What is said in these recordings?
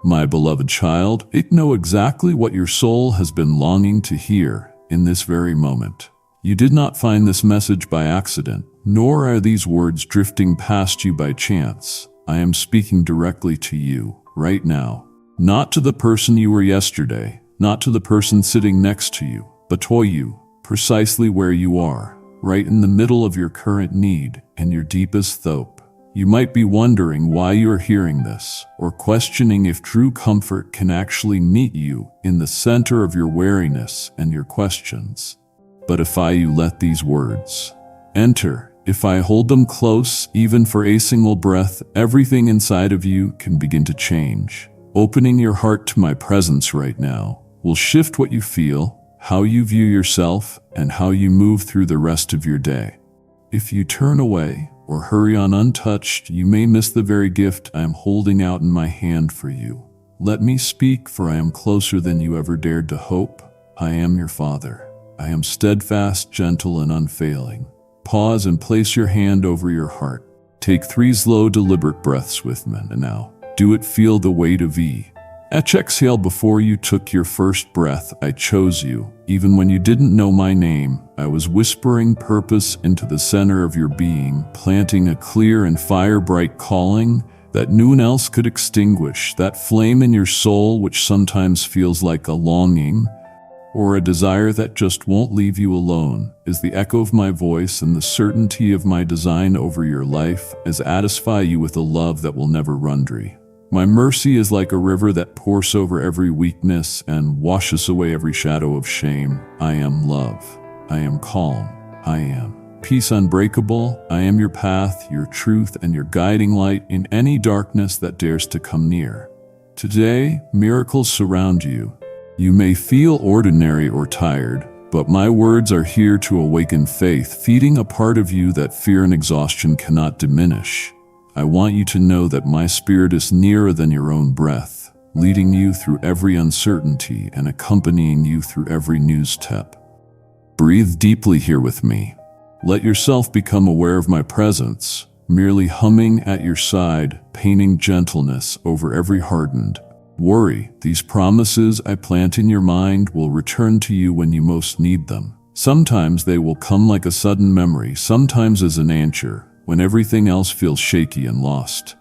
My beloved child, I know exactly what your soul has been longing to hear in this very moment. You did not find this message by accident, nor are these words drifting past you by chance. I am speaking directly to you, right now. Not to the person you were yesterday, not to the person sitting next to you, but to you, precisely where you are, right in the middle of your current need and your deepest thought. You might be wondering why you are hearing this, or questioning if true comfort can actually meet you in the center of your weariness and your questions. But if you let these words enter, if I hold them close, even for a single breath, everything inside of you can begin to change. Opening your heart to my presence right now will shift what you feel, how you view yourself, and how you move through the rest of your day. If you turn away or hurry on untouched, you may miss the very gift I am holding out in my hand for you. Let me speak, for I am closer than you ever dared to hope. I am your Father. I am steadfast, gentle, and unfailing. Pause and place your hand over your heart. Take 3 slow, deliberate breaths with me, and now do it. Feel the weight of each exhale. Before you took your first breath, I chose you. Even when you didn't know my name, I was whispering purpose into the center of your being, planting a clear and fire-bright calling that no one else could extinguish. That flame in your soul, which sometimes feels like a longing or a desire that just won't leave you alone, is the echo of my voice and the certainty of my design over your life, as satisfy you with a love that will never run dry. My mercy is like a river that pours over every weakness and washes away every shadow of shame. I am love. I am calm. I am peace unbreakable. I am your path, your truth, and your guiding light in any darkness that dares to come near. Today, miracles surround you. You may feel ordinary or tired, but my words are here to awaken faith, feeding a part of you that fear and exhaustion cannot diminish. I want you to know that my spirit is nearer than your own breath, leading you through every uncertainty and accompanying you through every new step. Breathe deeply here with me. Let yourself become aware of my presence, merely humming at your side, painting gentleness over every hardened worry. These promises I plant in your mind will return to you when you most need them. Sometimes they will come like a sudden memory, sometimes as an answer, when everything else feels shaky and lost.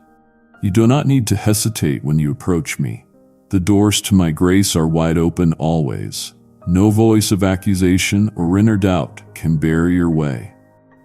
You do not need to hesitate when you approach me. The doors to my grace are wide open always. No voice of accusation or inner doubt can barrier your way.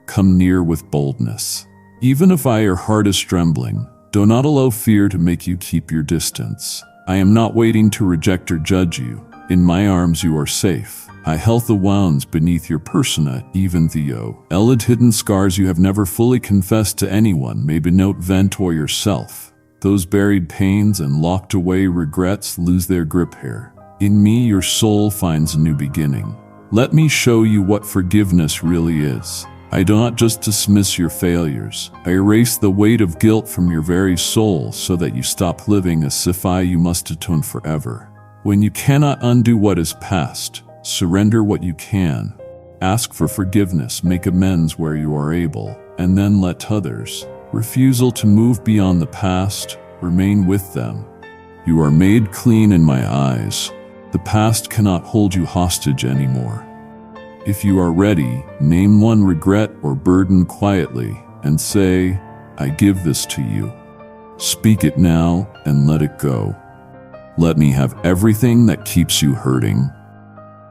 Come near with boldness. Even if your heart is trembling, do not allow fear to make you keep your distance. I am not waiting to reject or judge you. In my arms you are safe. I held the wounds beneath your persona, even the hidden scars you have never fully confessed to anyone, maybe not vent or yourself. Those buried pains and locked away regrets lose their grip here. In me your soul finds a new beginning. Let me show you what forgiveness really is. I do not just dismiss your failures. I erase the weight of guilt from your very soul so that you stop living as if you must atone forever. When you cannot undo what is past, surrender what you can. Ask for forgiveness, make amends where you are able, and then let others. Refusal to move beyond the past, remain with them. You are made clean in my eyes. The past cannot hold you hostage anymore. If you are ready, name one regret or burden quietly and say, I give this to you. Speak it now and let it go. Let me have everything that keeps you hurting.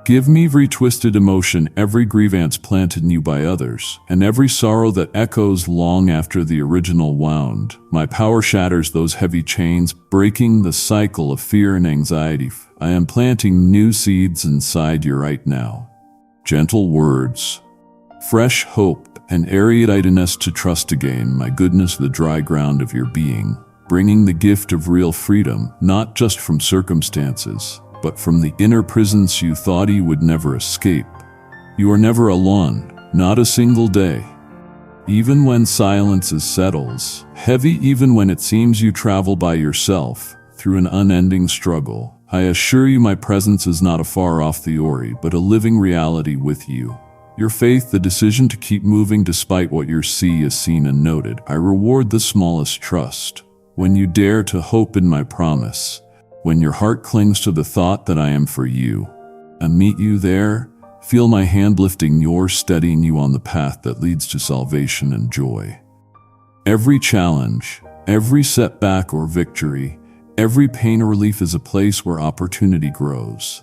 Give me every twisted emotion, every grievance planted in you by others, and every sorrow that echoes long after the original wound. My power shatters those heavy chains, breaking the cycle of fear and anxiety. I am planting new seeds inside you right now. Gentle words, fresh hope, and eruditeness to trust again, my goodness, the dry ground of your being, bringing the gift of real freedom, not just from circumstances, but from the inner prisons you thought you would never escape. You are never alone, not a single day. Even when silence settles, heavy, even when it seems you travel by yourself through an unending struggle, I assure you my presence is not a far-off theory, but a living reality with you. Your faith, the decision to keep moving despite what you see is seen and noted. I reward the smallest trust. When you dare to hope in my promise, When your heart clings to the thought that I am for you, and meet you there, feel my hand lifting yours, steadying you on the path that leads to salvation and joy. Every challenge, every setback or victory, every pain or relief is a place where opportunity grows.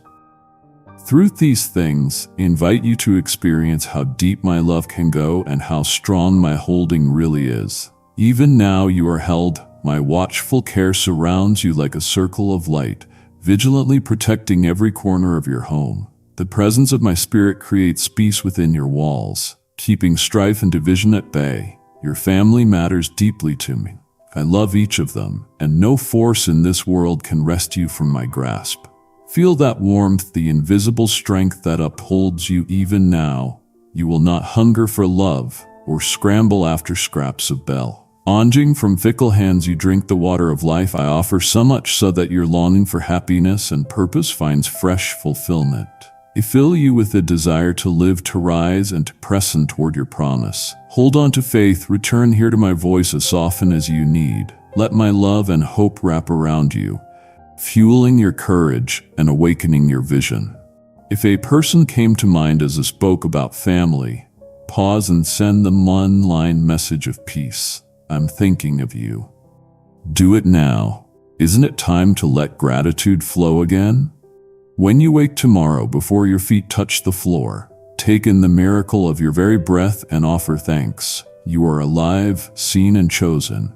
Through these things, I invite you to experience how deep my love can go and how strong my holding really is. Even now you are held, my watchful care surrounds you like a circle of light, vigilantly protecting every corner of your home. The presence of my spirit creates peace within your walls, keeping strife and division at bay. Your family matters deeply to me. I love each of them, and no force in this world can wrest you from my grasp. Feel that warmth, the invisible strength that upholds you even now. You will not hunger for love or scramble after scraps of bell. Longing from fickle hands you drink the water of life I offer, so much so that your longing for happiness and purpose finds fresh fulfillment. I fill you with a desire to live, to rise, and to press on toward your promise. Hold on to faith, return here to my voice as often as you need. Let my love and hope wrap around you, fueling your courage and awakening your vision. If a person came to mind as I spoke about family, pause and send them one-line message of peace. I'm thinking of you. Do it now. Isn't it time to let gratitude flow again? When you wake tomorrow, before your feet touch the floor, take in the miracle of your very breath and offer thanks. You are alive, seen, and chosen.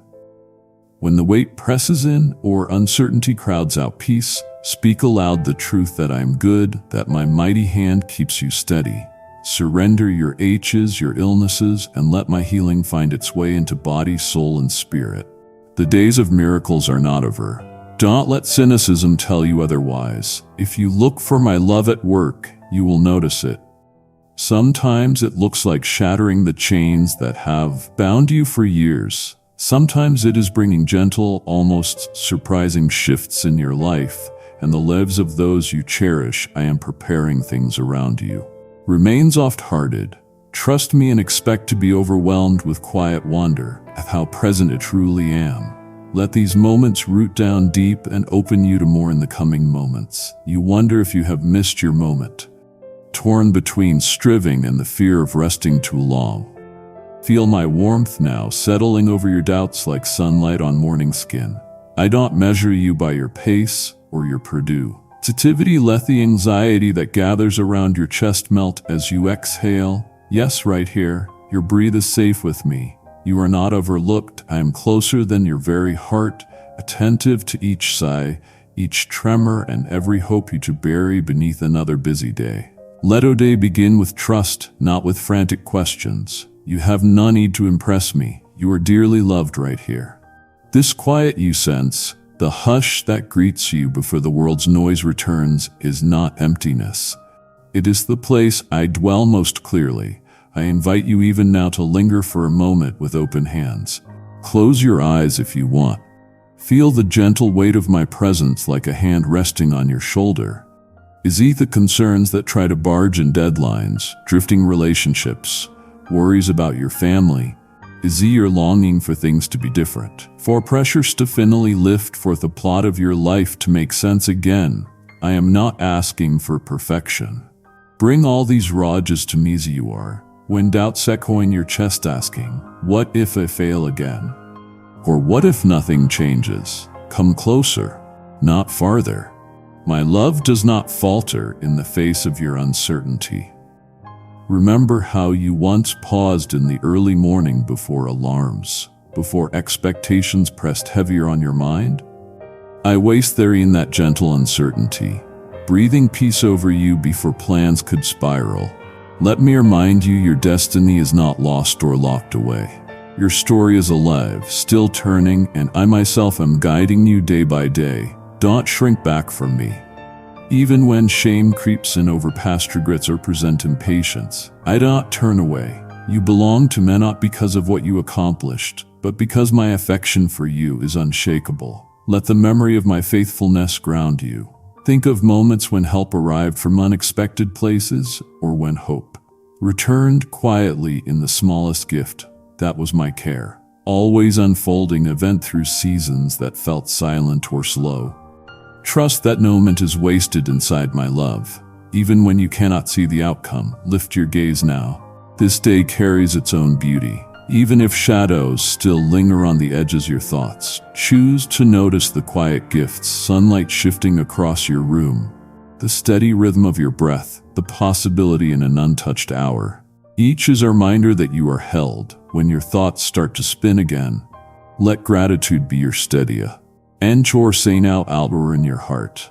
When the weight presses in or uncertainty crowds out peace, speak aloud the truth that I am good, that my mighty hand keeps you steady. Surrender your aches, your illnesses, and let my healing find its way into body, soul, and spirit. The days of miracles are not over. Don't let cynicism tell you otherwise. If you look for my love at work, you will notice it. Sometimes it looks like shattering the chains that have bound you for years. Sometimes it is bringing gentle, almost surprising shifts in your life and the lives of those you cherish. I am preparing things around you. Remain soft-hearted. Trust me and expect to be overwhelmed with quiet wonder at how present I truly am. Let these moments root down deep and open you to more in the coming moments. You wonder if you have missed your moment, torn between striving and the fear of resting too long. Feel my warmth now settling over your doubts like sunlight on morning skin. I don't measure you by your pace or your productivity. Let the anxiety that gathers around your chest melt as you exhale. Yes, right here, your breath is safe with me. You are not overlooked. I am closer than your very heart, attentive to each sigh, each tremor, and every hope you to bury beneath another busy day. Let our day begin with trust, not with frantic questions. You have no need to impress me. You are dearly loved right here. This quiet you sense, the hush that greets you before the world's noise returns, is not emptiness. It is the place I dwell most clearly. I invite you even now to linger for a moment with open hands. Close your eyes if you want. Feel the gentle weight of my presence like a hand resting on your shoulder. Is it the concerns that try to barge in deadlines, drifting relationships, worries about your family? Is it your longing for things to be different? For pressures to finally lift forth the plot of your life to make sense again? I am not asking for perfection. Bring all these rages to me as you are. When doubts echo in your chest asking, what if I fail again? Or what if nothing changes? Come closer, not farther. My love does not falter in the face of your uncertainty. Remember how you once paused in the early morning before alarms, before expectations pressed heavier on your mind? I waste there in that gentle uncertainty, breathing peace over you before plans could spiral. Let me remind you, your destiny is not lost or locked away. Your story is alive, still turning, and I myself am guiding you day by day. Don't shrink back from me. Even when shame creeps in over past regrets or present impatience, I don't turn away. You belong to me not because of what you accomplished, but because my affection for you is unshakable. Let the memory of my faithfulness ground you. Think of moments when help arrived from unexpected places or when hope returned quietly in the smallest gift. That was my care, always unfolding event through seasons that felt silent or slow. Trust that no moment is wasted inside my love. Even when you cannot see the outcome, lift your gaze now. This day carries its own beauty. Even if shadows still linger on the edges of your thoughts, choose to notice the quiet gifts, sunlight shifting across your room, the steady rhythm of your breath, the possibility in an untouched hour. Each is a reminder that you are held. When your thoughts start to spin again, let gratitude be your steadier. Anchor say now Albert in your heart.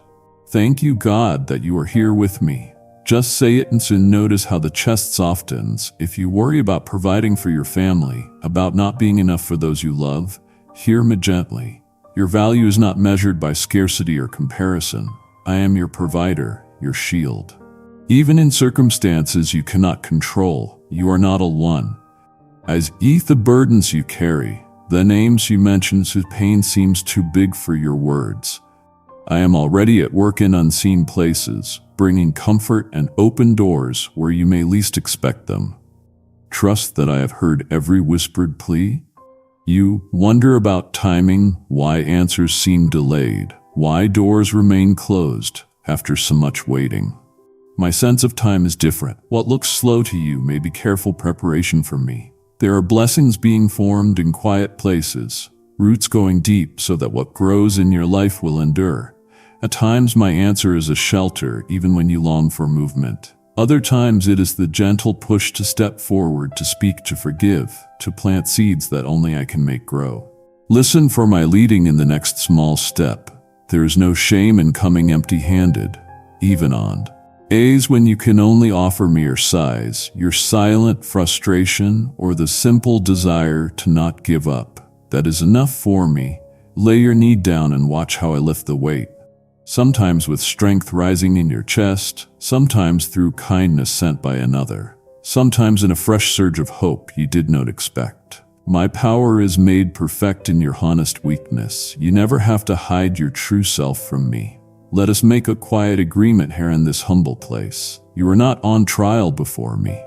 Thank you, God, that you are here with me. Just say it and soon notice how the chest softens. If you worry about providing for your family, about not being enough for those you love, hear me gently. Your value is not measured by scarcity or comparison. I am your provider, your shield. Even in circumstances you cannot control, you are not alone. As each the burdens you carry, the names you mention whose pain seems too big for your words. I am already at work in unseen places, bringing comfort and open doors where you may least expect them. Trust that I have heard every whispered plea. You wonder about timing, why answers seem delayed, why doors remain closed after so much waiting. My sense of time is different. What looks slow to you may be careful preparation for me. There are blessings being formed in quiet places, roots going deep so that what grows in your life will endure. At times my answer is a shelter even when you long for movement. Other times it is the gentle push to step forward, to speak, to forgive, to plant seeds that only I can make grow. Listen for my leading in the next small step. There is no shame in coming empty-handed, even on days when you can only offer me your sighs, your silent frustration, or the simple desire to not give up. That is enough for me. Lay your knee down and watch how I lift the weight. Sometimes with strength rising in your chest, sometimes through kindness sent by another, sometimes in a fresh surge of hope you did not expect. My power is made perfect in your honest weakness. You never have to hide your true self from me. Let us make a quiet agreement here in this humble place. You are not on trial before me.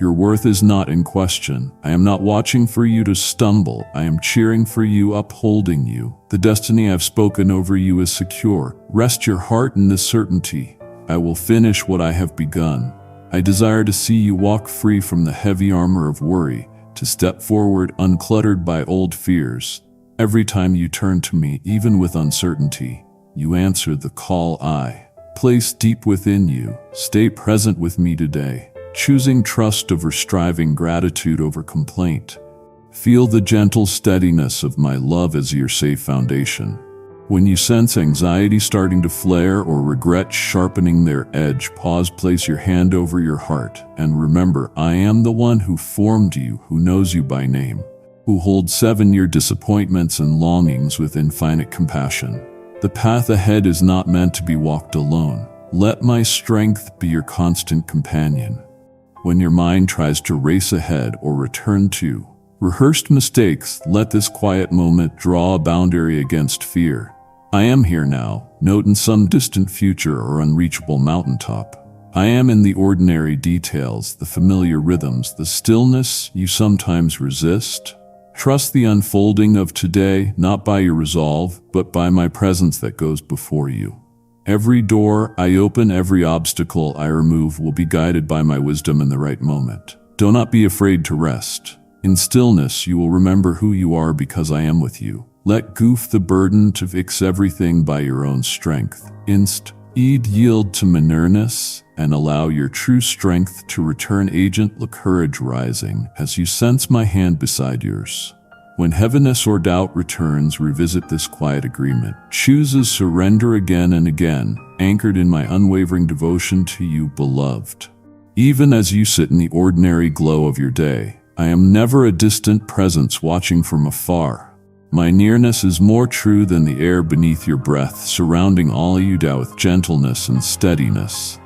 Your worth is not in question. I am not watching for you to stumble. I am cheering for you, upholding you. The destiny I've spoken over you is secure. Rest your heart in this certainty. I will finish what I have begun. I desire to see you walk free from the heavy armor of worry, to step forward uncluttered by old fears. Every time you turn to me, even with uncertainty, you answer the call I place deep within you. Stay present with me today, choosing trust over striving, gratitude over complaint. Feel the gentle steadiness of my love as your safe foundation. When you sense anxiety starting to flare or regret sharpening their edge, pause, place your hand over your heart, and remember, I am the one who formed you, who knows you by name, who holds 7-year disappointments and longings with infinite compassion. The path ahead is not meant to be walked alone. Let my strength be your constant companion. When your mind tries to race ahead or return to rehearsed mistakes, let this quiet moment draw a boundary against fear. I am here now, not in some distant future or unreachable mountaintop. I am in the ordinary details, the familiar rhythms, the stillness you sometimes resist. Trust the unfolding of today, not by your resolve, but by my presence that goes before you. Every door I open, every obstacle I remove will be guided by my wisdom in the right moment. Do not be afraid to rest. In stillness you will remember who you are because I am with you. Let go the burden to fix everything by your own strength. Yield to my nearness and allow your true strength to return. Agent, the courage rising as you sense my hand beside yours. When heaviness or doubt returns, revisit this quiet agreement. Chooses surrender again and again, anchored in my unwavering devotion to you, beloved. Even as you sit in the ordinary glow of your day, I am never a distant presence watching from afar. My nearness is more true than the air beneath your breath, surrounding all you do with gentleness and steadiness.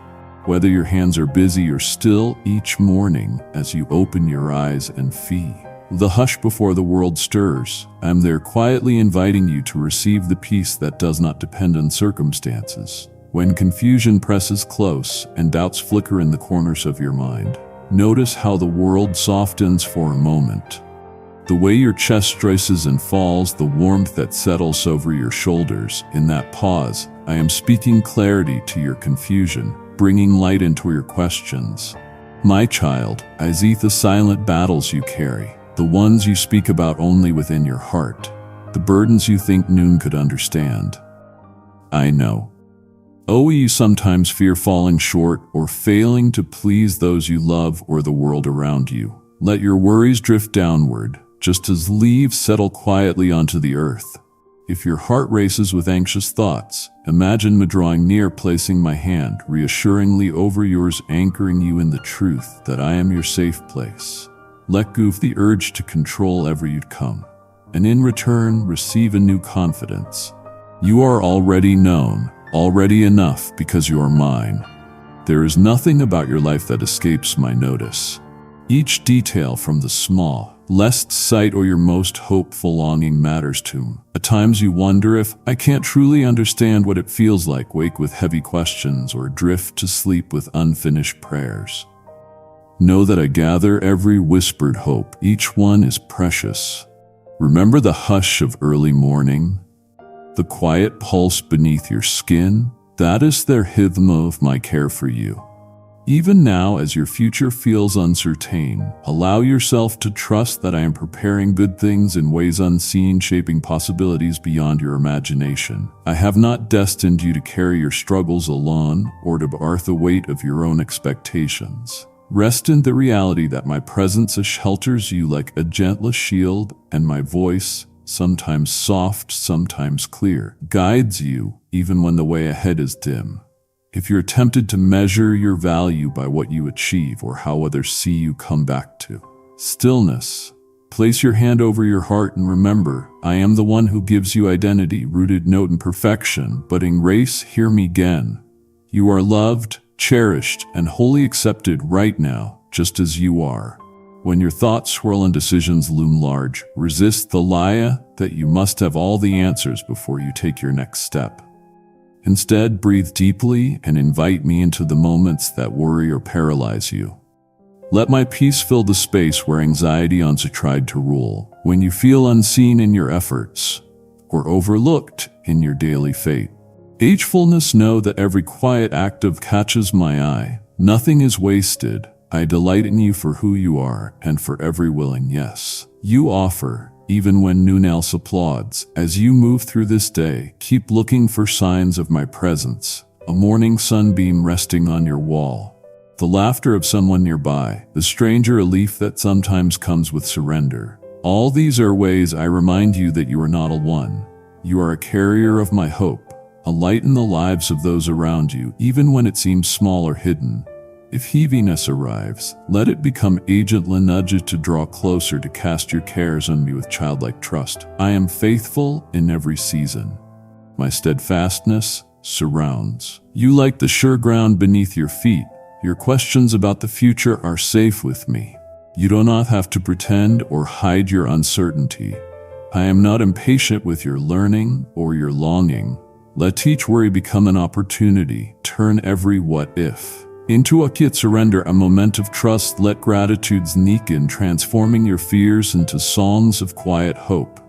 Whether your hands are busy or still, each morning as you open your eyes and feel the hush before the world stirs, I am there quietly inviting you to receive the peace that does not depend on circumstances. When confusion presses close and doubts flicker in the corners of your mind, notice how the world softens for a moment. The way your chest rises and falls, the warmth that settles over your shoulders. In that pause, I am speaking clarity to your confusion, bringing light into your questions. My child, I see the silent battles you carry, the ones you speak about only within your heart, the burdens you think noon could understand. I know. Oh, you sometimes fear falling short or failing to please those you love or the world around you. Let your worries drift downward, just as leaves settle quietly onto the earth. If your heart races with anxious thoughts, imagine me drawing near, placing my hand reassuringly over yours, anchoring you in the truth that I am your safe place. Let go of the urge to control ever you'd come, and in return receive a new confidence. You are already known, already enough because you are mine. There is nothing about your life that escapes my notice. Each detail, from the small, lest sight or your most hopeful longing, matters to me. At times you wonder if I can't truly understand what it feels like, wake with heavy questions or drift to sleep with unfinished prayers. Know that I gather every whispered hope, each one is precious. Remember the hush of early morning, the quiet pulse beneath your skin? That is the rhythm of my care for you. Even now, as your future feels uncertain, allow yourself to trust that I am preparing good things in ways unseen, shaping possibilities beyond your imagination. I have not destined you to carry your struggles alone or to bear the weight of your own expectations. Rest in the reality that my presence shelters you like a gentle shield, and my voice, sometimes soft, sometimes clear, guides you even when the way ahead is dim. If you're tempted to measure your value by what you achieve or how others see you, come back to stillness. Place your hand over your heart and remember, I am the one who gives you identity, rooted not in perfection, but in grace. Hear me again. You are loved, cherished, and wholly accepted right now, just as you are. When your thoughts swirl and decisions loom large, resist the lie that you must have all the answers before you take your next step. Instead, breathe deeply and invite me into the moments that worry or paralyze you. Let my peace fill the space where anxiety once tried to rule. When you feel unseen in your efforts or overlooked in your daily fate, agefulness, know that every quiet act of catches my eye. Nothing is wasted. I delight in you for who you are and for every willing yes you offer. Even when noon else applauds, as you move through this day, keep looking for signs of my presence. A morning sunbeam resting on your wall, the laughter of someone nearby, the stranger relief that sometimes comes with surrender. All these are ways I remind you that you are not alone. You are a carrier of my hope, a light in the lives of those around you, even when it seems small or hidden. If heaviness arrives, let it become agently nudged to draw closer, to cast your cares on me with childlike trust. I am faithful in every season. My steadfastness surrounds you like the sure ground beneath your feet. Your questions about the future are safe with me. You do not have to pretend or hide your uncertainty. I am not impatient with your learning or your longing. Let each worry become an opportunity. Turn every what if into a quiet surrender, a moment of trust. Let gratitude sneak in, transforming your fears into songs of quiet hope.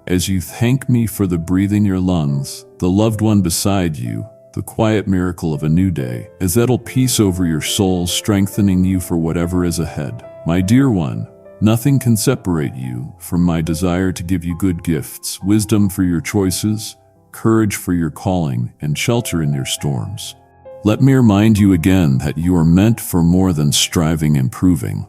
As you thank me for the breath in your lungs, the loved one beside you, the quiet miracle of a new day, as settle peace over your soul, strengthening you for whatever is ahead. My dear one, nothing can separate you from my desire to give you good gifts, wisdom for your choices, courage for your calling, and shelter in your storms. Let me remind you again that you are meant for more than striving and proving.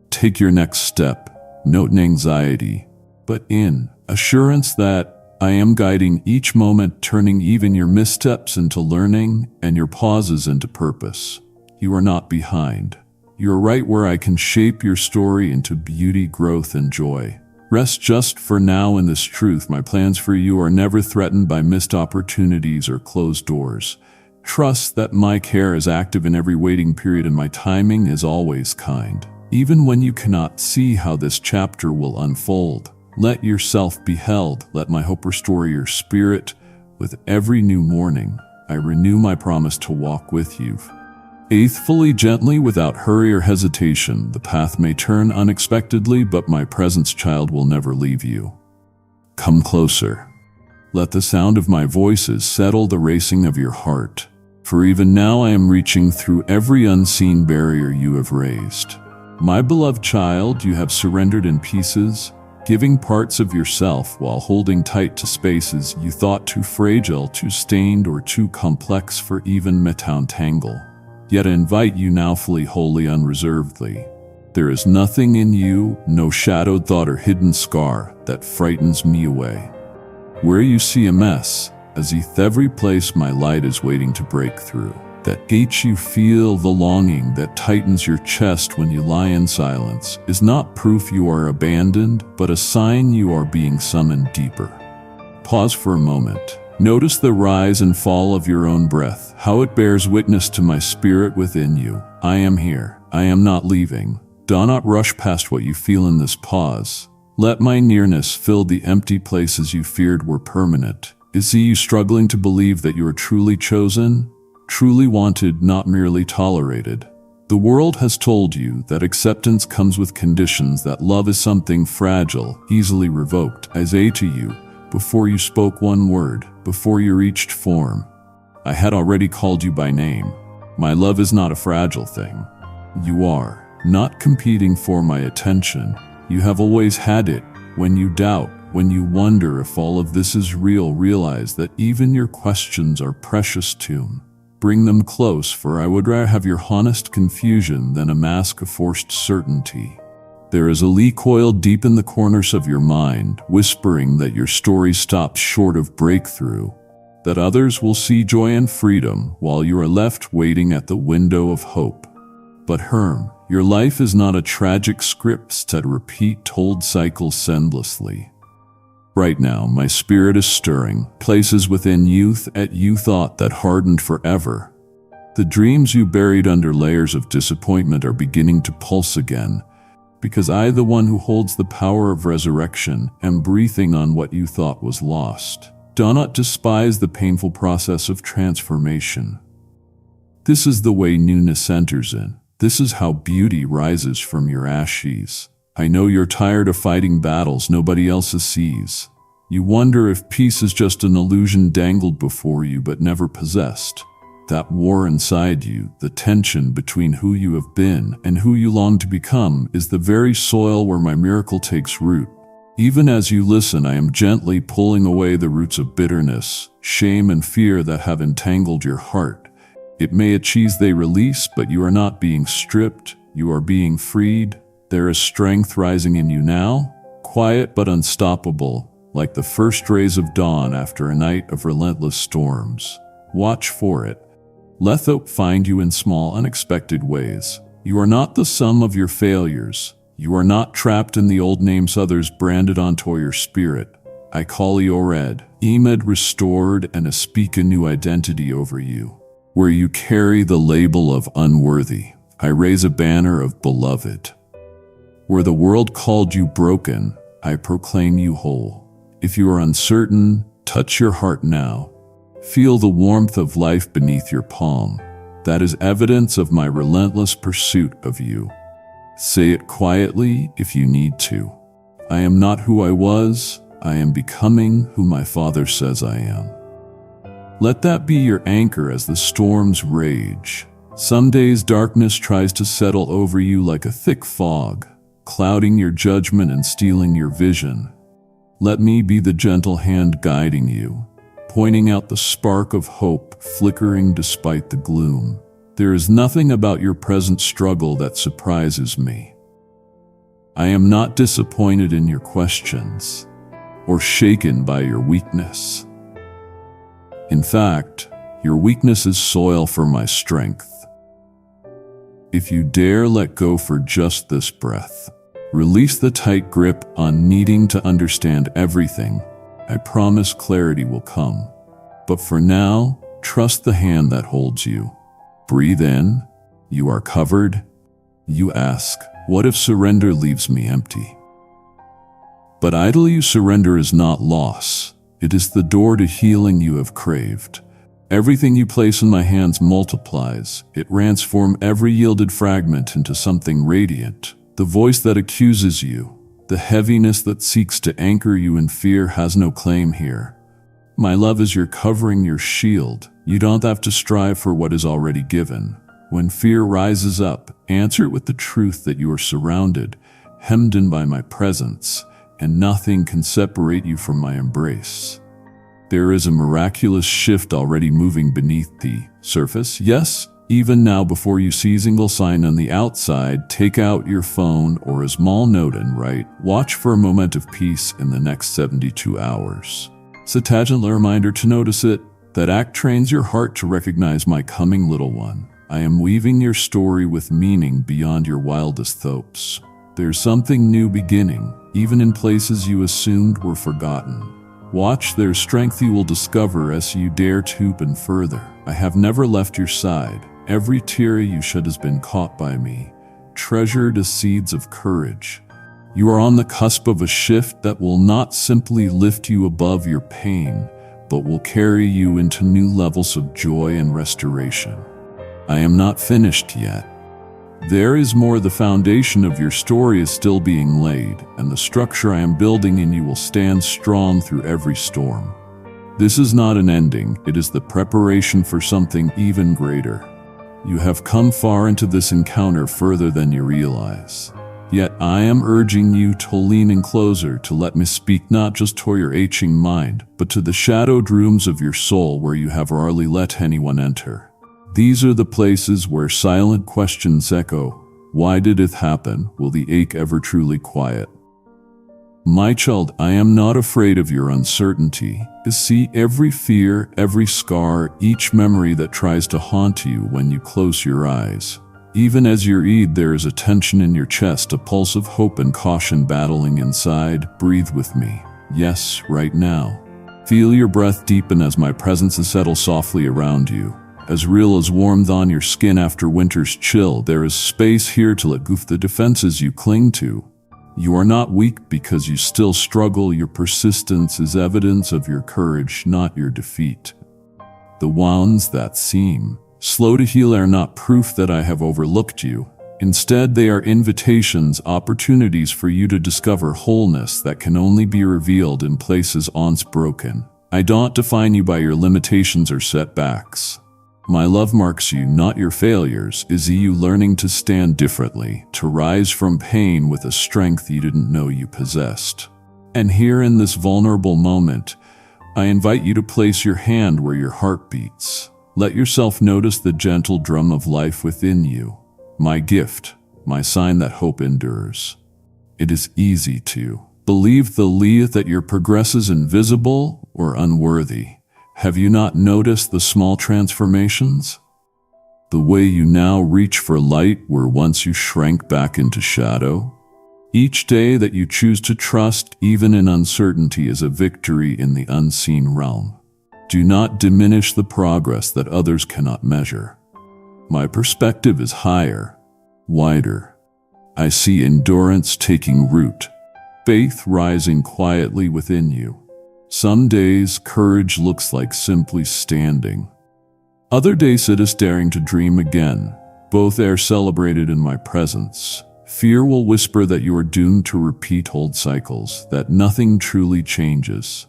Take your next step, not in anxiety, but in assurance that I am guiding each moment, turning even your missteps into learning and your pauses into purpose. You are not behind. You are right where I can shape your story into beauty, growth, and joy. Rest just for now in this truth. My plans for you are never threatened by missed opportunities or closed doors. Trust that my care is active in every waiting period, and my timing is always kind. Even when you cannot see how this chapter will unfold, let yourself be held. Let my hope restore your spirit. With every new morning, I renew my promise to walk with you. Faithfully, gently, without hurry or hesitation. The path may turn unexpectedly, but my presence, child, will never leave you. Come closer. Let the sound of my voices settle the racing of your heart, for even now I am reaching through every unseen barrier you have raised. My beloved child, you have surrendered in pieces, giving parts of yourself while holding tight to spaces you thought too fragile, too stained, or too complex for even me to untangle. Yet I invite you now fully, wholly, unreservedly. There is nothing in you, no shadowed thought or hidden scar, that frightens me away. Where you see a mess, as if every place my light is waiting to break through. That gate you feel the longing that tightens your chest when you lie in silence is not proof you are abandoned, but a sign you are being summoned deeper. Pause for a moment. Notice the rise and fall of your own breath, how it bears witness to my spirit within you. I am here. I am not leaving. Do not rush past what you feel in this pause. Let my nearness fill the empty places you feared were permanent. Is you struggling to believe that you are truly chosen? Truly wanted, not merely tolerated? The world has told you that acceptance comes with conditions, that love is something fragile, easily revoked. I say to you, before you spoke one word, before you reached form, I had already called you by name. My love is not a fragile thing. You are not competing for my attention. You have always had it. When you doubt, when you wonder if all of this is real, realize that even your questions are precious to me. Bring them close, for I would rather have your honest confusion than a mask of forced certainty. There is a leak coiled deep in the corners of your mind, whispering that your story stops short of breakthrough, that others will see joy and freedom while you are left waiting at the window of hope. But Herm, your life is not a tragic script that repeat told cycles endlessly. Right now, my spirit is stirring places within youth at you thought that hardened forever. The dreams you buried under layers of disappointment are beginning to pulse again, because I, the one who holds the power of resurrection, am breathing on what you thought was lost. Do not despise the painful process of transformation. This is the way newness enters in. This is how beauty rises from your ashes. I know you're tired of fighting battles nobody else sees. You wonder if peace is just an illusion dangled before you but never possessed. That war inside you, the tension between who you have been and who you long to become, is the very soil where my miracle takes root. Even as you listen, I am gently pulling away the roots of bitterness, shame, and fear that have entangled your heart. It may achieve they release, but you are not being stripped, you are being freed. There is strength rising in you now, quiet but unstoppable, like the first rays of dawn after a night of relentless storms. Watch for it. Let hope find you in small, unexpected ways. You are not the sum of your failures. You are not trapped in the old names others branded onto your spirit. I call you Ored, Emed restored, and I speak a new identity over you. Where you carry the label of unworthy, I raise a banner of beloved. Where the world called you broken, I proclaim you whole. If you are uncertain, touch your heart now. Feel the warmth of life beneath your palm. That is evidence of my relentless pursuit of you. Say it quietly if you need to. I am not who I was. I am becoming who my Father says I am. Let that be your anchor as the storms rage. Some days darkness tries to settle over you like a thick fog, clouding your judgment and stealing your vision. Let me be the gentle hand guiding you, pointing out the spark of hope flickering despite the gloom. There is nothing about your present struggle that surprises me. I am not disappointed in your questions or shaken by your weakness. In fact, your weakness is soil for my strength. If you dare let go for just this breath, release the tight grip on needing to understand everything, I promise clarity will come. But for now, trust the hand that holds you. Breathe in. You are covered. You ask, what if surrender leaves me empty? But idly you surrender is not loss. It is the door to healing you have craved. Everything you place in my hands multiplies. It transforms every yielded fragment into something radiant. The voice that accuses you, the heaviness that seeks to anchor you in fear has no claim here. My love is your covering, your shield. You don't have to strive for what is already given. When fear rises up, answer it with the truth that you are surrounded, hemmed in by my presence, and nothing can separate you from my embrace. There is a miraculous shift already moving beneath the surface. Yes, even now, before you see a single sign on the outside, take out your phone or a small note and write, "Watch for a moment of peace in the next 72 hours. It's a tangible reminder to notice it. That act trains your heart to recognize my coming, little one. I am weaving your story with meaning beyond your wildest hopes. There's something new beginning, even in places you assumed were forgotten. Watch, there's strength you will discover as you dare to open further. I have never left your side. Every tear you shed has been caught by me, treasured as seeds of courage. You are on the cusp of a shift that will not simply lift you above your pain, but will carry you into new levels of joy and restoration. I am not finished yet. There is more. The foundation of your story is still being laid, and the structure I am building in you will stand strong through every storm. This is not an ending, it is the preparation for something even greater. You have come far into this encounter, further than you realize. Yet I am urging you to lean in closer, to let me speak not just to your aching mind, but to the shadowed rooms of your soul where you have rarely let anyone enter. These are the places where silent questions echo. Why did it happen? Will the ache ever truly quiet? My child, I am not afraid of your uncertainty. See every fear, every scar, each memory that tries to haunt you when you close your eyes. Even as you read, there is a tension in your chest, a pulse of hope and caution battling inside. Breathe with me. Yes, right now. Feel your breath deepen as my presence settles softly around you. As real as warmth on your skin after winter's chill, there is space here to let go of the defenses you cling to. You are not weak because you still struggle. Your persistence is evidence of your courage, not your defeat. The wounds that seem slow to heal are not proof that I have overlooked you. Instead, they are invitations, opportunities for you to discover wholeness that can only be revealed in places once broken. I don't define you by your limitations or setbacks. My love marks you, not your failures. Is you learning to stand differently, to rise from pain with a strength you didn't know you possessed. And here in this vulnerable moment, I invite you to place your hand where your heart beats. Let yourself notice the gentle drum of life within you. My gift, my sign that hope endures. It is easy to believe that your progress is invisible or unworthy. Have you not noticed the small transformations? The way you now reach for light where once you shrank back into shadow? Each day that you choose to trust, even in uncertainty, is a victory in the unseen realm. Do not diminish the progress that others cannot measure. My perspective is higher, wider. I see endurance taking root, faith rising quietly within you. Some days, courage looks like simply standing. Other days, it is daring to dream again. Both are celebrated in my presence. Fear will whisper that you are doomed to repeat old cycles, that nothing truly changes.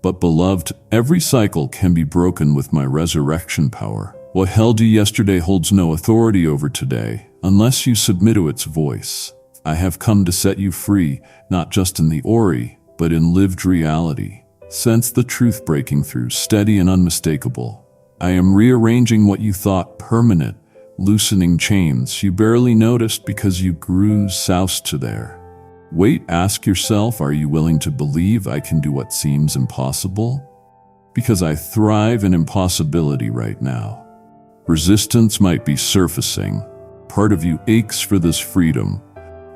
But beloved, every cycle can be broken with my resurrection power. What held you yesterday holds no authority over today, unless you submit to its voice. I have come to set you free, not just in the Ori, but in lived reality. Sense the truth breaking through, steady and unmistakable. I am rearranging what you thought permanent, loosening chains you barely noticed because you grew soused to there. Wait, ask yourself, are you willing to believe I can do what seems impossible? Because I thrive in impossibility right now. Resistance might be surfacing. Part of you aches for this freedom,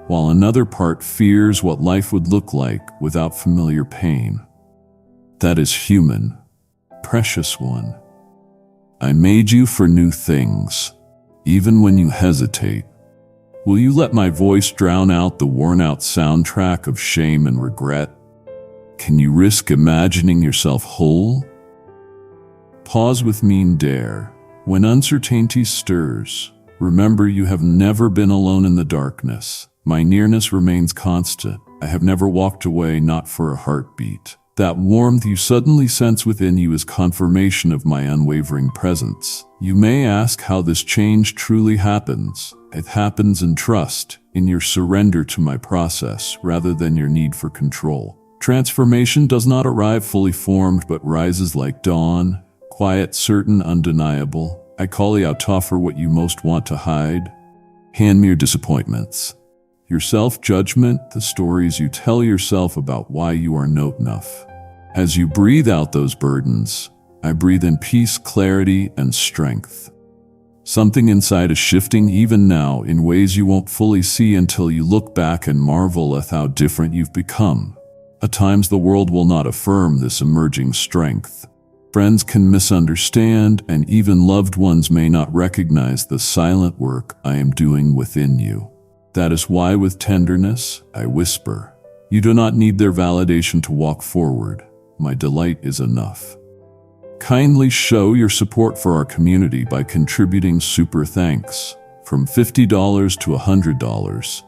while another part fears what life would look like without familiar pain. That is human, precious one. I made you for new things, even when you hesitate. Will you let my voice drown out the worn-out soundtrack of shame and regret? Can you risk imagining yourself whole? Pause with me and dare. When uncertainty stirs, remember you have never been alone in the darkness. My nearness remains constant. I have never walked away, not for a heartbeat. That warmth you suddenly sense within you is confirmation of my unwavering presence. You may ask how this change truly happens. It happens in trust, in your surrender to my process, rather than your need for control. Transformation does not arrive fully formed, but rises like dawn, quiet, certain, undeniable. I call you out to offer what you most want to hide. Hand me your disappointments, your self-judgment, the stories you tell yourself about why you are not enough. As you breathe out those burdens, I breathe in peace, clarity, and strength. Something inside is shifting even now in ways you won't fully see until you look back and marvel at how different you've become. At times the world will not affirm this emerging strength. Friends can misunderstand, and even loved ones may not recognize the silent work I am doing within you. That is why with tenderness, I whisper, you do not need their validation to walk forward. My delight is enough. Kindly show your support for our community by contributing super thanks, from $50 to $100.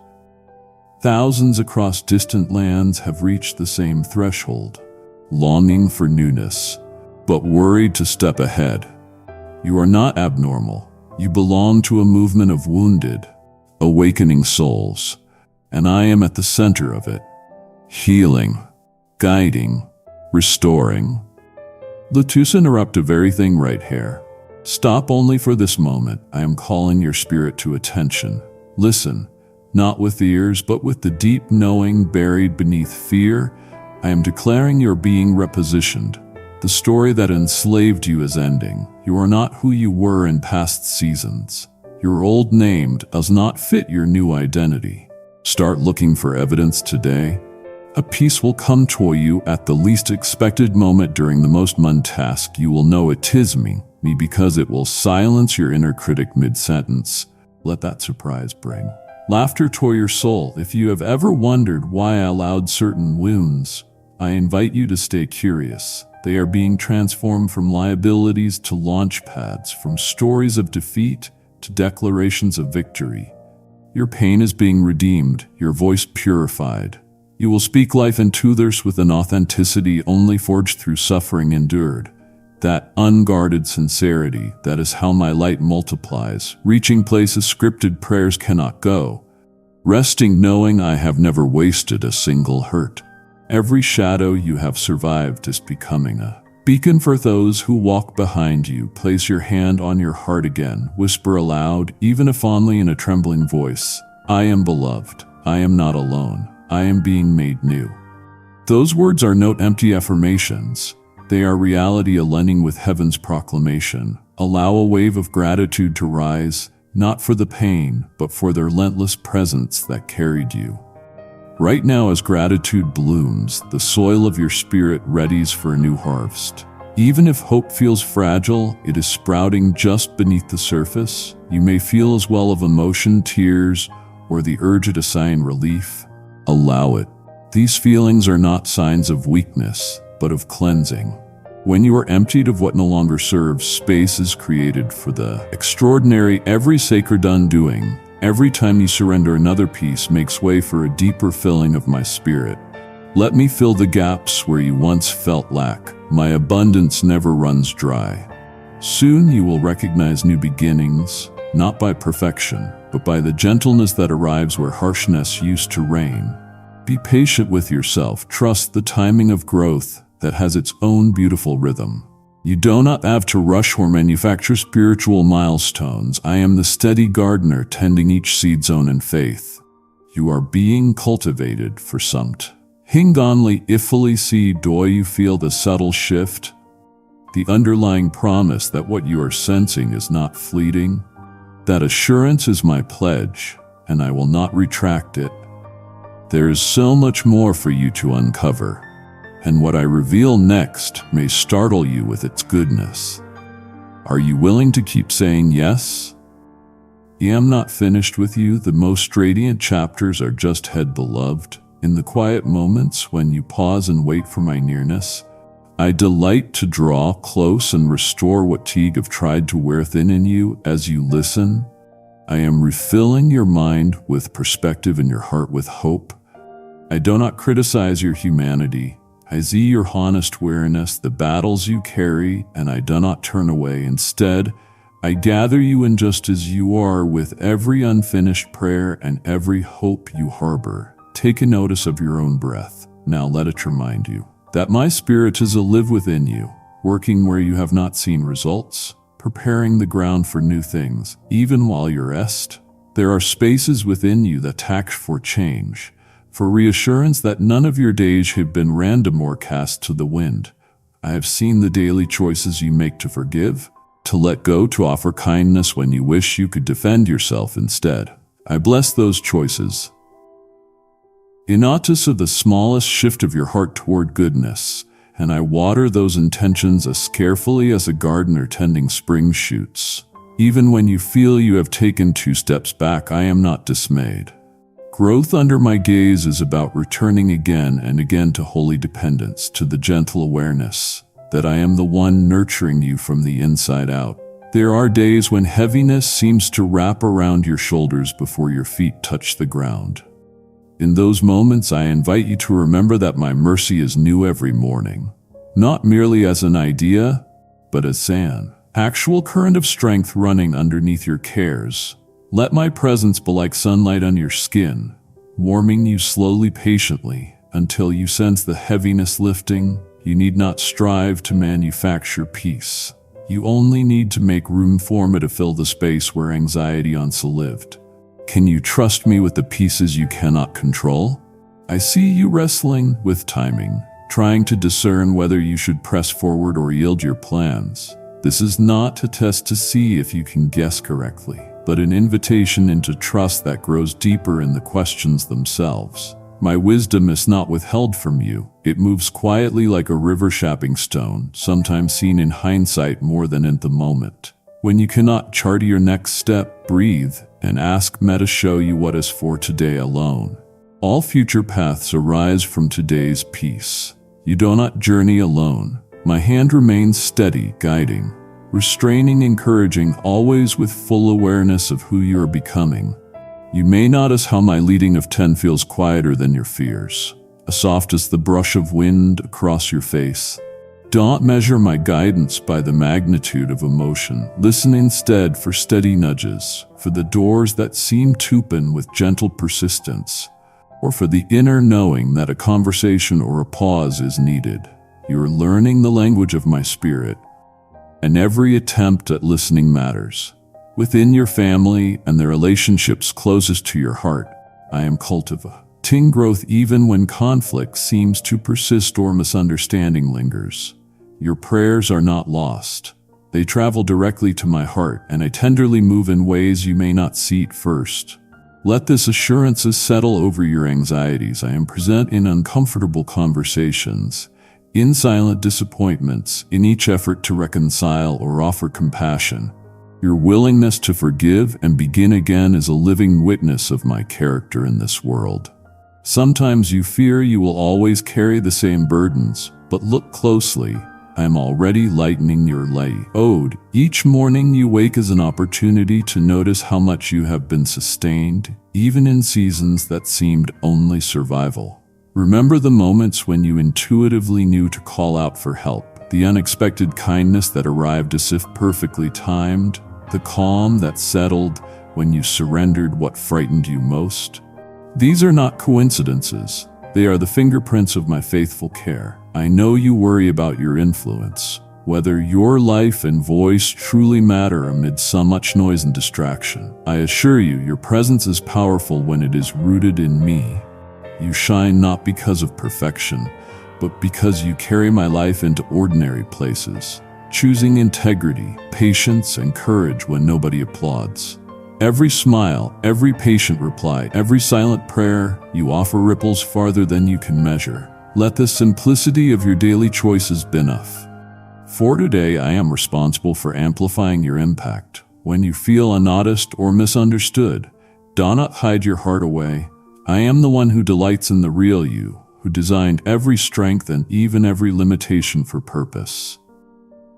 Thousands across distant lands have reached the same threshold, longing for newness, but worried to step ahead. You are not abnormal. You belong to a movement of wounded, awakening souls, and I am at the center of it, healing, guiding, restoring. Let's interrupt a very thing right here. Stop only for this moment. I am calling your spirit to attention. Listen, not with ears, but with the deep knowing buried beneath fear. I am declaring your being repositioned. The story that enslaved you is ending. You are not who you were in past seasons. Your old name does not fit your new identity. Start looking for evidence today. A peace will come to you at the least expected moment during the most mundane task. You will know it is me because it will silence your inner critic mid-sentence. Let that surprise bring laughter to your soul. If you have ever wondered why I allowed certain wounds, I invite you to stay curious. They are being transformed from liabilities to launch pads, from stories of defeat to declarations of victory. Your pain is being redeemed, your voice purified. You will speak life into others with an authenticity only forged through suffering endured. That unguarded sincerity, that is how my light multiplies, reaching places scripted prayers cannot go. Resting knowing I have never wasted a single hurt. Every shadow you have survived is becoming a beacon for those who walk behind you. Place your hand on your heart again. Whisper aloud, even if only in a trembling voice, I am beloved. I am not alone. I am being made new. Those words are not empty affirmations. They are reality aligning with heaven's proclamation. Allow a wave of gratitude to rise, not for the pain, but for the relentless presence that carried you. Right now, as gratitude blooms, the soil of your spirit readies for a new harvest. Even if hope feels fragile, it is sprouting just beneath the surface. You may feel as well of emotion, tears, or the urge to sign relief. Allow it. These feelings are not signs of weakness, but of cleansing. When you are emptied of what no longer serves, space is created for the extraordinary. Every sacred undoing, every time you surrender another piece, makes way for a deeper filling of my spirit. Let me fill the gaps where you once felt lack. My abundance never runs dry. Soon you will recognize new beginnings, not by perfection, but by the gentleness that arrives where harshness used to reign. Be patient with yourself. Trust the timing of growth that has its own beautiful rhythm. You do not have to rush or manufacture spiritual milestones. I am the steady gardener tending each seed zone in faith. You are being cultivated for something. Hingonly ifily see do you feel the subtle shift? The underlying promise that what you are sensing is not fleeting? That assurance is my pledge, and I will not retract it. There is so much more for you to uncover, and what I reveal next may startle you with its goodness. Are you willing to keep saying yes? I am not finished with you. The most radiant chapters are just ahead, beloved. In the quiet moments when you pause and wait for my nearness, I delight to draw close and restore what Teague have tried to wear thin in you as you listen. I am refilling your mind with perspective and your heart with hope. I do not criticize your humanity. I see your honest weariness, the battles you carry, and I do not turn away. Instead, I gather you in just as you are with every unfinished prayer and every hope you harbor. Take a notice of your own breath. Now let it remind you that my spirit is alive within you, working where you have not seen results, preparing the ground for new things. Even while you rest, there are spaces within you that tack for change, for reassurance that none of your days have been random or cast to the wind. I have seen the daily choices you make to forgive, to let go, to offer kindness when you wish you could defend yourself instead. I bless those choices. In notice of the smallest shift of your heart toward goodness, and I water those intentions as carefully as a gardener tending spring shoots. Even when you feel you have taken 2 steps back, I am not dismayed. Growth under my gaze is about returning again and again to holy dependence, to the gentle awareness that I am the one nurturing you from the inside out. There are days when heaviness seems to wrap around your shoulders before your feet touch the ground. In those moments, I invite you to remember that my mercy is new every morning, not merely as an idea, but as an actual current of strength running underneath your cares. Let my presence be like sunlight on your skin, warming you slowly, patiently, until you sense the heaviness lifting. You need not strive to manufacture peace. You only need to make room for it to fill the space where anxiety once lived. Can you trust me with the pieces you cannot control? I see you wrestling with timing, trying to discern whether you should press forward or yield your plans. This is not a test to see if you can guess correctly, but an invitation into trust that grows deeper in the questions themselves. My wisdom is not withheld from you. It moves quietly like a river shaping stone, sometimes seen in hindsight more than in the moment. When you cannot chart your next step, breathe and ask me to show you what is for today alone. All future paths arise from today's peace. You do not journey alone. My hand remains steady, guiding, restraining, encouraging, always with full awareness of who you are becoming. You may notice how my leading of 10 feels quieter than your fears, as soft as the brush of wind across your face. Don't measure my guidance by the magnitude of emotion. Listen instead for steady nudges, for the doors that seem to open with gentle persistence, or for the inner knowing that a conversation or a pause is needed. You are learning the language of my spirit, and every attempt at listening matters. Within your family and the relationships closest to your heart, I am cultivating growth even when conflict seems to persist or misunderstanding lingers. Your prayers are not lost. They travel directly to my heart, and I tenderly move in ways you may not see at first. Let this assurance settle over your anxieties. I am present in uncomfortable conversations, in silent disappointments, in each effort to reconcile or offer compassion. Your willingness to forgive and begin again is a living witness of my character in this world. Sometimes you fear you will always carry the same burdens, but look closely. I am already lightening your load. Each morning you wake as an opportunity to notice how much you have been sustained, even in seasons that seemed only survival. Remember the moments when you intuitively knew to call out for help, the unexpected kindness that arrived as if perfectly timed, the calm that settled when you surrendered what frightened you most. These are not coincidences. They are the fingerprints of my faithful care. I know you worry about your influence, whether your life and voice truly matter amid so much noise and distraction. I assure you, your presence is powerful when it is rooted in me. You shine not because of perfection, but because you carry my life into ordinary places, choosing integrity, patience, and courage when nobody applauds. Every smile, every patient reply, every silent prayer you offer ripples farther than you can measure. Let the simplicity of your daily choices be enough. For today, I am responsible for amplifying your impact. When you feel unnoticed or misunderstood, do not hide your heart away. I am the one who delights in the real you, who designed every strength and even every limitation for purpose.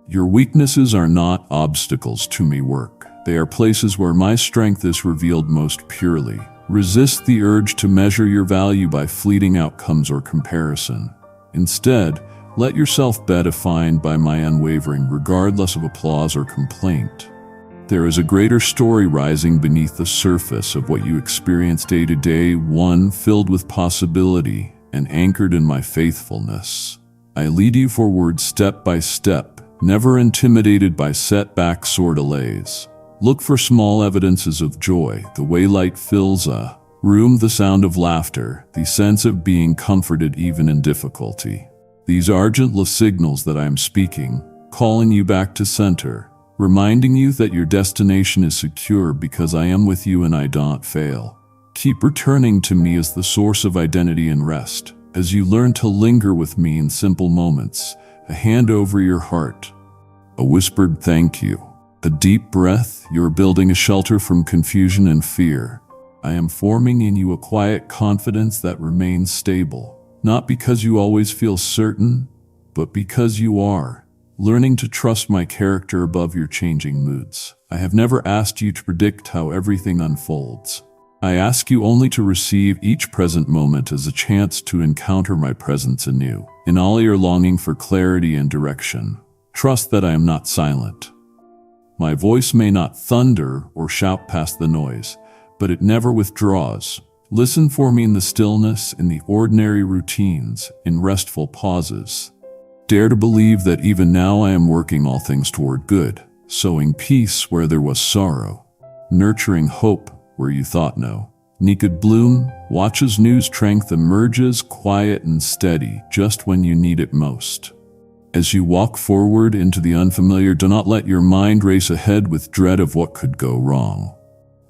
Your weaknesses are not obstacles to me work. They are places where my strength is revealed most purely. Resist the urge to measure your value by fleeting outcomes or comparison. Instead, let yourself be defined by my unwavering, regardless of applause or complaint. There is a greater story rising beneath the surface of what you experience day to day, one filled with possibility and anchored in my faithfulness. I lead you forward step by step, never intimidated by setbacks or delays. Look for small evidences of joy, the way light fills a room, the sound of laughter, the sense of being comforted even in difficulty. These are gentle signals that I am speaking, calling you back to center, reminding you that your destination is secure because I am with you and I don't fail. Keep returning to me as the source of identity and rest, as you learn to linger with me in simple moments, a hand over your heart, a whispered thank you, a deep breath. You're building a shelter from confusion and fear. I am forming in you a quiet confidence that remains stable, not because you always feel certain, but because you are, learning to trust my character above your changing moods. I have never asked you to predict how everything unfolds. I ask you only to receive each present moment as a chance to encounter my presence anew. In all your longing for clarity and direction, trust that I am not silent. My voice may not thunder or shout past the noise, but it never withdraws. Listen for me in the stillness, in the ordinary routines, in restful pauses. Dare to believe that even now I am working all things toward good, sowing peace where there was sorrow, nurturing hope where you thought no. Naked bloom, watch as new strength emerges, quiet and steady, just when you need it most. As you walk forward into the unfamiliar, do not let your mind race ahead with dread of what could go wrong.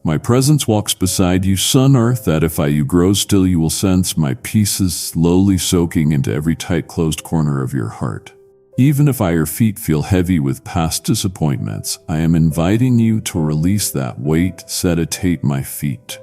My presence walks beside you, sun earth, that if you grow still you will sense my pieces slowly soaking into every tight-closed corner of your heart. Even if your feet feel heavy with past disappointments, I am inviting you to release that weight, sedate my feet.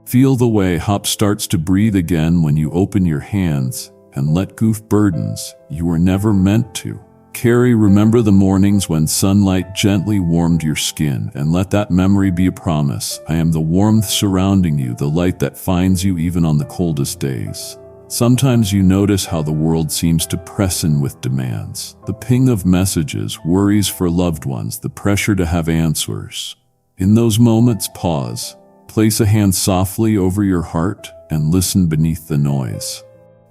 Feel the way hop starts to breathe again when you open your hands and let go of burdens you were never meant to carry. Remember the mornings when sunlight gently warmed your skin, and let that memory be a promise. I am the warmth surrounding you, the light that finds you even on the coldest days. Sometimes you notice how the world seems to press in with demands. The ping of messages, worries for loved ones, the pressure to have answers. In those moments, pause, place a hand softly over your heart, and listen beneath the noise.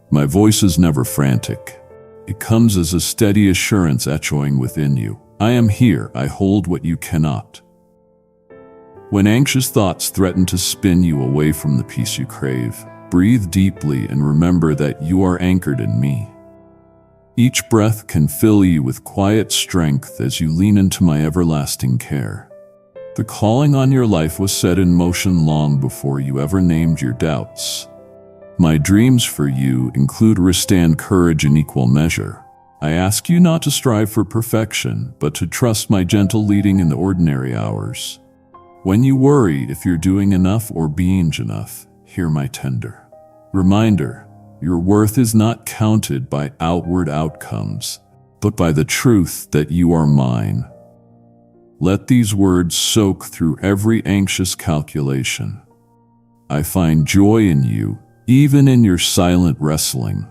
My voice is never frantic. It comes as a steady assurance echoing within you. I am here, I hold what you cannot. When anxious thoughts threaten to spin you away from the peace you crave, breathe deeply and remember that you are anchored in me. Each breath can fill you with quiet strength as you lean into my everlasting care. The calling on your life was set in motion long before you ever named your doubts. My dreams for you include rest and courage in equal measure. I ask you not to strive for perfection, but to trust my gentle leading in the ordinary hours. When you worry if you're doing enough or being enough, hear my tender reminder. Your worth is not counted by outward outcomes, but by the truth that you are mine. Let these words soak through every anxious calculation. I find joy in you, even in your silent wrestling.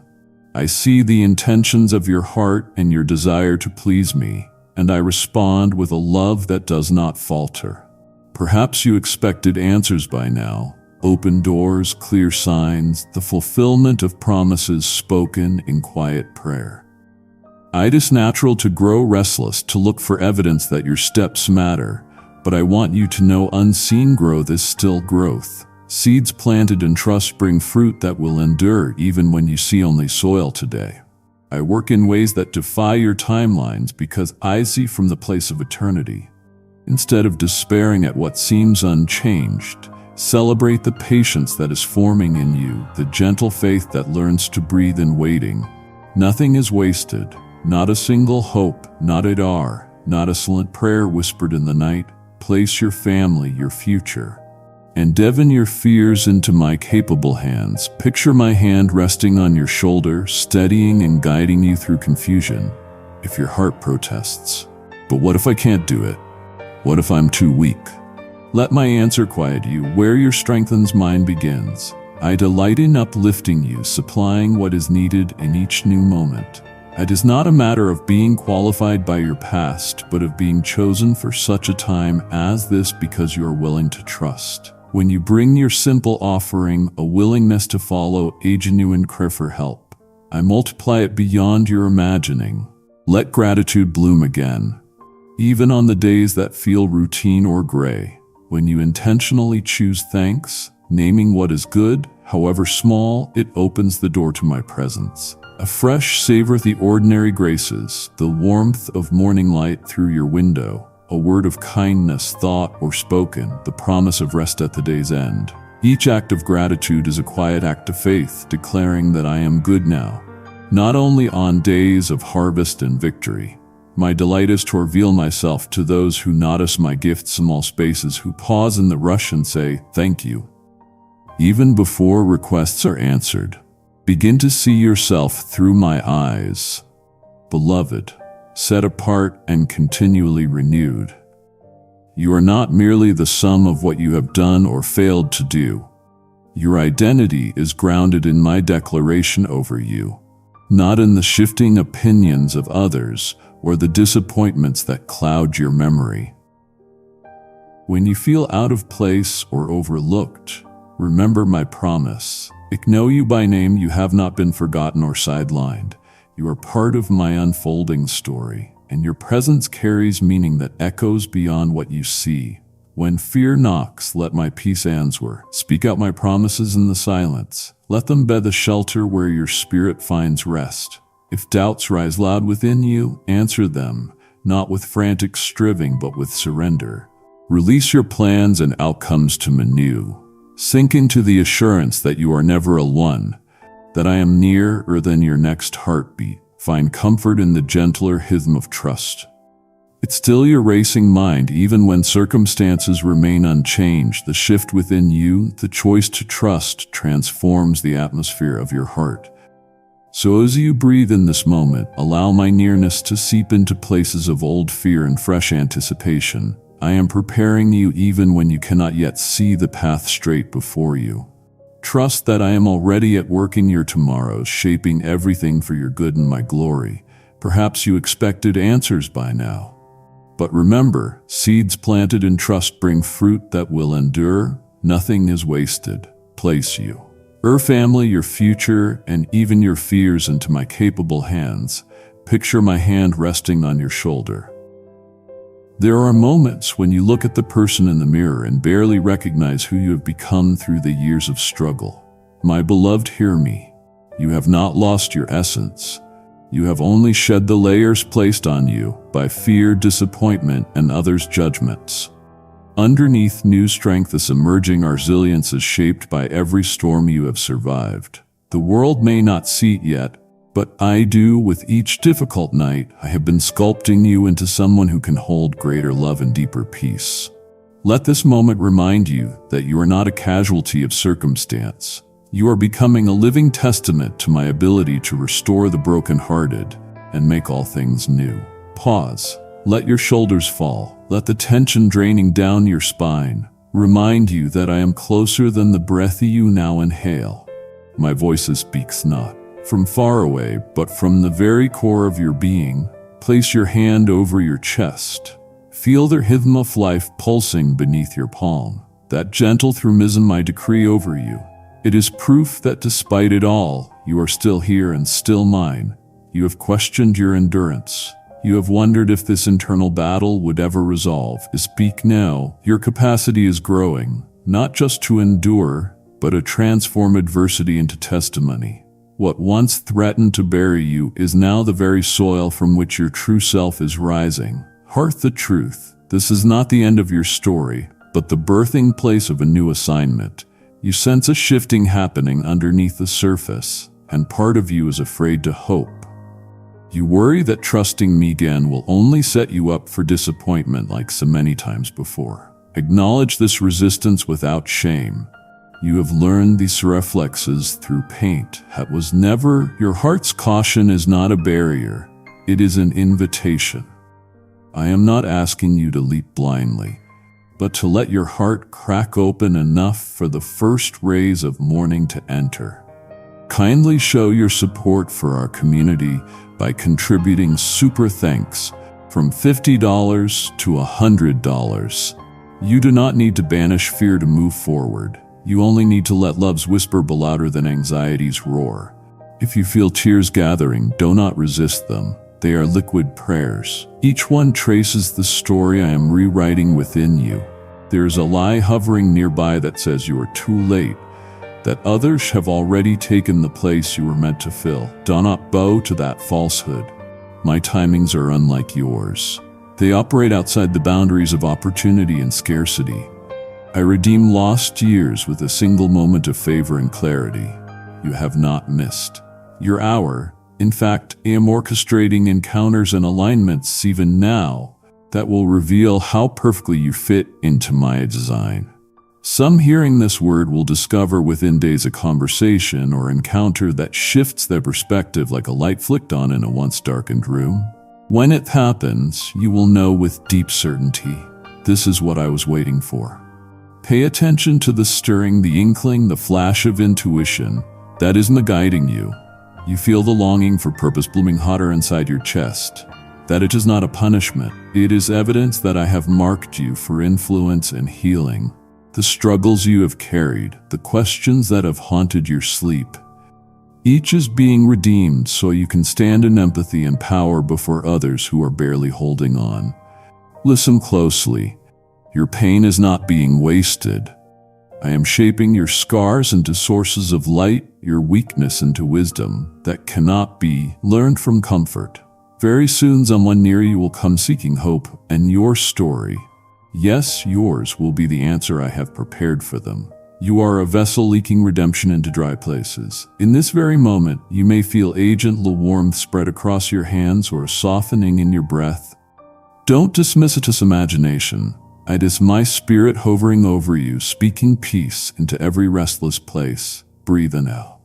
I see the intentions of your heart and your desire to please me, and I respond with a love that does not falter. Perhaps you expected answers by now, open doors, clear signs, the fulfillment of promises spoken in quiet prayer. It is natural to grow restless, to look for evidence that your steps matter, but I want you to know unseen growth is still growth. Seeds planted in trust bring fruit that will endure even when you see only soil today. I work in ways that defy your timelines because I see from the place of eternity. Instead of despairing at what seems unchanged, celebrate the patience that is forming in you, the gentle faith that learns to breathe in waiting. Nothing is wasted, not a single hope, not a silent prayer whispered in the night. Place your family, your future, Endeavor your fears into my capable hands. Picture my hand resting on your shoulder, steadying and guiding you through confusion. If your heart protests, but what if I can't do it? What if I'm too weak? Let my answer quiet you. Where your strengthens, mine begins. I delight in uplifting you, supplying what is needed in each new moment. It is not a matter of being qualified by your past, but of being chosen for such a time as this because you are willing to trust. When you bring your simple offering, a willingness to follow, a genuine prayer for help, I multiply it beyond your imagining. Let gratitude bloom again, even on the days that feel routine or gray. When you intentionally choose thanks, naming what is good, however small, it opens the door to my presence. A fresh savor of the ordinary graces, the warmth of morning light through your window, a word of kindness, thought or spoken, the promise of rest at the day's end. Each act of gratitude is a quiet act of faith, declaring that I am good now, not only on days of harvest and victory. My delight is to reveal myself to those who notice my gifts, small spaces, who pause in the rush and say, thank you. Even before requests are answered, begin to see yourself through my eyes. Beloved, set apart and continually renewed. You are not merely the sum of what you have done or failed to do. Your identity is grounded in my declaration over you, not in the shifting opinions of others or the disappointments that cloud your memory. When you feel out of place or overlooked, remember my promise. I know you by name. You have not been forgotten or sidelined. You are part of my unfolding story, and your presence carries meaning that echoes beyond what you see. When fear knocks, let my peace answer. Speak out my promises in the silence. Let them be the shelter where your spirit finds rest. If doubts rise loud within you, answer them, not with frantic striving but with surrender. Release your plans and outcomes to Manu. Sink into the assurance that you are never alone, that I am nearer than your next heartbeat. Find comfort in the gentler rhythm of trust. It's still your racing mind even when circumstances remain unchanged. The shift within you, the choice to trust, transforms the atmosphere of your heart. So as you breathe in this moment, allow my nearness to seep into places of old fear and fresh anticipation. I am preparing you even when you cannot yet see the path straight before you. Trust that I am already at work in your tomorrows, shaping everything for your good and my glory. Perhaps you expected answers by now. But remember, seeds planted in trust bring fruit that will endure. Nothing is wasted. Place you, family, your future, and even your fears into my capable hands. Picture my hand resting on your shoulder. There are moments when you look at the person in the mirror and barely recognize who you have become through the years of struggle. My beloved, hear me. You have not lost your essence. You have only shed the layers placed on you by fear, disappointment, and others' judgments. Underneath new strength is emerging. Resilience is shaped by every storm you have survived. The world may not see it yet, but I do. With each difficult night, I have been sculpting you into someone who can hold greater love and deeper peace. Let this moment remind you that you are not a casualty of circumstance. You are becoming a living testament to my ability to restore the brokenhearted and make all things new. Pause. Let your shoulders fall. Let the tension draining down your spine remind you that I am closer than the breath you now inhale. My voice speaks not from far away, but from the very core of your being. Place your hand over your chest. Feel the rhythm of life pulsing beneath your palm. That gentle thrumism I decree over you. It is proof that despite it all, you are still here and still mine. You have questioned your endurance. You have wondered if this internal battle would ever resolve. Speak now. Your capacity is growing, not just to endure, but to transform adversity into testimony. What once threatened to bury you is now the very soil from which your true self is rising. Heart the truth. This is not the end of your story, but the birthing place of a new assignment. You sense a shifting happening underneath the surface, and part of you is afraid to hope. You worry that trusting me again will only set you up for disappointment like so many times before. Acknowledge this resistance without shame. You have learned these reflexes through paint. That was never. Your heart's caution is not a barrier. It is an invitation. I am not asking you to leap blindly, but to let your heart crack open enough for the first rays of morning to enter. Kindly show your support for our community by contributing super thanks from $50 to $100. You do not need to banish fear to move forward. You only need to let love's whisper be louder than anxiety's roar. If you feel tears gathering, do not resist them. They are liquid prayers. Each one traces the story I am rewriting within you. There is a lie hovering nearby that says you are too late, that others have already taken the place you were meant to fill. Do not bow to that falsehood. My timings are unlike yours. They operate outside the boundaries of opportunity and scarcity. I redeem lost years with a single moment of favor and clarity. You have not missed your hour. In fact, I am orchestrating encounters and alignments even now that will reveal how perfectly you fit into my design. Some hearing this word will discover within days a conversation or encounter that shifts their perspective like a light flicked on in a once darkened room. When it happens, you will know with deep certainty, this is what I was waiting for. Pay attention to the stirring, the inkling, the flash of intuition that isn't guiding you. You feel the longing for purpose blooming hotter inside your chest. That it is not a punishment. It is evidence that I have marked you for influence and healing. The struggles you have carried, the questions that have haunted your sleep. Each is being redeemed so you can stand in empathy and power before others who are barely holding on. Listen closely. Your pain is not being wasted. I am shaping your scars into sources of light, your weakness into wisdom that cannot be learned from comfort. Very soon someone near you will come seeking hope, and your story, yes, yours, will be the answer I have prepared for them. You are a vessel leaking redemption into dry places. In this very moment, you may feel a gentle warmth spread across your hands or a softening in your breath. Don't dismiss it as imagination. It is my spirit hovering over you, speaking peace into every restless place. Breathe in out.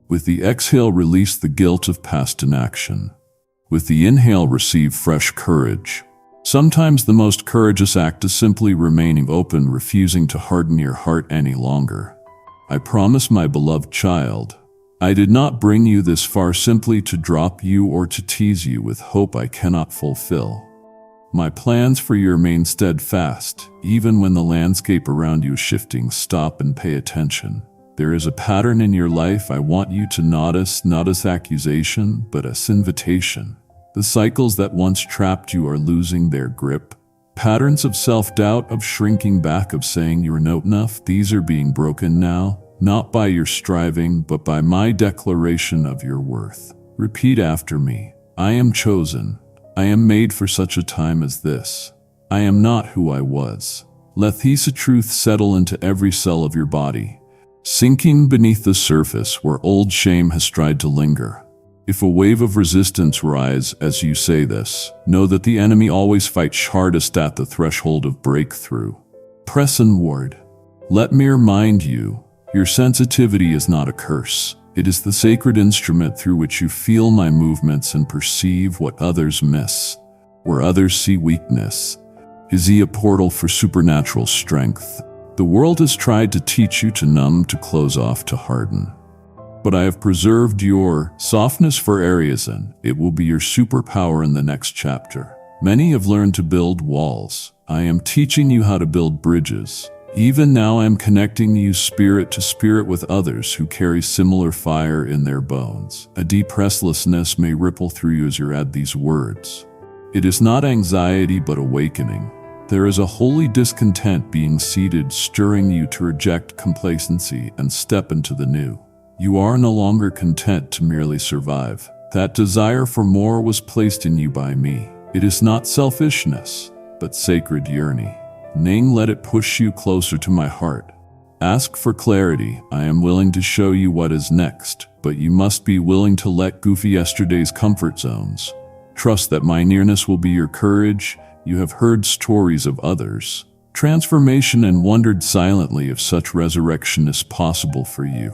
With the exhale, release the guilt of past inaction. With the inhale, receive fresh courage. Sometimes the most courageous act is simply remaining open, refusing to harden your heart any longer. I promise, my beloved child, I did not bring you this far simply to drop you or to tease you with hope I cannot fulfill. My plans for you remain steadfast, even when the landscape around you is shifting. Stop and pay attention. There is a pattern in your life I want you to notice, not as accusation, but as invitation. The cycles that once trapped you are losing their grip. Patterns of self-doubt, of shrinking back, of saying you are not enough, these are being broken now, not by your striving, but by my declaration of your worth. Repeat after me. I am chosen. I am made for such a time as this. I am not who I was. Let this truth settle into every cell of your body, sinking beneath the surface where old shame has tried to linger. If a wave of resistance rise as you say this, know that the enemy always fights hardest at the threshold of breakthrough. Press inward. Let me remind you, your sensitivity is not a curse. It is the sacred instrument through which you feel my movements and perceive what others miss. Where others see weakness, is he a portal for supernatural strength. The world has tried to teach you to numb, to close off, to harden. But I have preserved your softness for areas, and it will be your superpower in the next chapter. Many have learned to build walls. I am teaching you how to build bridges. Even now I am connecting you spirit to spirit with others who carry similar fire in their bones. A deep restlessness may ripple through you as you add these words. It is not anxiety but awakening. There is a holy discontent being seated, stirring you to reject complacency and step into the new. You are no longer content to merely survive. That desire for more was placed in you by me. It is not selfishness, but sacred yearning. Nang, let it push you closer to my heart. Ask for clarity. I am willing to show you what is next, but you must be willing to let go of yesterday's comfort zones. Trust that my nearness will be your courage. You have heard stories of others, transformation and wondered silently if such resurrection is possible for you.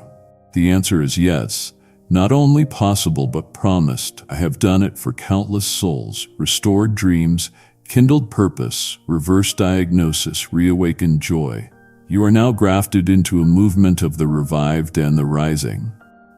The answer is yes. Not only possible but promised. I have done it for countless souls, restored dreams, kindled purpose, reversed diagnosis, reawakened joy. You are now grafted into a movement of the revived and the rising.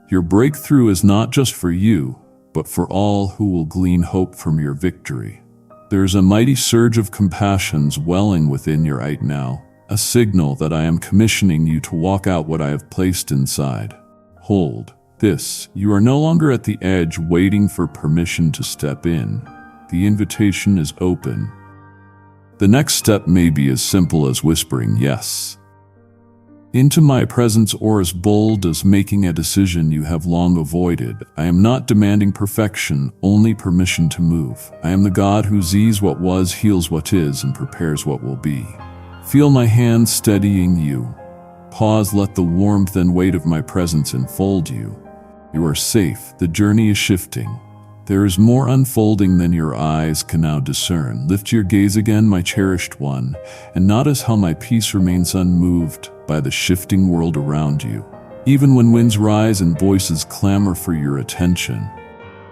Your breakthrough is not just for you, but for all who will glean hope from your victory. There is a mighty surge of compassion welling within your right now, a signal that I am commissioning you to walk out what I have placed inside. Hold this. You are no longer at the edge waiting for permission to step in. The invitation is open. The next step may be as simple as whispering yes into my presence, or as bold as making a decision you have long avoided. I am not demanding perfection, only permission to move. I am the God who sees what was, heals what is, and prepares what will be. Feel my hand steadying you. Pause, let the warmth and weight of my presence enfold you. You are safe. The journey is shifting. There is more unfolding than your eyes can now discern. Lift your gaze again, my cherished one, and notice how my peace remains unmoved by the shifting world around you. Even when winds rise and voices clamor for your attention,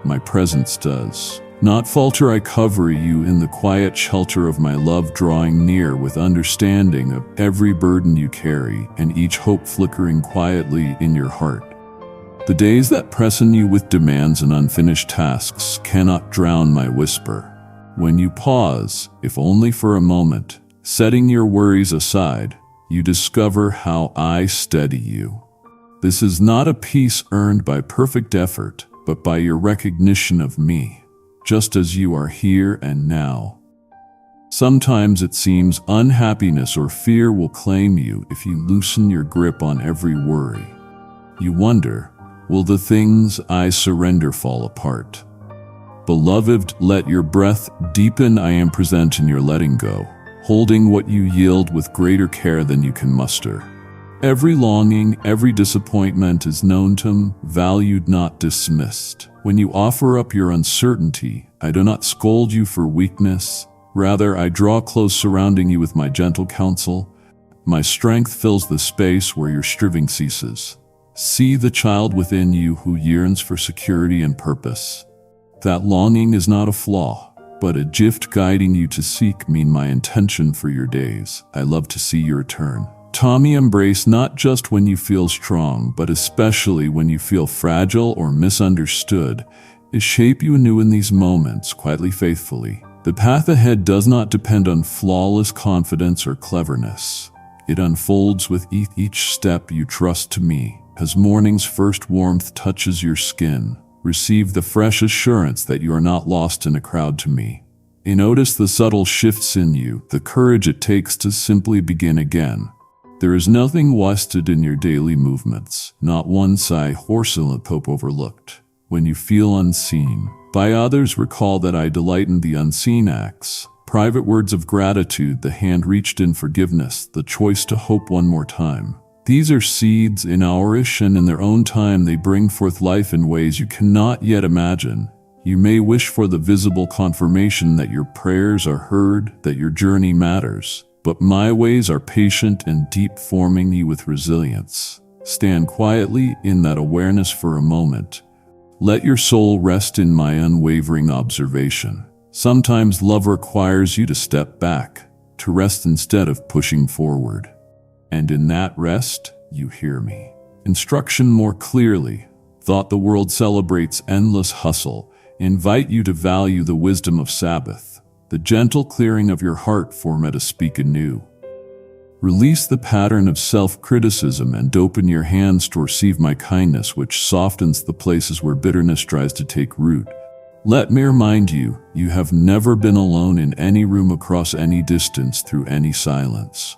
my presence does not falter. I cover you in the quiet shelter of my love, drawing near with understanding of every burden you carry and each hope flickering quietly in your heart. The days that press on you with demands and unfinished tasks cannot drown my whisper. When you pause, if only for a moment, setting your worries aside, you discover how I steady you. This is not a peace earned by perfect effort, but by your recognition of me, just as you are here and now. Sometimes it seems unhappiness or fear will claim you if you loosen your grip on every worry. You wonder, will the things I surrender fall apart? Beloved, let your breath deepen. I am present in your letting go, holding what you yield with greater care than you can muster. Every longing, every disappointment is known to, valued, not dismissed. When you offer up your uncertainty, I do not scold you for weakness. Rather, I draw close, surrounding you with my gentle counsel. My strength fills the space where your striving ceases. See the child within you who yearns for security and purpose. That longing is not a flaw, but a gift guiding you to seek me. My intention for your days. I love to see you return. Tommy, embrace not just when you feel strong, but especially when you feel fragile or misunderstood. Is shape you anew in these moments, quietly, faithfully. The path ahead does not depend on flawless confidence or cleverness. It unfolds with each step you trust to me. As morning's first warmth touches your skin, receive the fresh assurance that you are not lost in a crowd to me. Notice the subtle shifts in you, the courage it takes to simply begin again. There is nothing wasted in your daily movements, not one sigh or Pope overlooked. When you feel unseen by others, recall that I delight in the unseen acts. Private words of gratitude, the hand reached in forgiveness, the choice to hope one more time. These are seeds in nourish, and in their own time they bring forth life in ways you cannot yet imagine. You may wish for the visible confirmation that your prayers are heard, that your journey matters. But my ways are patient and deep, forming you with resilience. Stand quietly in that awareness for a moment. Let your soul rest in my unwavering observation. Sometimes love requires you to step back, to rest instead of pushing forward. And in that rest, you hear me. Instruction more clearly. Thought the world celebrates endless hustle. Invite you to value the wisdom of Sabbath, the gentle clearing of your heart for me to speak anew. Release the pattern of self-criticism and open your hands to receive my kindness, which softens the places where bitterness tries to take root. Let me remind you, you have never been alone in any room, across any distance, through any silence.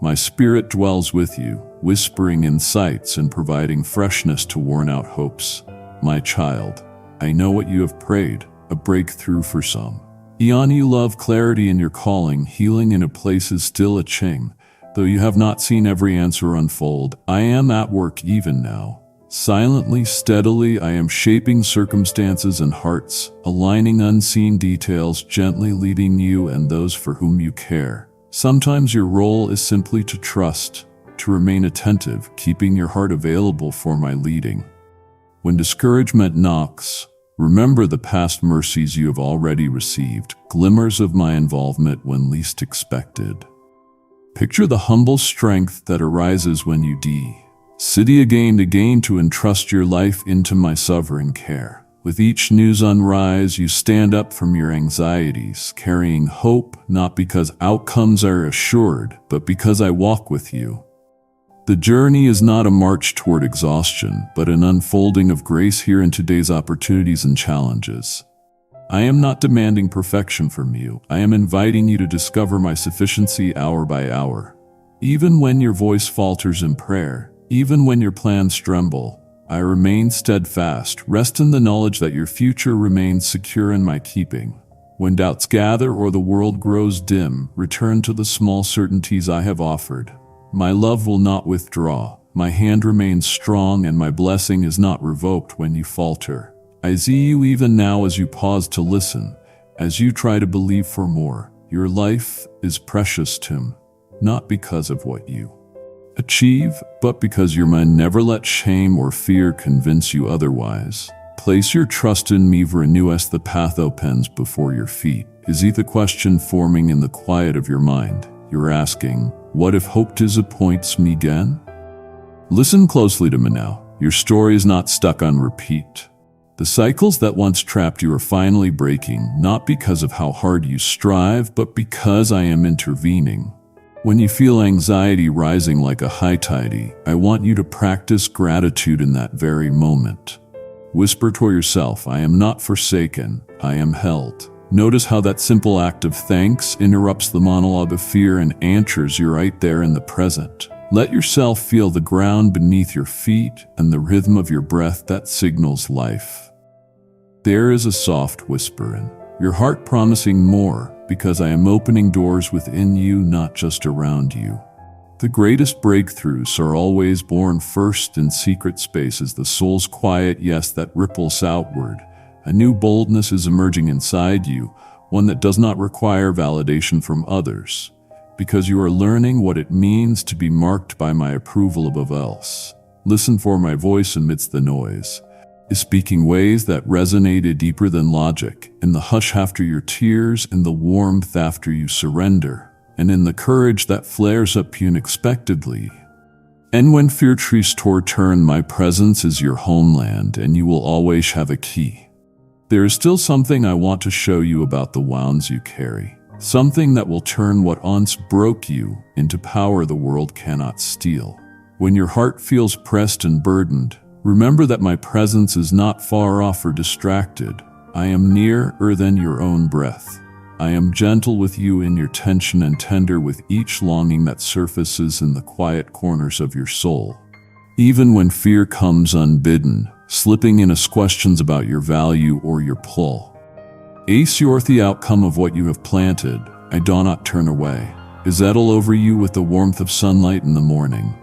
My spirit dwells with you, whispering insights and providing freshness to worn-out hopes. My child, I know what you have prayed, a breakthrough for some. You love clarity in your calling, healing in a place is still a ching. Though you have not seen every answer unfold, I am at work even now. Silently, steadily, I am shaping circumstances and hearts, aligning unseen details, gently leading you and those for whom you care. Sometimes your role is simply to trust, to remain attentive, keeping your heart available for my leading. When discouragement knocks, remember the past mercies you have already received, glimmers of my involvement when least expected. Picture the humble strength that arises when you city again to entrust your life into my sovereign care. With each new sunrise, you stand up from your anxieties, carrying hope, not because outcomes are assured, but because I walk with you. The journey is not a march toward exhaustion, but an unfolding of grace here in today's opportunities and challenges. I am not demanding perfection from you. I am inviting you to discover my sufficiency hour by hour. Even when your voice falters in prayer, even when your plans tremble, I remain steadfast. Rest in the knowledge that your future remains secure in my keeping. When doubts gather or the world grows dim, return to the small certainties I have offered. My love will not withdraw. My hand remains strong and my blessing is not revoked when you falter. I see you even now as you pause to listen, as you try to believe for more. Your life is precious to Him, not because of what you achieve, but because your mind never let shame or fear convince you otherwise. Place your trust in me, renew as the path opens before your feet. Is the question forming in the quiet of your mind? You're asking, what if hope disappoints me again? Listen closely to me now. Your story is not stuck on repeat. The cycles that once trapped you are finally breaking, not because of how hard you strive, but because I am intervening. When you feel anxiety rising like a high tide, I want you to practice gratitude in that very moment. Whisper to yourself, I am not forsaken, I am held. Notice how that simple act of thanks interrupts the monologue of fear and anchors you right there in the present. Let yourself feel the ground beneath your feet and the rhythm of your breath that signals life. There is a soft whisper in your heart promising more, because I am opening doors within you, not just around you. The greatest breakthroughs are always born first in secret spaces, the soul's quiet yes that ripples outward. A new boldness is emerging inside you, one that does not require validation from others, because you are learning what it means to be marked by my approval above else. Listen for my voice amidst the noise, speaking ways that resonated deeper than logic, in the hush after your tears, in the warmth after you surrender, and in the courage that flares up unexpectedly. And when fear trees turn, my presence is your homeland, and you will always have a key. There is still something I want to show you about the wounds you carry, something that will turn what once broke you into power the world cannot steal. When your heart feels pressed and burdened, remember that my presence is not far off or distracted. I am nearer than your own breath. I am gentle with you in your tension and tender with each longing that surfaces in the quiet corners of your soul. Even when fear comes unbidden, slipping in as questions about your value or your pull. Ace, you're the outcome of what you have planted. I do not turn away. Settle over you with the warmth of sunlight in the morning,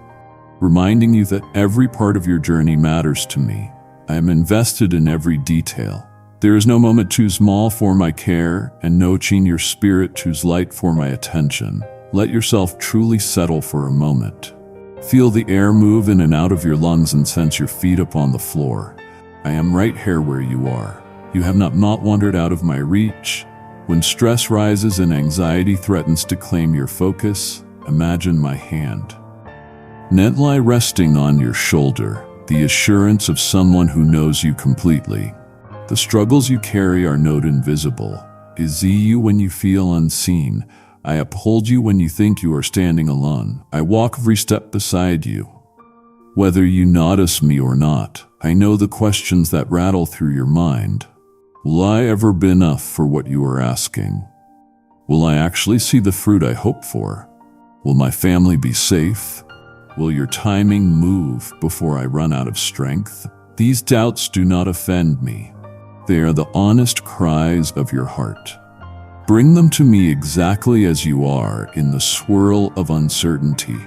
reminding you that every part of your journey matters to me. I am invested in every detail. There is no moment too small for my care, and no chain your spirit too light for my attention. Let yourself truly settle for a moment. Feel the air move in and out of your lungs and sense your feet upon the floor. I am right here where you are. You have not wandered out of my reach. When stress rises and anxiety threatens to claim your focus, imagine my hand. Net lie resting on your shoulder, the assurance of someone who knows you completely. The struggles you carry are not invisible. I see you when you feel unseen. I uphold you when you think you are standing alone. I walk every step beside you. Whether you notice me or not, I know the questions that rattle through your mind. Will I ever be enough for what you are asking? Will I actually see the fruit I hope for? Will my family be safe? Will your timing move before I run out of strength? These doubts do not offend me. They are the honest cries of your heart. Bring them to me exactly as you are in the swirl of uncertainty.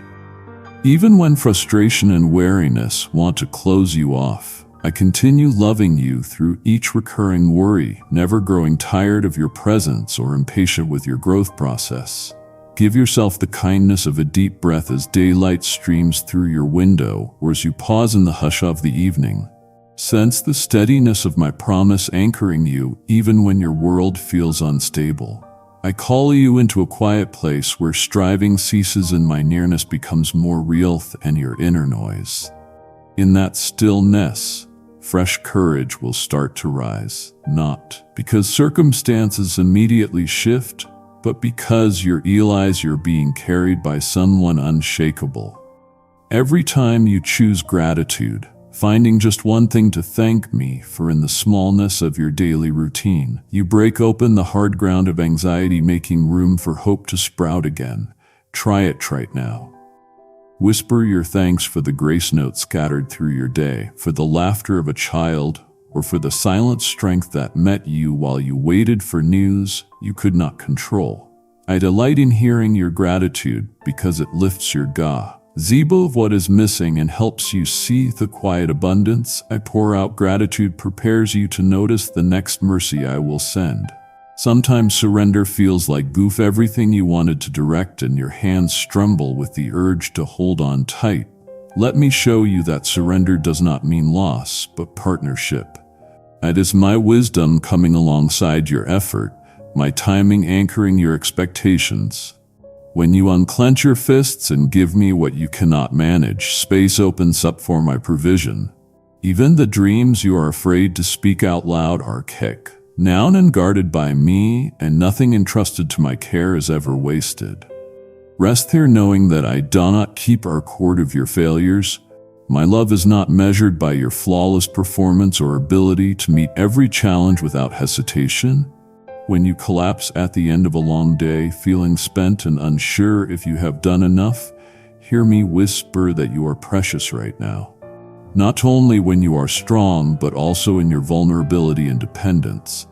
Even when frustration and weariness want to close you off, I continue loving you through each recurring worry, never growing tired of your presence or impatient with your growth process. Give yourself the kindness of a deep breath as daylight streams through your window or as you pause in the hush of the evening. Sense the steadiness of my promise anchoring you even when your world feels unstable. I call you into a quiet place where striving ceases and my nearness becomes more real than your inner noise. In that stillness, fresh courage will start to rise, not because circumstances immediately shift, but because you realize you're being carried by someone unshakable. Every time you choose gratitude, finding just one thing to thank me for in the smallness of your daily routine, you break open the hard ground of anxiety, making room for hope to sprout again. Try it right now. Whisper your thanks for the grace notes scattered through your day, for the laughter of a child, or for the silent strength that met you while you waited for news you could not control. I delight in hearing your gratitude because it lifts your gazebo of what is missing and helps you see the quiet abundance I pour out. Gratitude prepares you to notice the next mercy I will send. Sometimes surrender feels like goof, everything you wanted to direct and your hands tremble with the urge to hold on tight. Let me show you that surrender does not mean loss, but partnership. It is my wisdom coming alongside your effort, my timing anchoring your expectations. When you unclench your fists and give me what you cannot manage, space opens up for my provision. Even the dreams you are afraid to speak out loud are kept, known and guarded by me, and nothing entrusted to my care is ever wasted. Rest here knowing that I do not keep record of your failures. My love is not measured by your flawless performance or ability to meet every challenge without hesitation. When you collapse at the end of a long day, feeling spent and unsure if you have done enough, hear me whisper that you are precious right now. Not only when you are strong, but also in your vulnerability and dependence.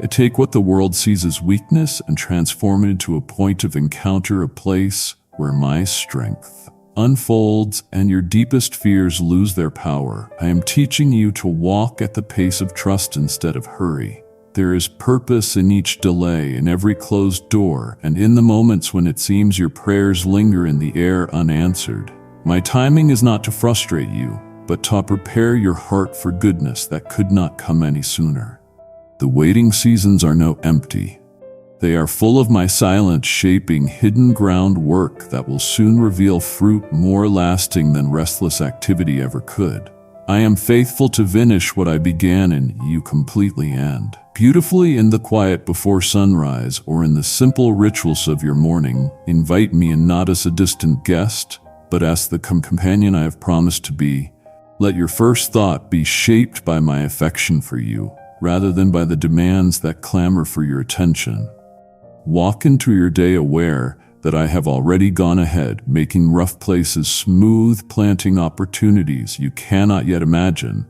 I take what the world sees as weakness and transform it into a point of encounter, a place where my strength unfolds and your deepest fears lose their power. I am teaching you to walk at the pace of trust instead of hurry. There is purpose in each delay, in every closed door, and in the moments when it seems your prayers linger in the air unanswered. My timing is not to frustrate you, but to prepare your heart for goodness that could not come any sooner. The waiting seasons are no empty. They are full of my silent shaping, hidden groundwork that will soon reveal fruit more lasting than restless activity ever could. I am faithful to finish what I began in you completely and beautifully. In the quiet before sunrise or in the simple rituals of your morning, invite me in not as a distant guest, but as the companion I have promised to be. Let your first thought be shaped by my affection for you, rather than by the demands that clamor for your attention. Walk into your day aware that I have already gone ahead, making rough places smooth, planting opportunities you cannot yet imagine.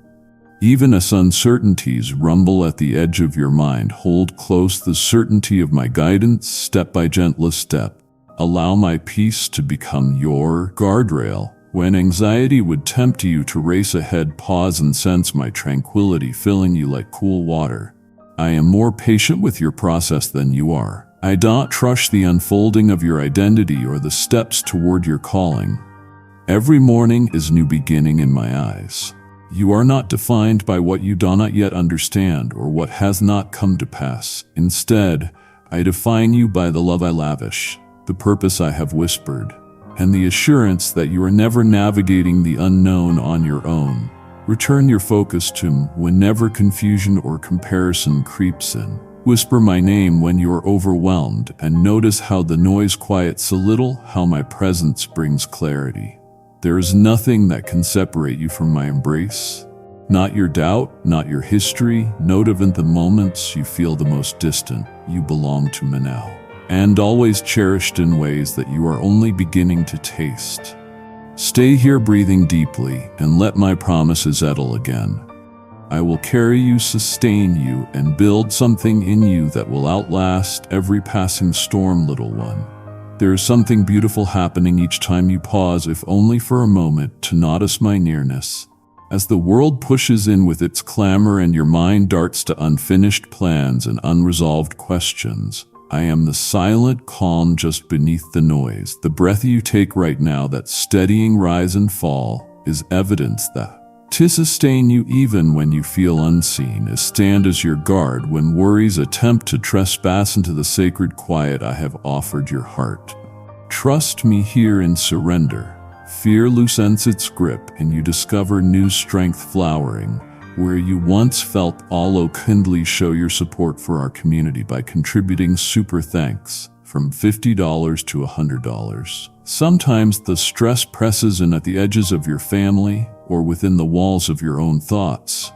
Even as uncertainties rumble at the edge of your mind, hold close the certainty of my guidance, step by gentlest step. Allow my peace to become your guardrail. When anxiety would tempt you to race ahead, pause and sense my tranquility filling you like cool water. I am more patient with your process than you are. I don't rush the unfolding of your identity or the steps toward your calling. Every morning is new beginning in my eyes. You are not defined by what you do not yet understand or what has not come to pass. Instead, I define you by the love I lavish, the purpose I have whispered, and the assurance that you are never navigating the unknown on your own. Return your focus to me whenever confusion or comparison creeps in. Whisper my name when you are overwhelmed, and notice how the noise quiets a little, how my presence brings clarity. There is nothing that can separate you from my embrace. Not your doubt, not your history, not even the moments you feel the most distant. You belong to me now, and always cherished in ways that you are only beginning to taste. Stay here breathing deeply and let my promises settle again. I will carry you, sustain you, and build something in you that will outlast every passing storm, little one. There is something beautiful happening each time you pause, if only for a moment, to notice my nearness. As the world pushes in with its clamor and your mind darts to unfinished plans and unresolved questions, I am the silent calm just beneath the noise. The breath you take right now, that steadying rise and fall, is evidence that to sustain you even when you feel unseen, is stand as your guard when worries attempt to trespass into the sacred quiet I have offered your heart. Trust me here in surrender. Fear loosens its grip and you discover new strength flowering. Where you once felt hollow, kindly show your support for our community by contributing super thanks from $50 to $100. Sometimes the stress presses in at the edges of your family or within the walls of your own thoughts.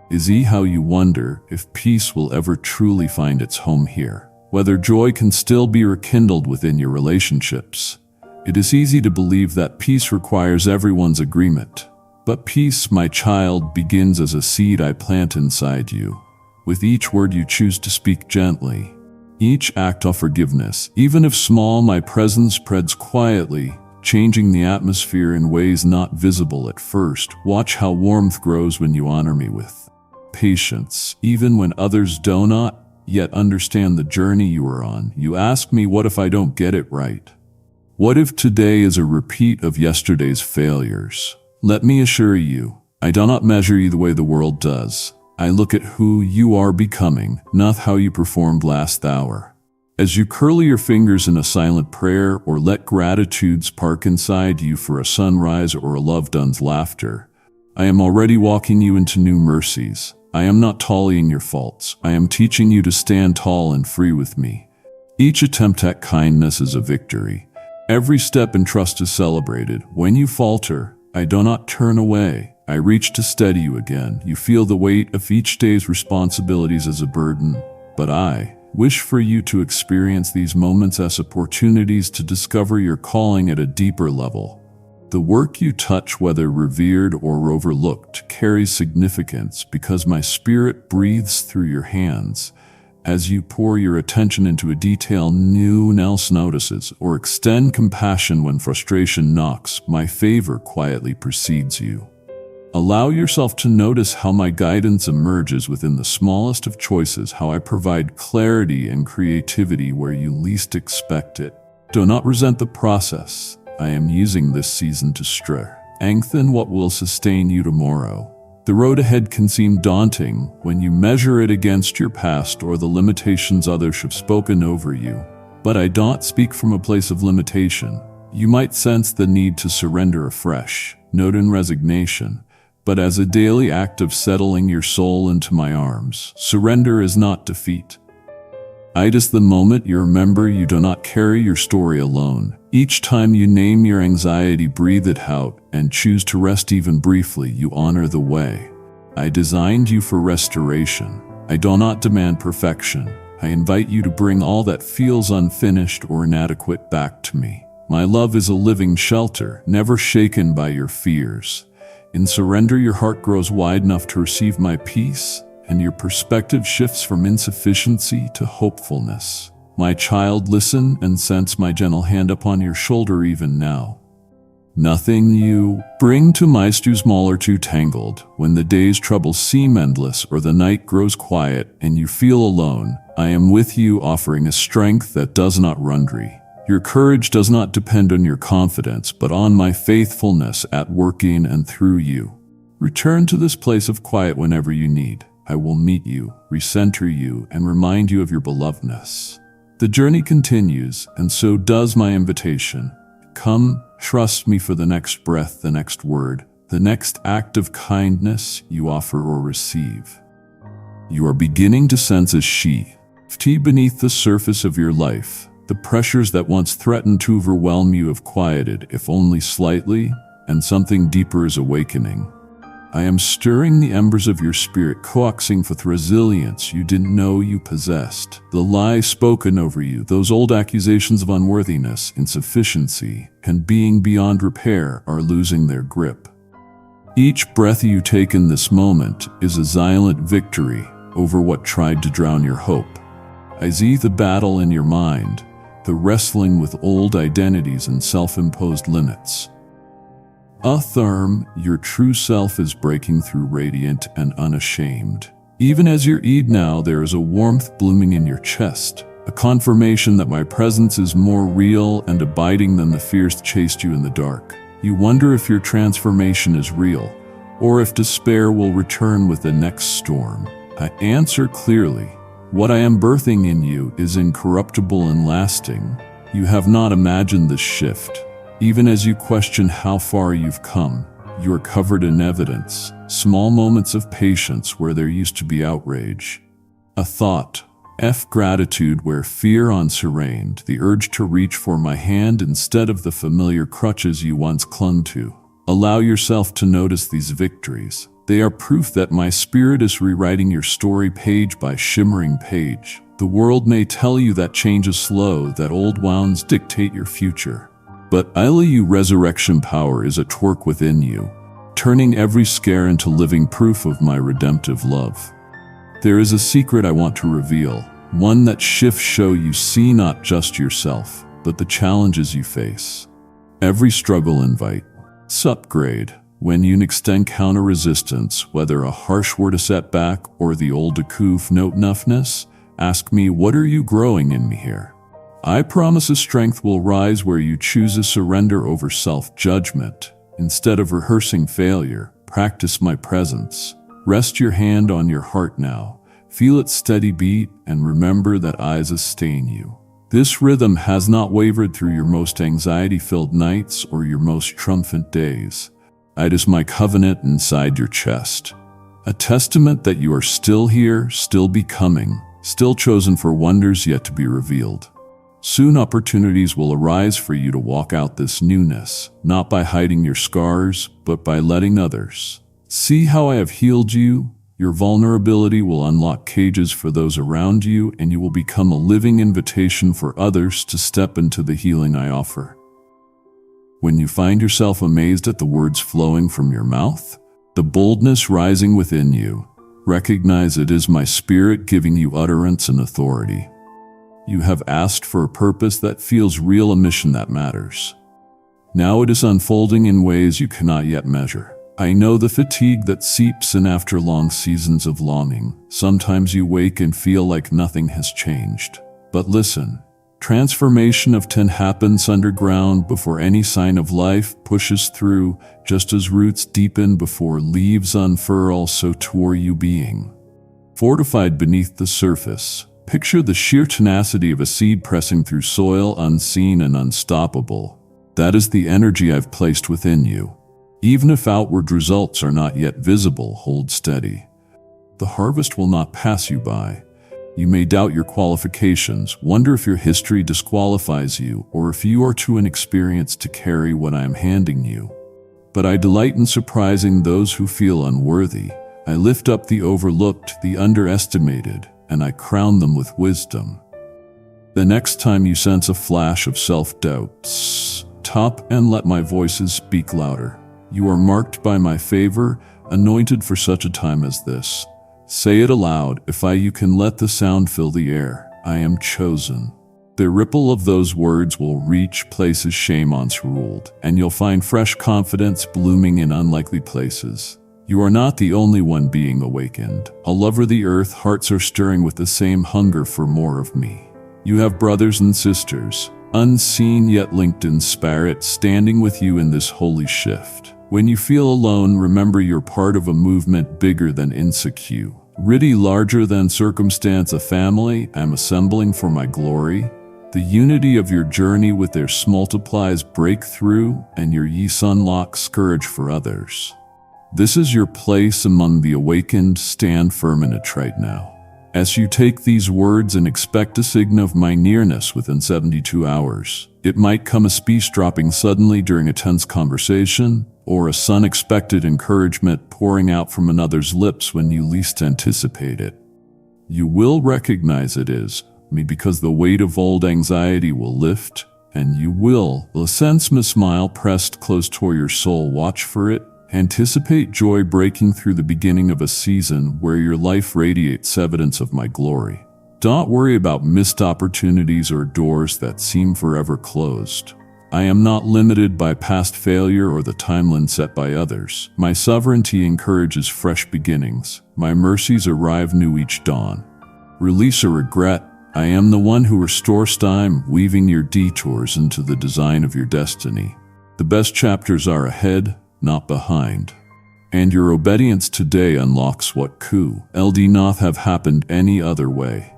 Is how you wonder if peace will ever truly find its home here, whether joy can still be rekindled within your relationships. It is easy to believe that peace requires everyone's agreement. But peace, my child, begins as a seed I plant inside you. With each word you choose to speak gently, each act of forgiveness, even if small, my presence spreads quietly, changing the atmosphere in ways not visible at first. Watch how warmth grows when you honor me with patience, even when others do not yet understand the journey you are on. You ask me, what if I don't get it right? What if today is a repeat of yesterday's failures? Let me assure you, I do not measure you the way the world does. I look at who you are becoming, not how you performed last hour. As you curl your fingers in a silent prayer or let gratitude spark inside you for a sunrise or a loved one's laughter, I am already walking you into new mercies. I am not tallying your faults. I am teaching you to stand tall and free with me. Each attempt at kindness is a victory. Every step in trust is celebrated. When you falter, I do not turn away. I reach to steady you again. You feel the weight of each day's responsibilities as a burden, but I wish for you to experience these moments as opportunities to discover your calling at a deeper level. The work you touch, whether revered or overlooked, carries significance because my spirit breathes through your hands. As you pour your attention into a detail no one else notices, or extend compassion when frustration knocks, my favor quietly precedes you. Allow yourself to notice how my guidance emerges within the smallest of choices, how I provide clarity and creativity where you least expect it. Do not resent the process. I am using this season to strengthen what will sustain you tomorrow. The road ahead can seem daunting when you measure it against your past or the limitations others have spoken over you. But I don't speak from a place of limitation. You might sense the need to surrender afresh, not in resignation, but as a daily act of settling your soul into my arms. Surrender is not defeat. It is the moment you remember you do not carry your story alone. Each time you name your anxiety, breathe it out, and choose to rest even briefly, you honor the way. I designed you for restoration. I do not demand perfection. I invite you to bring all that feels unfinished or inadequate back to me. My love is a living shelter, never shaken by your fears. In surrender, your heart grows wide enough to receive my peace, and your perspective shifts from insufficiency to hopefulness. My child, listen and sense my gentle hand upon your shoulder even now. Nothing you bring to my too small or too tangled. When the day's troubles seem endless or the night grows quiet and you feel alone, I am with you, offering a strength that does not run dry. Your courage does not depend on your confidence, but on my faithfulness at working and through you. Return to this place of quiet whenever you need. I will meet you, recenter you, and remind you of your belovedness. The journey continues, and so does my invitation. Come, trust me for the next breath, the next word, the next act of kindness you offer or receive. You are beginning to sense a shift beneath the surface of your life. The pressures that once threatened to overwhelm you have quieted, if only slightly, and something deeper is awakening. I am stirring the embers of your spirit, coaxing forth resilience you didn't know you possessed. The lies spoken over you, those old accusations of unworthiness, insufficiency, and being beyond repair, are losing their grip. Each breath you take in this moment is a silent victory over what tried to drown your hope. I see the battle in your mind, the wrestling with old identities and self-imposed limits. Your true self is breaking through, radiant and unashamed. Even as you eat now, there is a warmth blooming in your chest, a confirmation that my presence is more real and abiding than the fears that chased you in the dark. You wonder if your transformation is real, or if despair will return with the next storm. I answer clearly. What I am birthing in you is incorruptible and lasting. You have not imagined this shift. Even as you question how far you've come, you are covered in evidence, small moments of patience where there used to be outrage. A thought, gratitude where fear once reigned, the urge to reach for my hand instead of the familiar crutches you once clung to. Allow yourself to notice these victories. They are proof that my spirit is rewriting your story page by shimmering page. The world may tell you that change is slow, that old wounds dictate your future. But Ilu resurrection power is at work within you, turning every scare into living proof of my redemptive love. There is a secret I want to reveal, one that shifts show you see not just yourself, but the challenges you face. Every struggle invite. Upgrade. When you encounter resistance, whether a harsh word a setback or the old Akuf note enoughness, ask me, what are you growing in me here? I promise a strength will rise where you choose a surrender over self-judgment. Instead of rehearsing failure, practice my presence. Rest your hand on your heart now. Feel its steady beat and remember that I sustain you. This rhythm has not wavered through your most anxiety-filled nights or your most triumphant days. It is my covenant inside your chest. A testament that you are still here, still becoming, still chosen for wonders yet to be revealed. Soon opportunities will arise for you to walk out this newness, not by hiding your scars, but by letting others see how I have healed you. Your vulnerability will unlock cages for those around you, and you will become a living invitation for others to step into the healing I offer. When you find yourself amazed at the words flowing from your mouth, the boldness rising within you, recognize it is my spirit giving you utterance and authority. You have asked for a purpose that feels real, a mission that matters. Now it is unfolding in ways you cannot yet measure. I know the fatigue that seeps in after long seasons of longing. Sometimes you wake and feel like nothing has changed. But listen, transformation of 10 happens underground before any sign of life pushes through, just as roots deepen before leaves unfurl, so too are you being fortified beneath the surface. Picture the sheer tenacity of a seed pressing through soil, unseen and unstoppable. That is the energy I've placed within you. Even if outward results are not yet visible, hold steady. The harvest will not pass you by. You may doubt your qualifications, wonder if your history disqualifies you, or if you are too inexperienced to carry what I am handing you. But I delight in surprising those who feel unworthy. I lift up the overlooked, the underestimated, and I crown them with wisdom. The next time you sense a flash of self-doubt, stop and let my voices speak louder. You are marked by my favor, anointed for such a time as this. Say it aloud, you can let the sound fill the air. I am chosen. The ripple of those words will reach places shame once ruled, and you'll find fresh confidence blooming in unlikely places. You are not the only one being awakened. All over the earth, hearts are stirring with the same hunger for more of me. You have brothers and sisters, unseen yet linked in spirit, standing with you in this holy shift. When you feel alone, remember you're part of a movement bigger than insecure, really larger than circumstance, a family I'm assembling for my glory. The unity of your journey with their multiplies breakthrough, and your yeast unlocks courage for others. This is your place among the awakened. Stand firm in it right now. As you take these words and expect a signal of my nearness within 72 hours, it might come a speech dropping suddenly during a tense conversation, or a unexpected encouragement pouring out from another's lips when you least anticipate it. You will recognize it is me because the weight of old anxiety will lift, and you will sense my smile pressed close toward your soul. Watch for it. Anticipate joy breaking through the beginning of a season where your life radiates evidence of my glory. Don't worry about missed opportunities or doors that seem forever closed. I am not limited by past failure or the timeline set by others. My sovereignty encourages fresh beginnings. My mercies arrive new each dawn. Release a regret. I am the one who restores time, weaving your detours into the design of your destiny. The best chapters are ahead, not behind. And your obedience today unlocks what could not have happened any other way.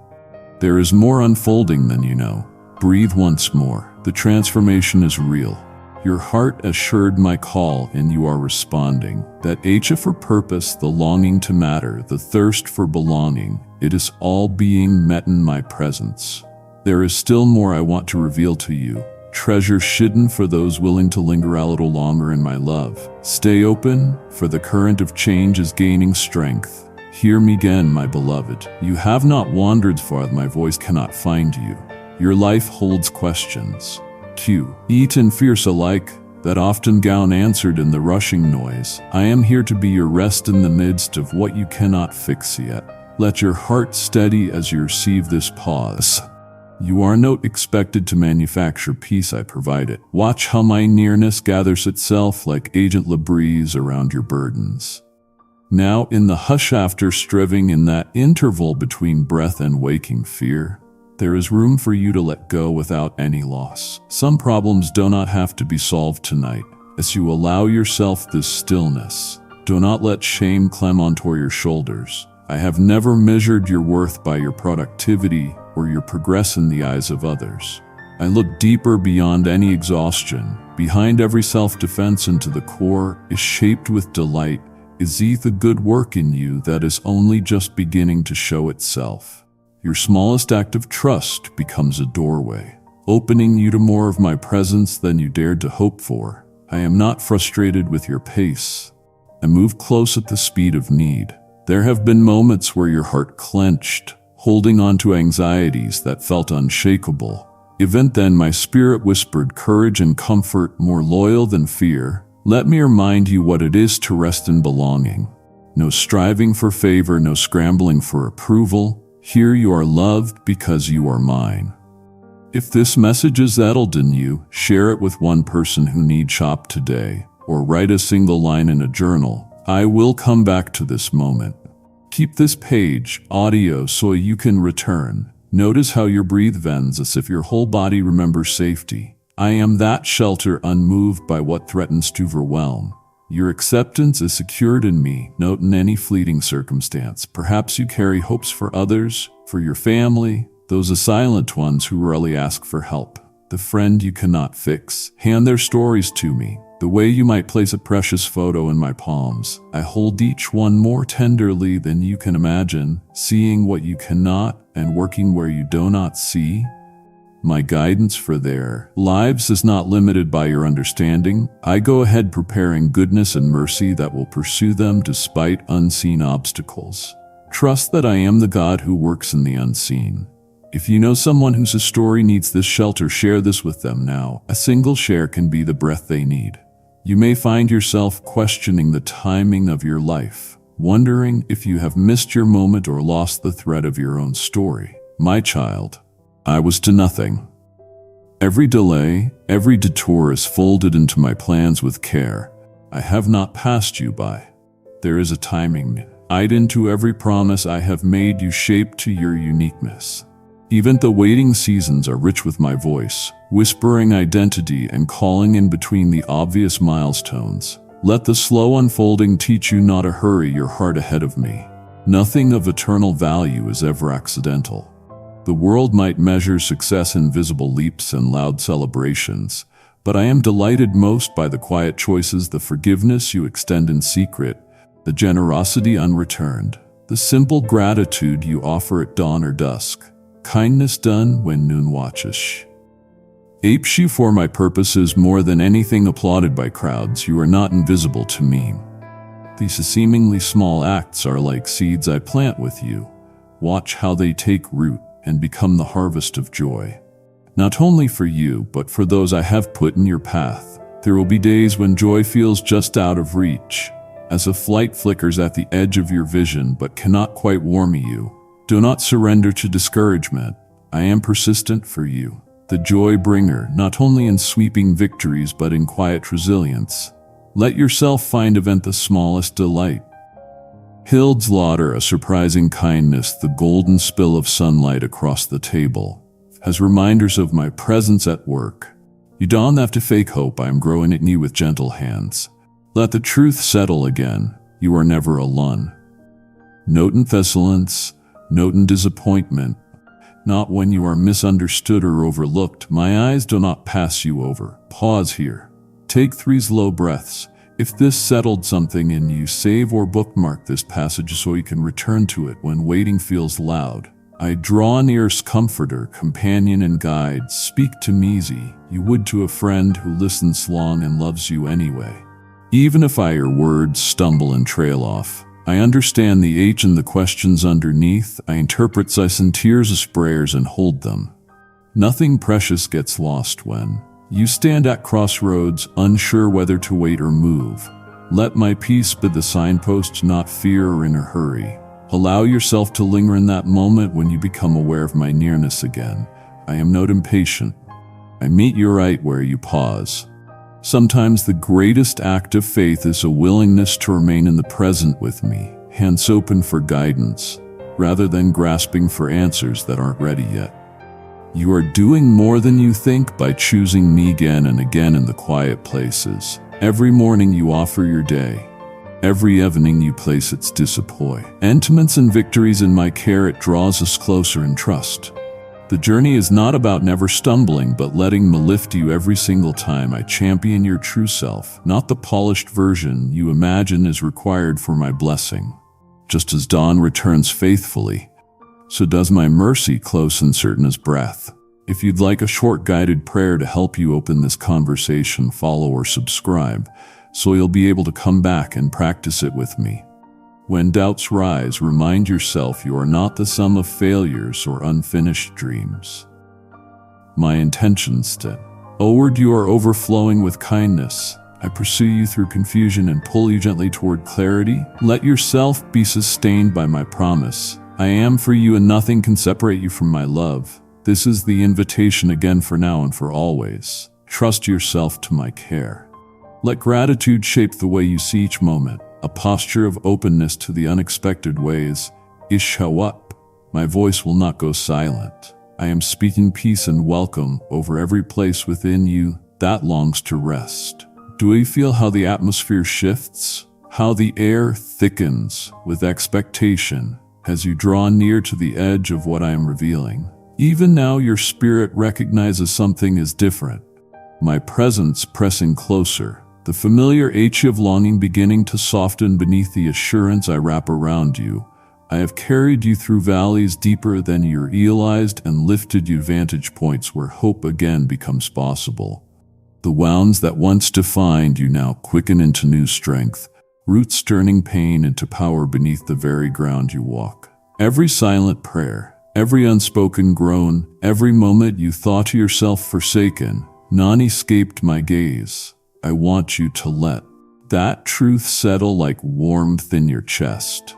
There is more unfolding than you know. Breathe once more. The transformation is real. Your heart assured my call and you are responding. That itch for purpose, the longing to matter, the thirst for belonging, it is all being met in my presence. There is still more I want to reveal to you. Treasure hidden for those willing to linger a little longer in my love. Stay open, for the current of change is gaining strength. Hear me again, my beloved. You have not wandered far, my voice cannot find you. Your life holds questions. Eat and fierce alike, that often go unanswered in the rushing noise. I am here to be your rest in the midst of what you cannot fix yet. Let your heart steady as you receive this pause. You are not expected to manufacture peace, I provide it. Watch how my nearness gathers itself like agent la breeze around your burdens. Now, in the hush after striving in that interval between breath and waking fear, there is room for you to let go without any loss. Some problems do not have to be solved tonight. As you allow yourself this stillness, do not let shame climb onto your shoulders. I have never measured your worth by your productivity or your progress in the eyes of others. I look deeper beyond any exhaustion. Behind every self-defense into the core is shaped with delight. Is the good work in you that is only just beginning to show itself. Your smallest act of trust becomes a doorway, opening you to more of my presence than you dared to hope for. I am not frustrated with your pace. I move close at the speed of need. There have been moments where your heart clenched, holding on to anxieties that felt unshakable. Even then my spirit whispered courage and comfort, more loyal than fear. Let me remind you what it is to rest in belonging. No striving for favor, no scrambling for approval. Here you are loved because you are mine. If this message is settled in you, share it with one person who needs shop today, or write a single line in a journal. I will come back to this moment. Keep this page audio so you can return. Notice how your breath bends as if your whole body remembers safety. I am that shelter unmoved by what threatens to overwhelm. Your acceptance is secured in me, not in any fleeting circumstance. Perhaps you carry hopes for others, for your family, those silent ones who rarely ask for help. The friend you cannot fix. Hand their stories to me. The way you might place a precious photo in my palms. I hold each one more tenderly than you can imagine, seeing what you cannot and working where you do not see. My guidance for their lives is not limited by your understanding. I go ahead preparing goodness and mercy that will pursue them despite unseen obstacles. Trust that I am the God who works in the unseen. If you know someone whose story needs this shelter, share this with them now. A single share can be the breath they need. You may find yourself questioning the timing of your life, wondering if you have missed your moment or lost the thread of your own story. My child, I was to nothing. Every delay, every detour is folded into my plans with care. I have not passed you by. There is a timing. Eyed into every promise I have made you, shaped to your uniqueness. Even the waiting seasons are rich with my voice, whispering identity and calling in between the obvious milestones. Let the slow unfolding teach you not to hurry your heart ahead of me. Nothing of eternal value is ever accidental. The world might measure success in visible leaps and loud celebrations, but I am delighted most by the quiet choices, the forgiveness you extend in secret, the generosity unreturned, the simple gratitude you offer at dawn or dusk. Kindness done when noon watches. Apes you for my purposes more than anything applauded by crowds. You are not invisible to me. These seemingly small acts are like seeds I plant with you. Watch how they take root and become the harvest of joy. Not only for you, but for those I have put in your path. There will be days when joy feels just out of reach, as a light flickers at the edge of your vision but cannot quite warm you. Do not surrender to discouragement. I am persistent for you, the joy bringer, not only in sweeping victories but in quiet resilience. Let yourself find event the smallest delight. Hild's laughter, a surprising kindness, the golden spill of sunlight across the table, as reminders of my presence at work. You don't have to fake hope, I am growing at you with gentle hands. Let the truth settle again, you are never alone. Note in pestilence, note in disappointment, not when you are misunderstood or overlooked. My eyes do not pass you over. Pause here. Take 3 slow breaths. If this settled something in you, save or bookmark this passage so you can return to it when waiting feels loud. I draw near's comforter, companion and guide. Speak to me, you would to a friend who listens long and loves you anyway. Even if your words stumble and trail off, I understand the H and the questions underneath. I interpret tears as prayers and hold them. Nothing precious gets lost when you stand at crossroads, unsure whether to wait or move. Let my peace be the signpost, not fear or in a hurry. Allow yourself to linger in that moment when you become aware of my nearness again. I am not impatient. I meet you right where you pause. Sometimes the greatest act of faith is a willingness to remain in the present with me, hands open for guidance, rather than grasping for answers that aren't ready yet. You are doing more than you think by choosing me again and again in the quiet places. Every morning you offer your day. Every evening you place its disappointments and victories in my care. It draws us closer in trust. The journey is not about never stumbling, but letting me lift you every single time. I champion your true self, not the polished version you imagine is required for my blessing. Just as dawn returns faithfully, so does my mercy, close and certain as breath. If you'd like a short guided prayer to help you open this conversation, follow or subscribe, so you'll be able to come back and practice it with me. When doubts rise, remind yourself you are not the sum of failures or unfinished dreams. My intentions to onward you are overflowing with kindness. I pursue you through confusion and pull you gently toward clarity. Let yourself be sustained by my promise. I am for you and nothing can separate you from my love. This is the invitation again for now and for always. Trust yourself to my care. Let gratitude shape the way you see each moment, a posture of openness to the unexpected ways. Show up. My voice will not go silent. I am speaking peace and welcome over every place within you that longs to rest. Do you feel how the atmosphere shifts? How the air thickens with expectation as you draw near to the edge of what I am revealing? Even now your spirit recognizes something is different. My presence pressing closer, the familiar ache of longing beginning to soften beneath the assurance I wrap around you. I have carried you through valleys deeper than you realized and lifted you vantage points where hope again becomes possible. The wounds that once defined you now quicken into new strength, roots turning pain into power beneath the very ground you walk. Every silent prayer, every unspoken groan, every moment you thought to yourself forsaken, none escaped my gaze. I want you to let that truth settle like warmth in your chest.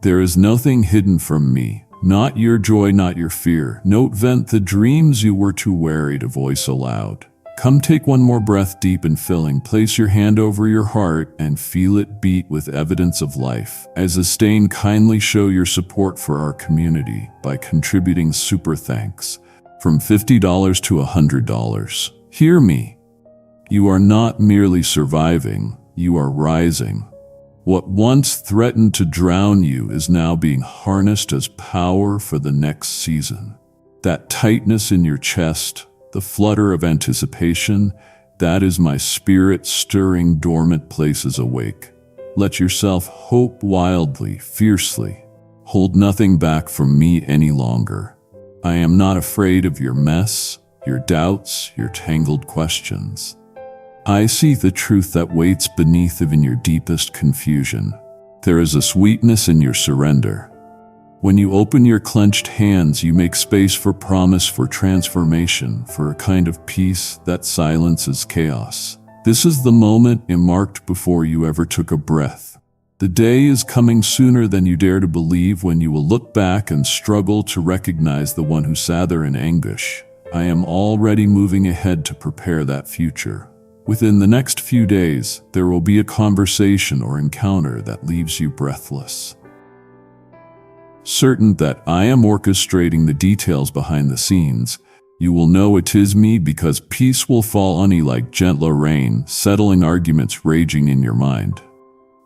There is nothing hidden from me, not your joy, not your fear. Note vent the dreams you were too wary to voice aloud. Come take one more breath deep and filling. Place your hand over your heart and feel it beat with evidence of life. As a stain, kindly show your support for our community by contributing super thanks from $50 to $100. Hear me. You are not merely surviving, you are rising. What once threatened to drown you is now being harnessed as power for the next season. That tightness in your chest, the flutter of anticipation, that is my spirit stirring dormant places awake. Let yourself hope wildly, fiercely. Hold nothing back from me any longer. I am not afraid of your mess, your doubts, your tangled questions. I see the truth that waits beneath even your deepest confusion. There is a sweetness in your surrender. When you open your clenched hands, you make space for promise, for transformation, for a kind of peace that silences chaos. This is the moment marked before you ever took a breath. The day is coming sooner than you dare to believe when you will look back and struggle to recognize the one who sat there in anguish. I am already moving ahead to prepare that future. Within the next few days, there will be a conversation or encounter that leaves you breathless. Certain that I am orchestrating the details behind the scenes, you will know it is me, because peace will fall on you like gentler rain, settling arguments raging in your mind.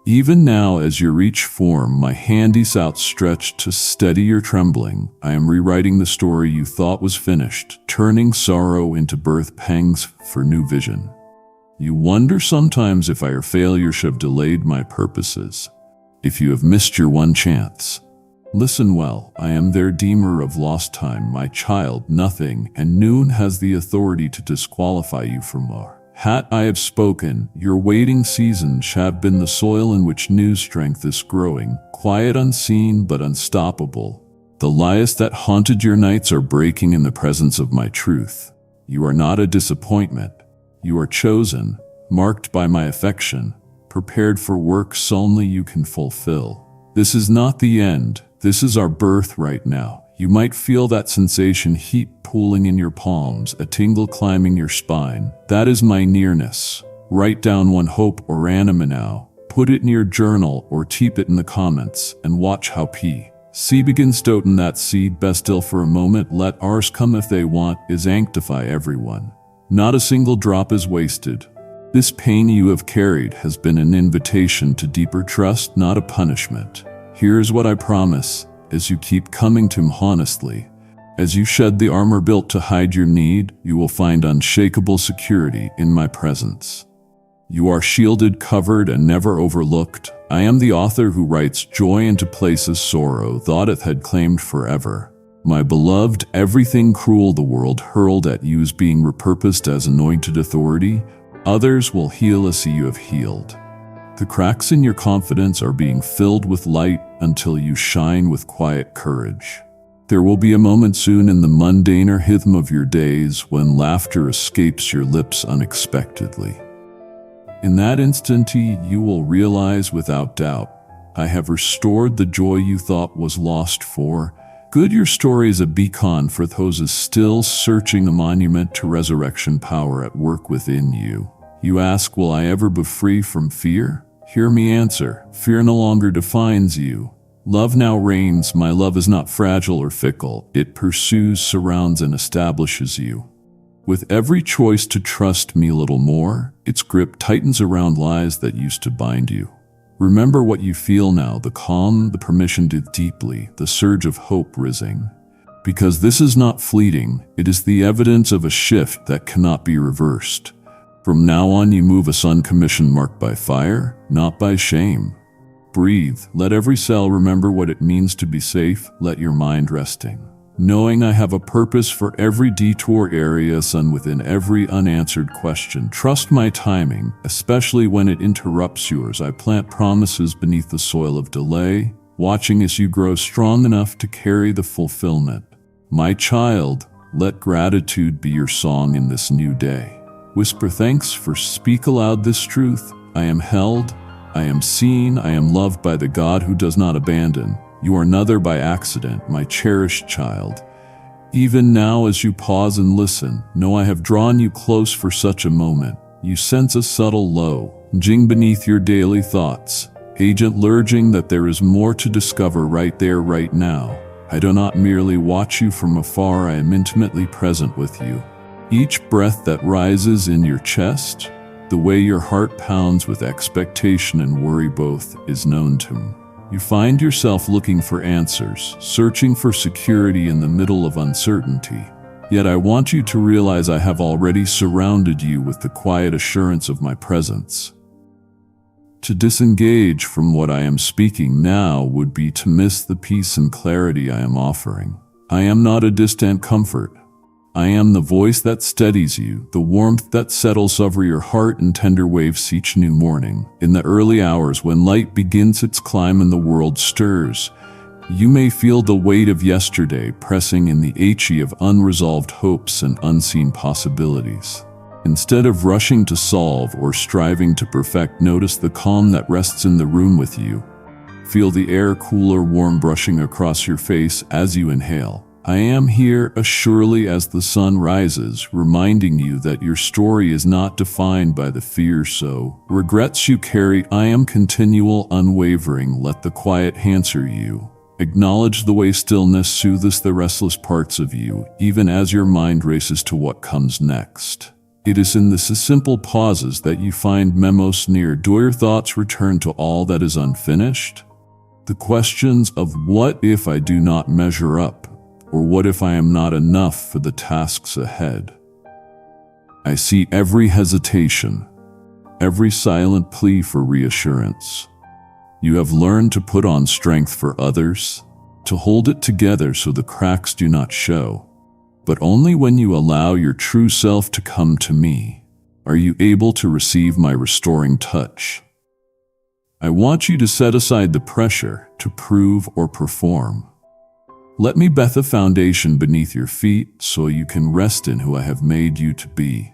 Even now, as your reach form, my hand is outstretched to steady your trembling. I am rewriting the story you thought was finished, turning sorrow into birth pangs for new vision. You wonder sometimes if our failure should have delayed my purposes, if you have missed your one chance. Listen well, I am the redeemer of lost time, my child. Nothing and noon has the authority to disqualify you from more. Had I have spoken, your waiting season should have been the soil in which new strength is growing, quiet, unseen, but unstoppable. The lies that haunted your nights are breaking in the presence of my truth. You are not a disappointment. You are chosen, marked by my affection, prepared for works only you can fulfill. This is not the end. This is our birth right now. You might feel that sensation, heat pooling in your palms, a tingle climbing your spine. That is my nearness. Write down one hope or anima now. Put it in your journal or type it in the comments, and watch how P.C. begins stoting that seed. Best still for a moment, let ours come if they want, is sanctify everyone. Not a single drop is wasted. This pain you have carried has been an invitation to deeper trust, not a punishment. Here's what I promise. As you keep coming to him honestly, as you shed the armor built to hide your need, you will find unshakable security in my presence. You are shielded, covered, and never overlooked. I am the author who writes joy into places sorrow thought it had claimed forever. My beloved, everything cruel the world hurled at you is being repurposed as anointed authority. Others will heal as you have healed. The cracks in your confidence are being filled with light until you shine with quiet courage. There will be a moment soon in the mundaner rhythm of your days when laughter escapes your lips unexpectedly. In that instant, you will realize without doubt, I have restored the joy you thought was lost for good. Your story is a beacon for those still searching, a monument to resurrection power at work within you. You ask, will I ever be free from fear? Hear me answer, fear no longer defines you. Love now reigns. My love is not fragile or fickle. It pursues, surrounds, and establishes you. With every choice to trust me a little more, its grip tightens around lies that used to bind you. Remember what you feel now, the calm, the permission to deeply, the surge of hope rising. Because this is not fleeting, it is the evidence of a shift that cannot be reversed. From now on, you move as uncommissioned, marked by fire, not by shame. Breathe. Let every cell remember what it means to be safe. Let your mind resting, knowing I have a purpose for every detour area, sun within every unanswered question. Trust my timing, especially when it interrupts yours. I plant promises beneath the soil of delay, watching as you grow strong enough to carry the fulfillment. My child, let gratitude be your song in this new day. Whisper thanks for speak aloud this truth. I am held, I am seen, I am loved by the God who does not abandon. You are neither by accident, my cherished child. Even now as you pause and listen, know I have drawn you close for such a moment. You sense a subtle low, jing beneath your daily thoughts, agent lurging that there is more to discover right there, right now. I do not merely watch you from afar, I am intimately present with you. Each breath that rises in your chest, the way your heart pounds with expectation and worry both, is known to me. You find yourself looking for answers, searching for security in the middle of uncertainty. Yet I want you to realize I have already surrounded you with the quiet assurance of my presence. To disengage from what I am speaking now would be to miss the peace and clarity I am offering. I am not a distant comfort. I am the voice that steadies you, the warmth that settles over your heart in tender waves each new morning. In the early hours when light begins its climb and the world stirs, you may feel the weight of yesterday pressing in the HE of unresolved hopes and unseen possibilities. Instead of rushing to solve or striving to perfect, notice the calm that rests in the room with you. Feel the air cool or warm brushing across your face as you inhale. I am here as surely as the sun rises, reminding you that your story is not defined by the fear so regrets you carry. I am continual, unwavering. Let the quiet answer you. Acknowledge the way stillness soothes the restless parts of you, even as your mind races to what comes next. It is in the simple pauses that you find memos near. Do your thoughts return to all that is unfinished? The questions of what if I do not measure up, or what if I am not enough for the tasks ahead? I see every hesitation, every silent plea for reassurance. You have learned to put on strength for others, to hold it together so the cracks do not show. But only when you allow your true self to come to me are you able to receive my restoring touch. I want you to set aside the pressure to prove or perform. Let me bet the foundation beneath your feet so you can rest in who I have made you to be.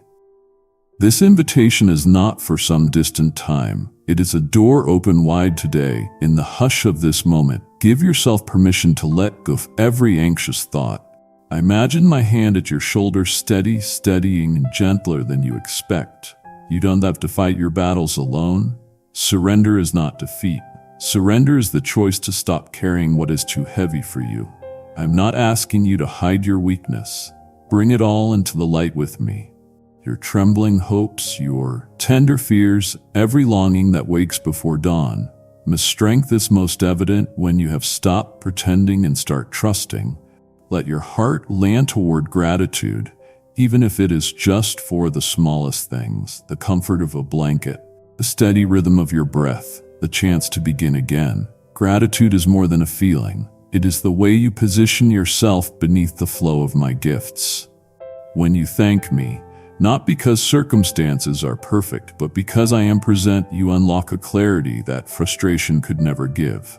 This invitation is not for some distant time. It is a door open wide today. In the hush of this moment, give yourself permission to let go of every anxious thought. I imagine my hand at your shoulder, steadying and gentler than you expect. You don't have to fight your battles alone. Surrender is not defeat. Surrender is the choice to stop carrying what is too heavy for you. I'm not asking you to hide your weakness. Bring it all into the light with me. Your trembling hopes, your tender fears, every longing that wakes before dawn. My strength is most evident when you have stopped pretending and start trusting. Let your heart land toward gratitude, even if it is just for the smallest things, the comfort of a blanket, the steady rhythm of your breath, the chance to begin again. Gratitude is more than a feeling. It is the way you position yourself beneath the flow of my gifts. When you thank me, not because circumstances are perfect, but because I am present, you unlock a clarity that frustration could never give.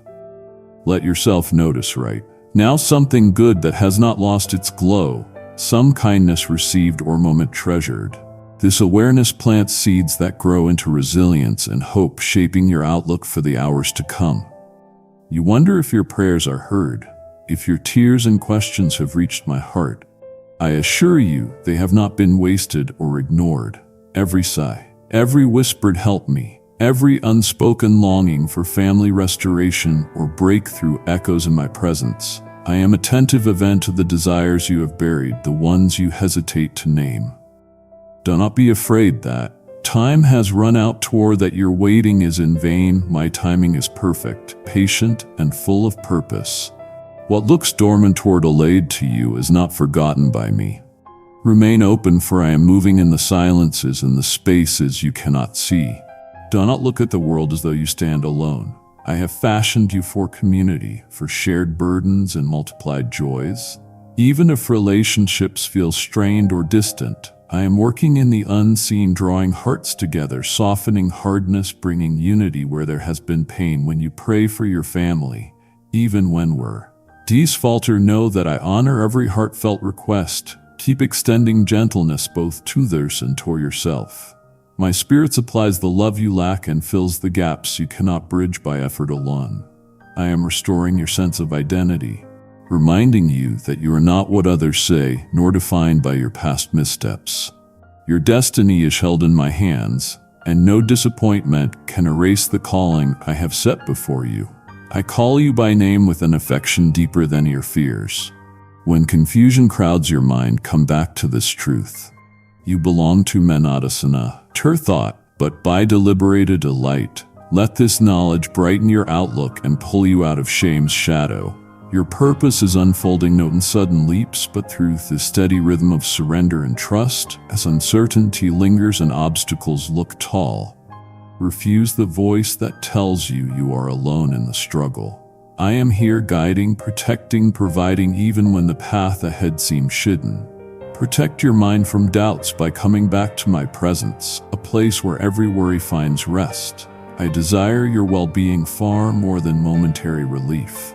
Let yourself notice right now something good that has not lost its glow, some kindness received or moment treasured. This awareness plants seeds that grow into resilience and hope, shaping your outlook for the hours to come. You wonder if your prayers are heard, if your tears and questions have reached my heart. I assure you, they have not been wasted or ignored. Every sigh, every whispered help me, every unspoken longing for family restoration or breakthrough echoes in my presence. I am attentive to the desires you have buried, the ones you hesitate to name. Do not be afraid that time has run out or that your waiting is in vain. My timing is perfect, patient, and full of purpose. What looks dormant or delayed to you is not forgotten by me. Remain open, for I am moving in the silences and the spaces you cannot see. Do not look at the world as though you stand alone. I have fashioned you for community, for shared burdens and multiplied joys. Even if relationships feel strained or distant, I am working in the unseen, drawing hearts together, softening hardness, bringing unity where there has been pain. When you pray for your family, even when we're falter, know that I honor every heartfelt request. Keep extending gentleness both to others and to yourself. My spirit supplies the love you lack and fills the gaps you cannot bridge by effort alone. I am restoring your sense of identity, reminding you that you are not what others say, nor defined by your past missteps. Your destiny is held in my hands, and no disappointment can erase the calling I have set before you. I call you by name with an affection deeper than your fears. When confusion crowds your mind, come back to this truth. You belong to me, not a sana, ter thought, but by deliberated delight. Let this knowledge brighten your outlook and pull you out of shame's shadow. Your purpose is unfolding not in sudden leaps, but through the steady rhythm of surrender and trust. As uncertainty lingers and obstacles look tall, refuse the voice that tells you you are alone in the struggle. I am here guiding, protecting, providing even when the path ahead seems hidden. Protect your mind from doubts by coming back to my presence, a place where every worry finds rest. I desire your well-being far more than momentary relief.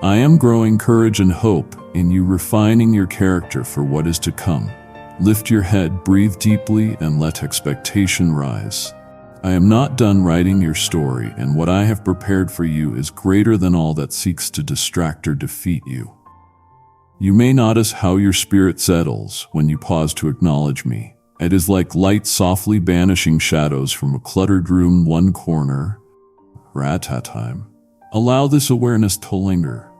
I am growing courage and hope in you, refining your character for what is to come. Lift your head, breathe deeply, and let expectation rise. I am not done writing your story, and what I have prepared for you is greater than all that seeks to distract or defeat you. You may notice how your spirit settles when you pause to acknowledge me. It is like light softly banishing shadows from a cluttered room, one corner at a time. Allow this awareness to linger.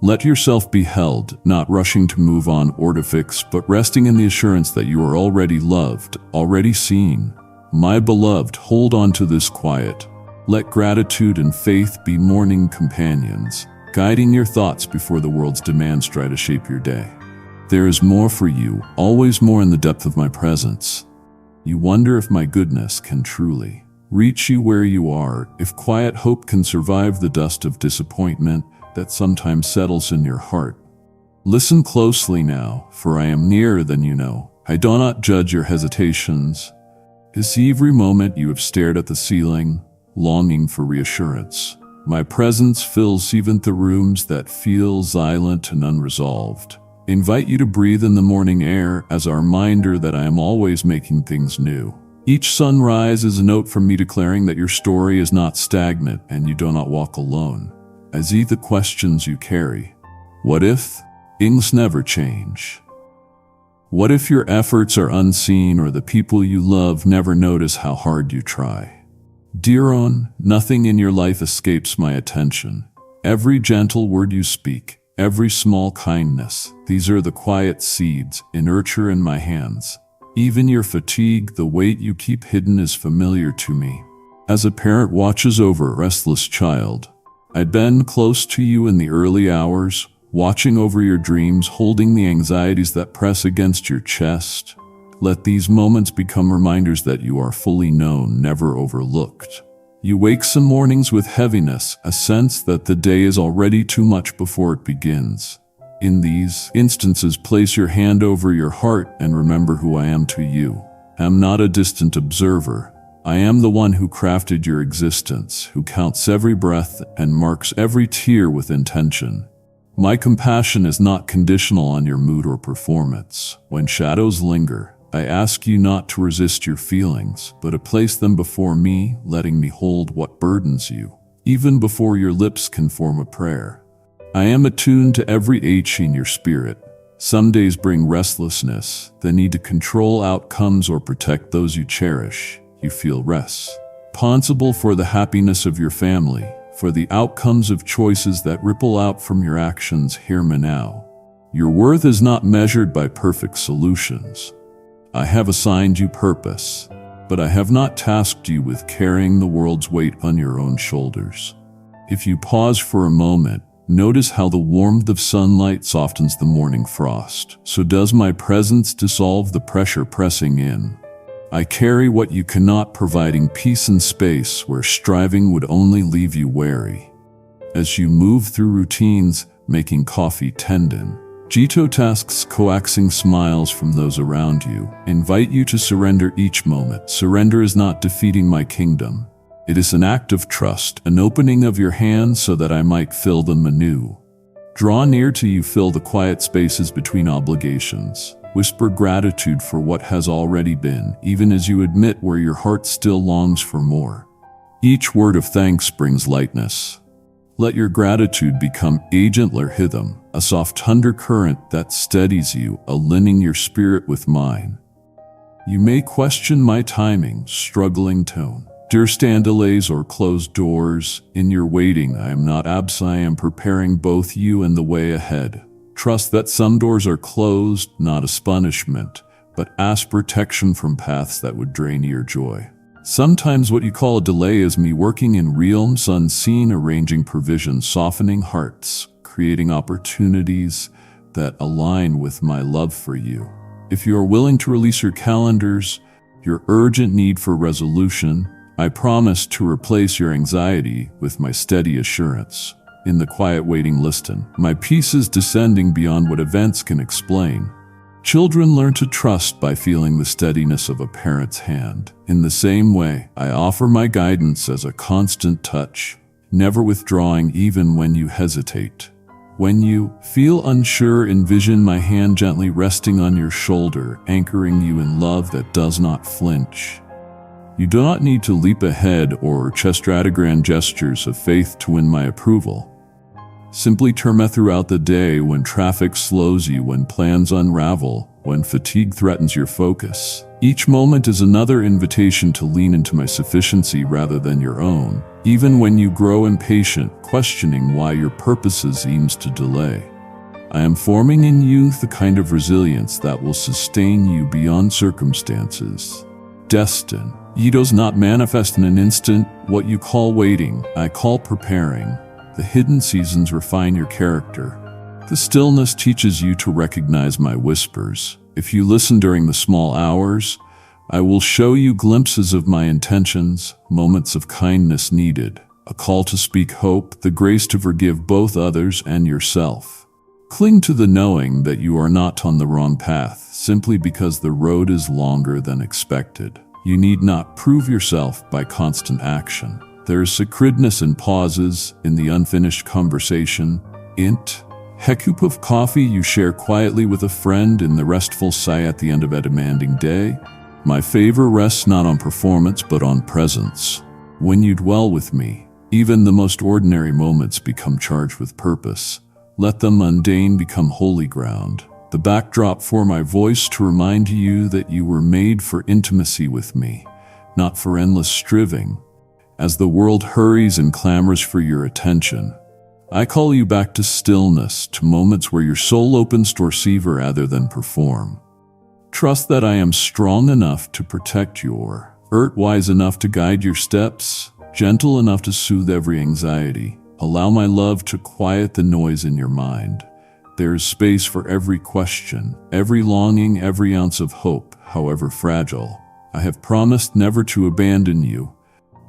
Let yourself be held, not rushing to move on or to fix, but resting in the assurance that you are already loved, already seen. My beloved, hold on to this quiet. Let gratitude and faith be morning companions, guiding your thoughts before the world's demands try to shape your day. There is more for you, always more in the depth of my presence. You wonder if my goodness can truly reach you where you are, if quiet hope can survive the dust of disappointment that sometimes settles in your heart. Listen closely now, for I am nearer than you know. I do not judge your hesitations. Is every moment you have stared at the ceiling, longing for reassurance. My presence fills even the rooms that feel silent and unresolved. Invite you to breathe in the morning air as a reminder that I am always making things new. Each sunrise is a note from me declaring that your story is not stagnant and you do not walk alone. As the questions you carry. What if things never change? What if your efforts are unseen or the people you love never notice how hard you try? Dear one, nothing in your life escapes my attention. Every gentle word you speak, every small kindness, these are the quiet seeds in nurture in my hands. Even your fatigue, the weight you keep hidden is familiar to me. As a parent watches over a restless child, I'd been close to you in the early hours, watching over your dreams, holding the anxieties that press against your chest. Let these moments become reminders that you are fully known, never overlooked. You wake some mornings with heaviness, a sense that the day is already too much before it begins. In these instances, place your hand over your heart and remember who I am to you. I am not a distant observer. I am the one who crafted your existence, who counts every breath and marks every tear with intention. My compassion is not conditional on your mood or performance. When shadows linger, I ask you not to resist your feelings, but to place them before me, letting me hold what burdens you, even before your lips can form a prayer. I am attuned to every ache in your spirit. Some days bring restlessness, the need to control outcomes or protect those you cherish. You feel responsible for the happiness of your family, for the outcomes of choices that ripple out from your actions here and now. Your worth is not measured by perfect solutions. I have assigned you purpose, but I have not tasked you with carrying the world's weight on your own shoulders. If you pause for a moment, notice how the warmth of sunlight softens the morning frost. So does my presence dissolve the pressure pressing in. I carry what you cannot, providing peace and space where striving would only leave you weary. As you move through routines, making coffee tendon, Jito tasks coaxing smiles from those around you, invite you to surrender each moment. Surrender is not defeating my kingdom. It is an act of trust, an opening of your hands so that I might fill them anew. Draw near to you, fill the quiet spaces between obligations. Whisper gratitude for what has already been, even as you admit where your heart still longs for more. Each word of thanks brings lightness. Let your gratitude become a gentler rhythm, a soft undercurrent that steadies you, aligning your spirit with mine. You may question my timing, struggling tone. Understand delays or closed doors. In your waiting, I am not absent. I am preparing both you and the way ahead. Trust that some doors are closed, not as punishment, but as protection from paths that would drain your joy. Sometimes what you call a delay is me working in realms unseen, arranging provisions, softening hearts, creating opportunities that align with my love for you. If you are willing to release your calendars, your urgent need for resolution, I promise to replace your anxiety with my steady assurance. In the quiet waiting, listen. My peace is descending beyond what events can explain. Children learn to trust by feeling the steadiness of a parent's hand. In the same way, I offer my guidance as a constant touch, never withdrawing even when you hesitate. When you feel unsure, envision my hand gently resting on your shoulder, anchoring you in love that does not flinch. You do not need to leap ahead or gesture grand gestures of faith to win my approval. Simply terma throughout the day when traffic slows you, when plans unravel, when fatigue threatens your focus. Each moment is another invitation to lean into my sufficiency rather than your own, even when you grow impatient, questioning why your purposes seems to delay. I am forming in you the kind of resilience that will sustain you beyond circumstances. Destin. Ye does not manifest in an instant. What you call waiting, I call preparing. The hidden seasons refine your character. The stillness teaches you to recognize my whispers. If you listen during the small hours, I will show you glimpses of my intentions, moments of kindness needed, a call to speak hope, the grace to forgive both others and yourself. Cling to the knowing that you are not on the wrong path simply because the road is longer than expected. You need not prove yourself by constant action. There is sacredness in pauses, in the unfinished conversation. A cup of coffee you share quietly with a friend, in the restful sigh at the end of a demanding day. My favor rests not on performance but on presence. When you dwell with me, even the most ordinary moments become charged with purpose. Let the mundane become holy ground. The backdrop for my voice to remind you that you were made for intimacy with me, not for endless striving. As the world hurries and clamors for your attention, I call you back to stillness, to moments where your soul opens to receive rather than perform. Trust that I am strong enough to protect your heart, wise enough to guide your steps, gentle enough to soothe every anxiety. Allow my love to quiet the noise in your mind. There is space for every question, every longing, every ounce of hope, however fragile. I have promised never to abandon you,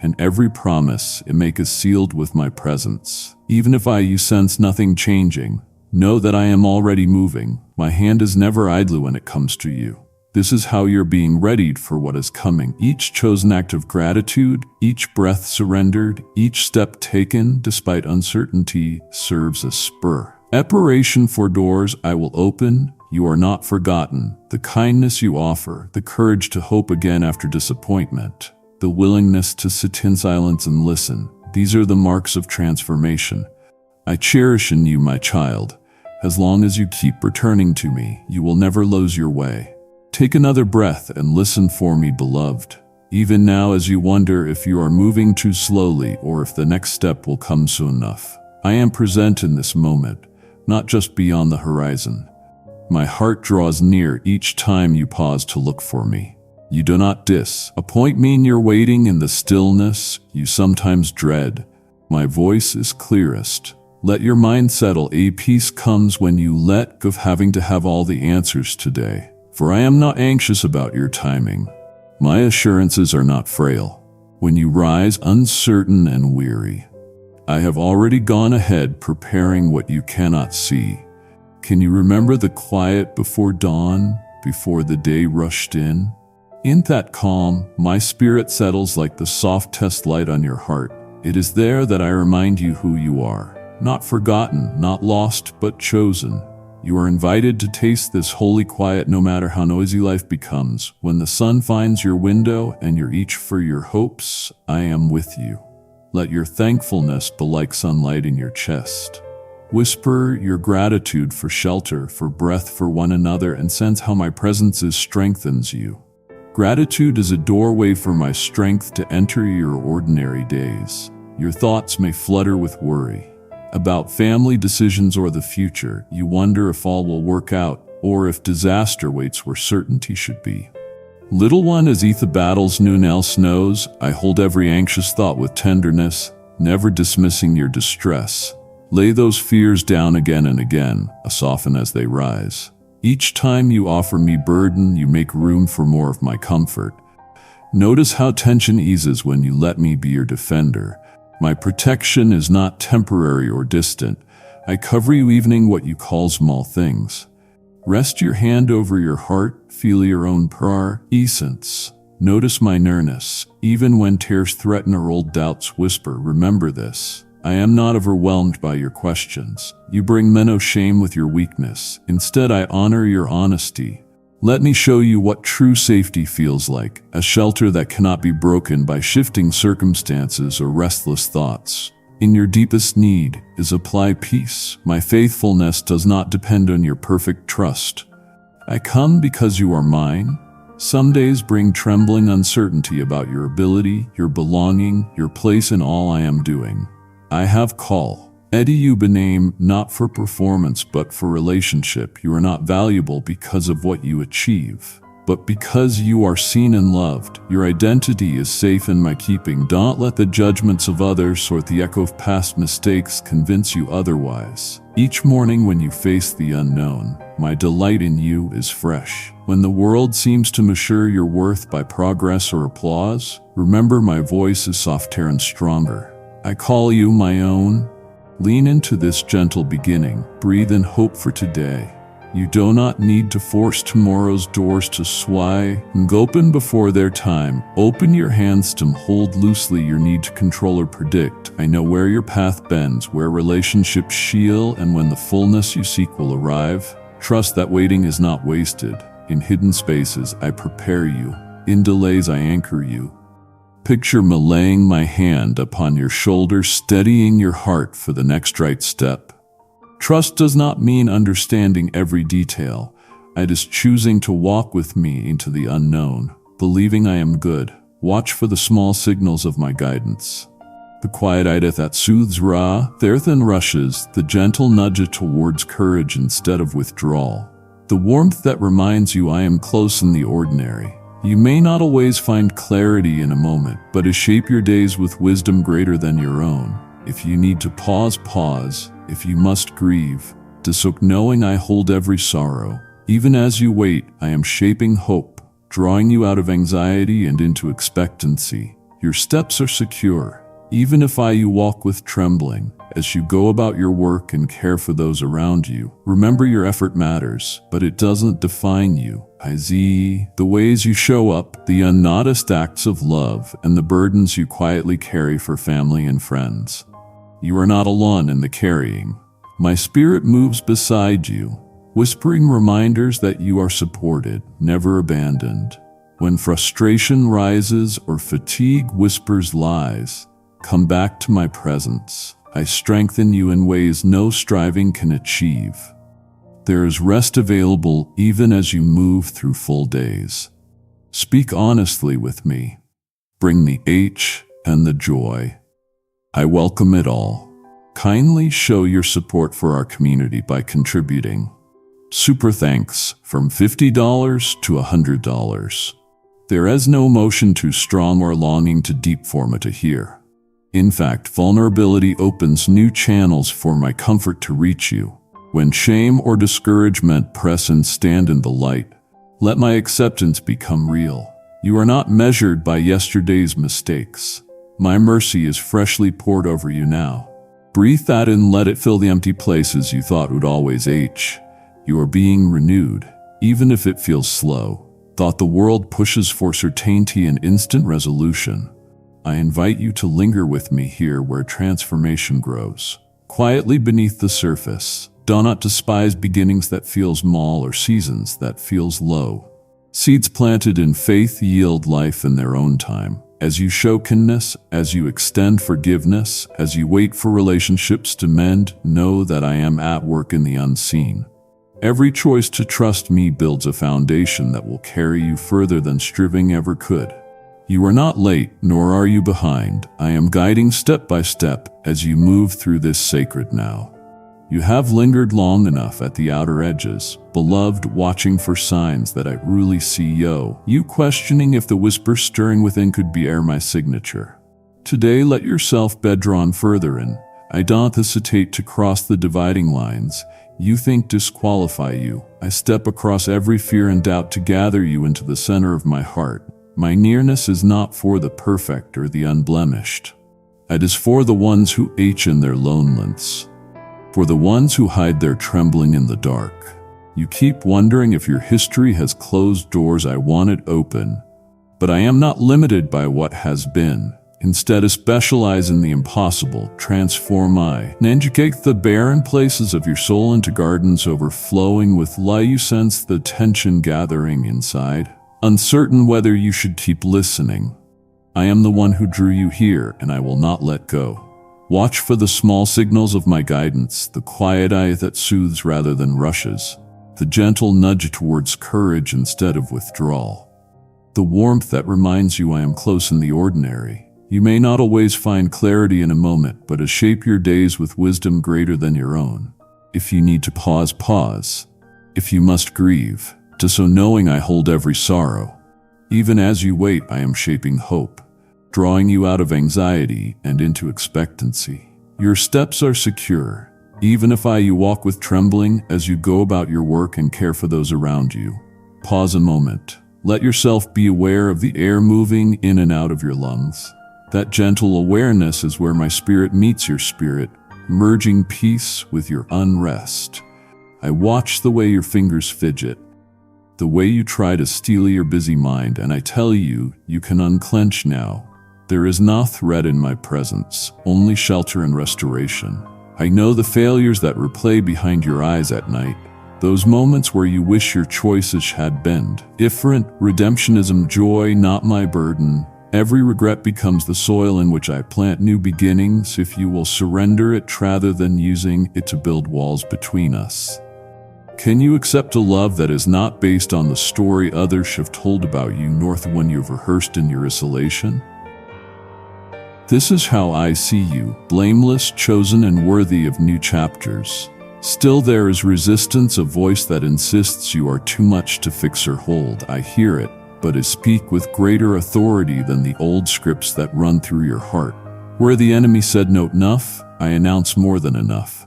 and every promise I make is sealed with my presence. Even if you sense nothing changing, know that I am already moving. My hand is never idle when it comes to you. This is how you're being readied for what is coming. Each chosen act of gratitude, each breath surrendered, each step taken despite uncertainty serves as spur. Preparation for doors I will open. You are not forgotten. The kindness you offer, the courage to hope again after disappointment, the willingness to sit in silence and listen. These are the marks of transformation. I cherish in you, my child. As long as you keep returning to me, you will never lose your way. Take another breath and listen for me, beloved. Even now, as you wonder if you are moving too slowly or if the next step will come soon enough, I am present in this moment, not just beyond the horizon. My heart draws near each time you pause to look for me. You do not disappoint me in your waiting in the stillness you sometimes dread. My voice is clearest. Let your mind settle. A peace comes when you let go of having to have all the answers today. For I am not anxious about your timing. My assurances are not frail. When you rise uncertain and weary, I have already gone ahead preparing what you cannot see. Can you remember the quiet before dawn, before the day rushed in? In that calm, my spirit settles like the soft test light on your heart. It is there that I remind you who you are. Not forgotten, not lost, but chosen. You are invited to taste this holy quiet no matter how noisy life becomes. When the sun finds your window and you reach for your hopes, I am with you. Let your thankfulness be like sunlight in your chest. Whisper your gratitude for shelter, for breath, for one another, and sense how my presence strengthens you. Gratitude is a doorway for my strength to enter your ordinary days. Your thoughts may flutter with worry about family decisions or the future. You wonder if all will work out or if disaster waits where certainty should be. Little one, as the battles noon else knows, I hold every anxious thought with tenderness, never dismissing your distress. Lay those fears down again and again, soften as they rise. Each time you offer me burden, you make room for more of my comfort. Notice how tension eases when you let me be your defender. My protection is not temporary or distant. I cover you evening what you call small things. Rest your hand over your heart, feel your own prayer, essence. Notice my nearness, even when tears threaten or old doubts whisper. Remember this. I am not overwhelmed by your questions. You bring me no shame with your weakness. Instead, I honor your honesty. Let me show you what true safety feels like, a shelter that cannot be broken by shifting circumstances or restless thoughts. in your deepest need is apply peace. My faithfulness does not depend on your perfect trust. I come because you are mine. Some days bring trembling uncertainty about your ability, your belonging, your place in all I am doing. I have call. Eddie you bename not for performance but for relationship. You are not valuable because of what you achieve, but because you are seen and loved. Your identity is safe in my keeping. Don't let the judgments of others or the echo of past mistakes convince you otherwise. Each morning when you face the unknown, my delight in you is fresh. When the world seems to measure your worth by progress or applause, remember my voice is softer and stronger. I call you my own. Lean into this gentle beginning. Breathe in hope for today. You do not need to force tomorrow's doors to swing open before their time. Open your hands to hold loosely your need to control or predict. I know where your path bends, where relationships shield, and when the fullness you seek will arrive. Trust that waiting is not wasted. In hidden spaces, I prepare you. In delays, I anchor you. Picture me laying my hand upon your shoulder, steadying your heart for the next right step. Trust does not mean understanding every detail. It is choosing to walk with me into the unknown, believing I am good. Watch for the small signals of my guidance. The quiet eye that soothes there then rushes, the gentle nudge towards courage instead of withdrawal. The warmth that reminds you I am close in the ordinary. You may not always find clarity in a moment, but shape your days with wisdom greater than your own. If you need to pause, pause. If you must grieve, soak knowing I hold every sorrow. Even as you wait, I am shaping hope, drawing you out of anxiety and into expectancy. Your steps are secure, even if you walk with trembling. As you go about your work and care for those around you, remember your effort matters, but it doesn't define you. The ways you show up, the unnoticed acts of love, and the burdens you quietly carry for family and friends. You are not alone in the carrying. My spirit moves beside you, whispering reminders that you are supported, never abandoned. When frustration rises or fatigue whispers lies, come back to my presence. I strengthen you in ways no striving can achieve. There is rest available even as you move through full days. Speak honestly with me. Bring the H and the joy. I welcome it all. Kindly show your support for our community by contributing. Super thanks from $50 to $100. There is no emotion too strong or longing too deep for me to hear. In fact, vulnerability opens new channels for my comfort to reach you. When shame or discouragement press and stand in the light, let my acceptance become real. You are not measured by yesterday's mistakes. My mercy is freshly poured over you now. Breathe that in, let it fill the empty places you thought would always age. You are being renewed, even if it feels slow. Thought the world pushes for certainty and instant resolution. I invite you to linger with me here where transformation grows. Quietly beneath the surface. Do not despise beginnings that feel small or seasons that feels low. Seeds planted in faith yield life in their own time. As you show kindness, as you extend forgiveness, as you wait for relationships to mend, know that I am at work in the unseen. Every choice to trust me builds a foundation that will carry you further than striving ever could. You are not late, nor are you behind. I am guiding step by step as you move through this sacred now. You have lingered long enough at the outer edges, beloved, watching for signs that I really see you questioning if the whisper stirring within could be my signature. Today let yourself bed drawn further in. I don't hesitate to cross the dividing lines you think disqualify you. I step across every fear and doubt to gather you into the center of my heart. My nearness is not for the perfect or the unblemished. It is for the ones who ache in their loneliness. For the ones who hide their trembling in the dark. You keep wondering if your history has closed doors I wanted open. But I am not limited by what has been. Instead, I specialize in the impossible, transform and educate the barren places of your soul into gardens overflowing with light. You sense the tension gathering inside, uncertain whether you should keep listening. I am the one who drew you here, and I will not let go. Watch for the small signals of my guidance, the quiet eye that soothes rather than rushes, the gentle nudge towards courage instead of withdrawal, the warmth that reminds you I am close in the ordinary. You may not always find clarity in a moment, but shape your days with wisdom greater than your own. If you need to pause, pause. If you must grieve, do so knowing I hold every sorrow. Even as you wait, I am shaping hope, drawing you out of anxiety and into expectancy. Your steps are secure, even if you walk with trembling as you go about your work and care for those around you. Pause a moment. Let yourself be aware of the air moving in and out of your lungs. That gentle awareness is where my spirit meets your spirit, merging peace with your unrest. I watch the way your fingers fidget, the way you try to steal your busy mind, and I tell you, you can unclench now. There is no threat in my presence, only shelter and restoration. I know the failures that replay behind your eyes at night, those moments where you wish your choices had been different. Redemptionism, joy, not my burden. Every regret becomes the soil in which I plant new beginnings if you will surrender it rather than using it to build walls between us. Can you accept a love that is not based on the story others have told about you, nor the one you've rehearsed in your isolation? This is how I see you, blameless, chosen, and worthy of new chapters. Still there is resistance, a voice that insists you are too much to fix or hold. I hear it, but I speak with greater authority than the old scripts that run through your heart. Where the enemy said no enough, I announce more than enough.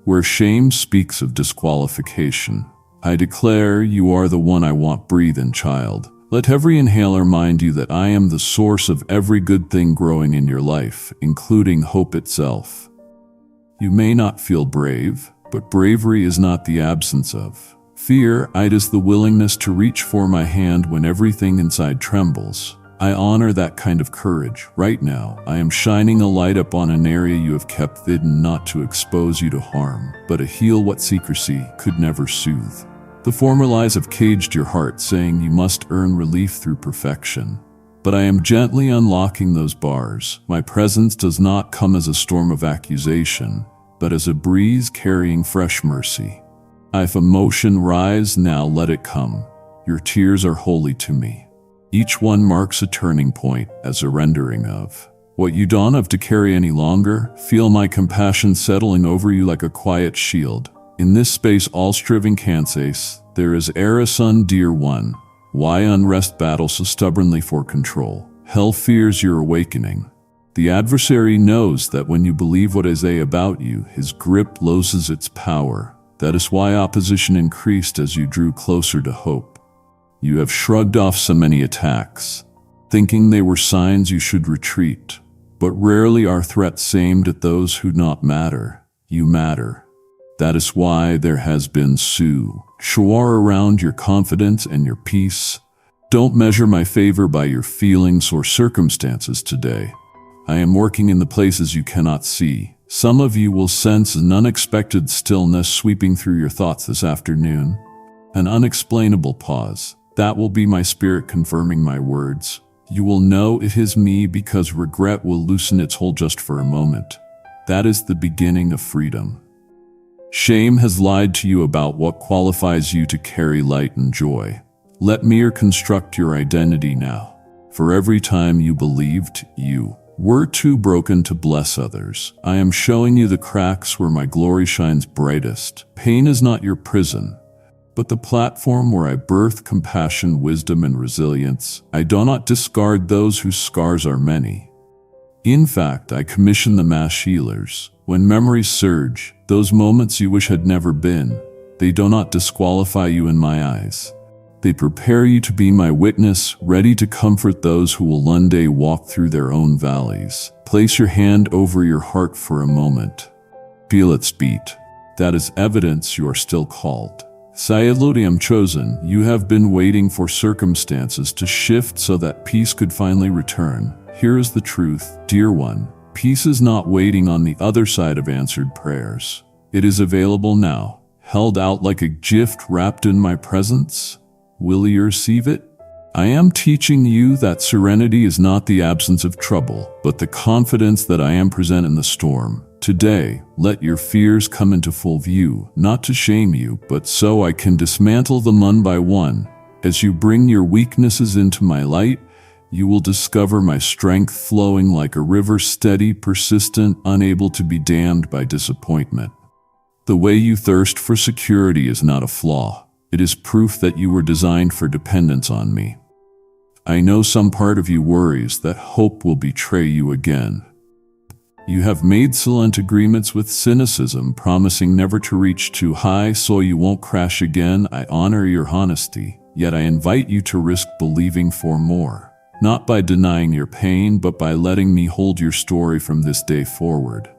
Where shame speaks of disqualification, I declare you are the one I want. Breathe in, child. Let every inhaler remind you that I am the source of every good thing growing in your life, including hope itself. You may not feel brave, but bravery is not the absence of fear. It is the willingness to reach for my hand when everything inside trembles. I honor that kind of courage. Right now, I am shining a light up on an area you have kept hidden, not to expose you to harm, but to heal what secrecy could never soothe. The former lies have caged your heart, saying you must earn relief through perfection. But I am gently unlocking those bars. My presence does not come as a storm of accusation, but as a breeze carrying fresh mercy. If emotion rise, now let it come. Your tears are holy to me. Each one marks a turning point, as a rendering of what you don't have to carry any longer. Feel my compassion settling over you like a quiet shield. In this space all striving can't cease. There is a sun, dear one. Why unrest battles so stubbornly for control? Hell fears your awakening. The adversary knows that when you believe what is about you, his grip loses its power. That is why opposition increased as you drew closer to hope. You have shrugged off so many attacks, thinking they were signs you should retreat. But rarely are threats aimed at those who not matter. You matter. That is why there has been shower around your confidence and your peace. Don't measure my favor by your feelings or circumstances today. I am working in the places you cannot see. Some of you will sense an unexpected stillness sweeping through your thoughts this afternoon. An unexplainable pause. That will be my spirit confirming my words. You will know it is me because regret will loosen its hold just for a moment. That is the beginning of freedom. Shame has lied to you about what qualifies you to carry light and joy. Let me reconstruct your identity now. For every time you believed you were too broken to bless others, I am showing you the cracks where my glory shines brightest. Pain is not your prison, but the platform where I birth compassion, wisdom, and resilience. I do not discard those whose scars are many. In fact, I commission the mass healers. When memories surge, those moments you wish had never been, they do not disqualify you in my eyes. They prepare you to be my witness, ready to comfort those who will one day walk through their own valleys. Place your hand over your heart for a moment. Feel its beat. That is evidence you are still called. Sayaloti, am chosen. You have been waiting for circumstances to shift so that peace could finally return. Here is the truth, dear one. Peace is not waiting on the other side of answered prayers. It is available now, held out like a gift wrapped in my presence. Will you receive it? I am teaching you that serenity is not the absence of trouble, but the confidence that I am present in the storm. Today, let your fears come into full view, not to shame you, but so I can dismantle them one by one. As you bring your weaknesses into my light, you will discover my strength flowing like a river, steady, persistent, unable to be dammed by disappointment. The way you thirst for security is not a flaw. It is proof that you were designed for dependence on me. I know some part of you worries that hope will betray you again. You have made silent agreements with cynicism, promising never to reach too high so you won't crash again. I honor your honesty, yet I invite you to risk believing for more. Not by denying your pain, but by letting me hold your story from this day forward.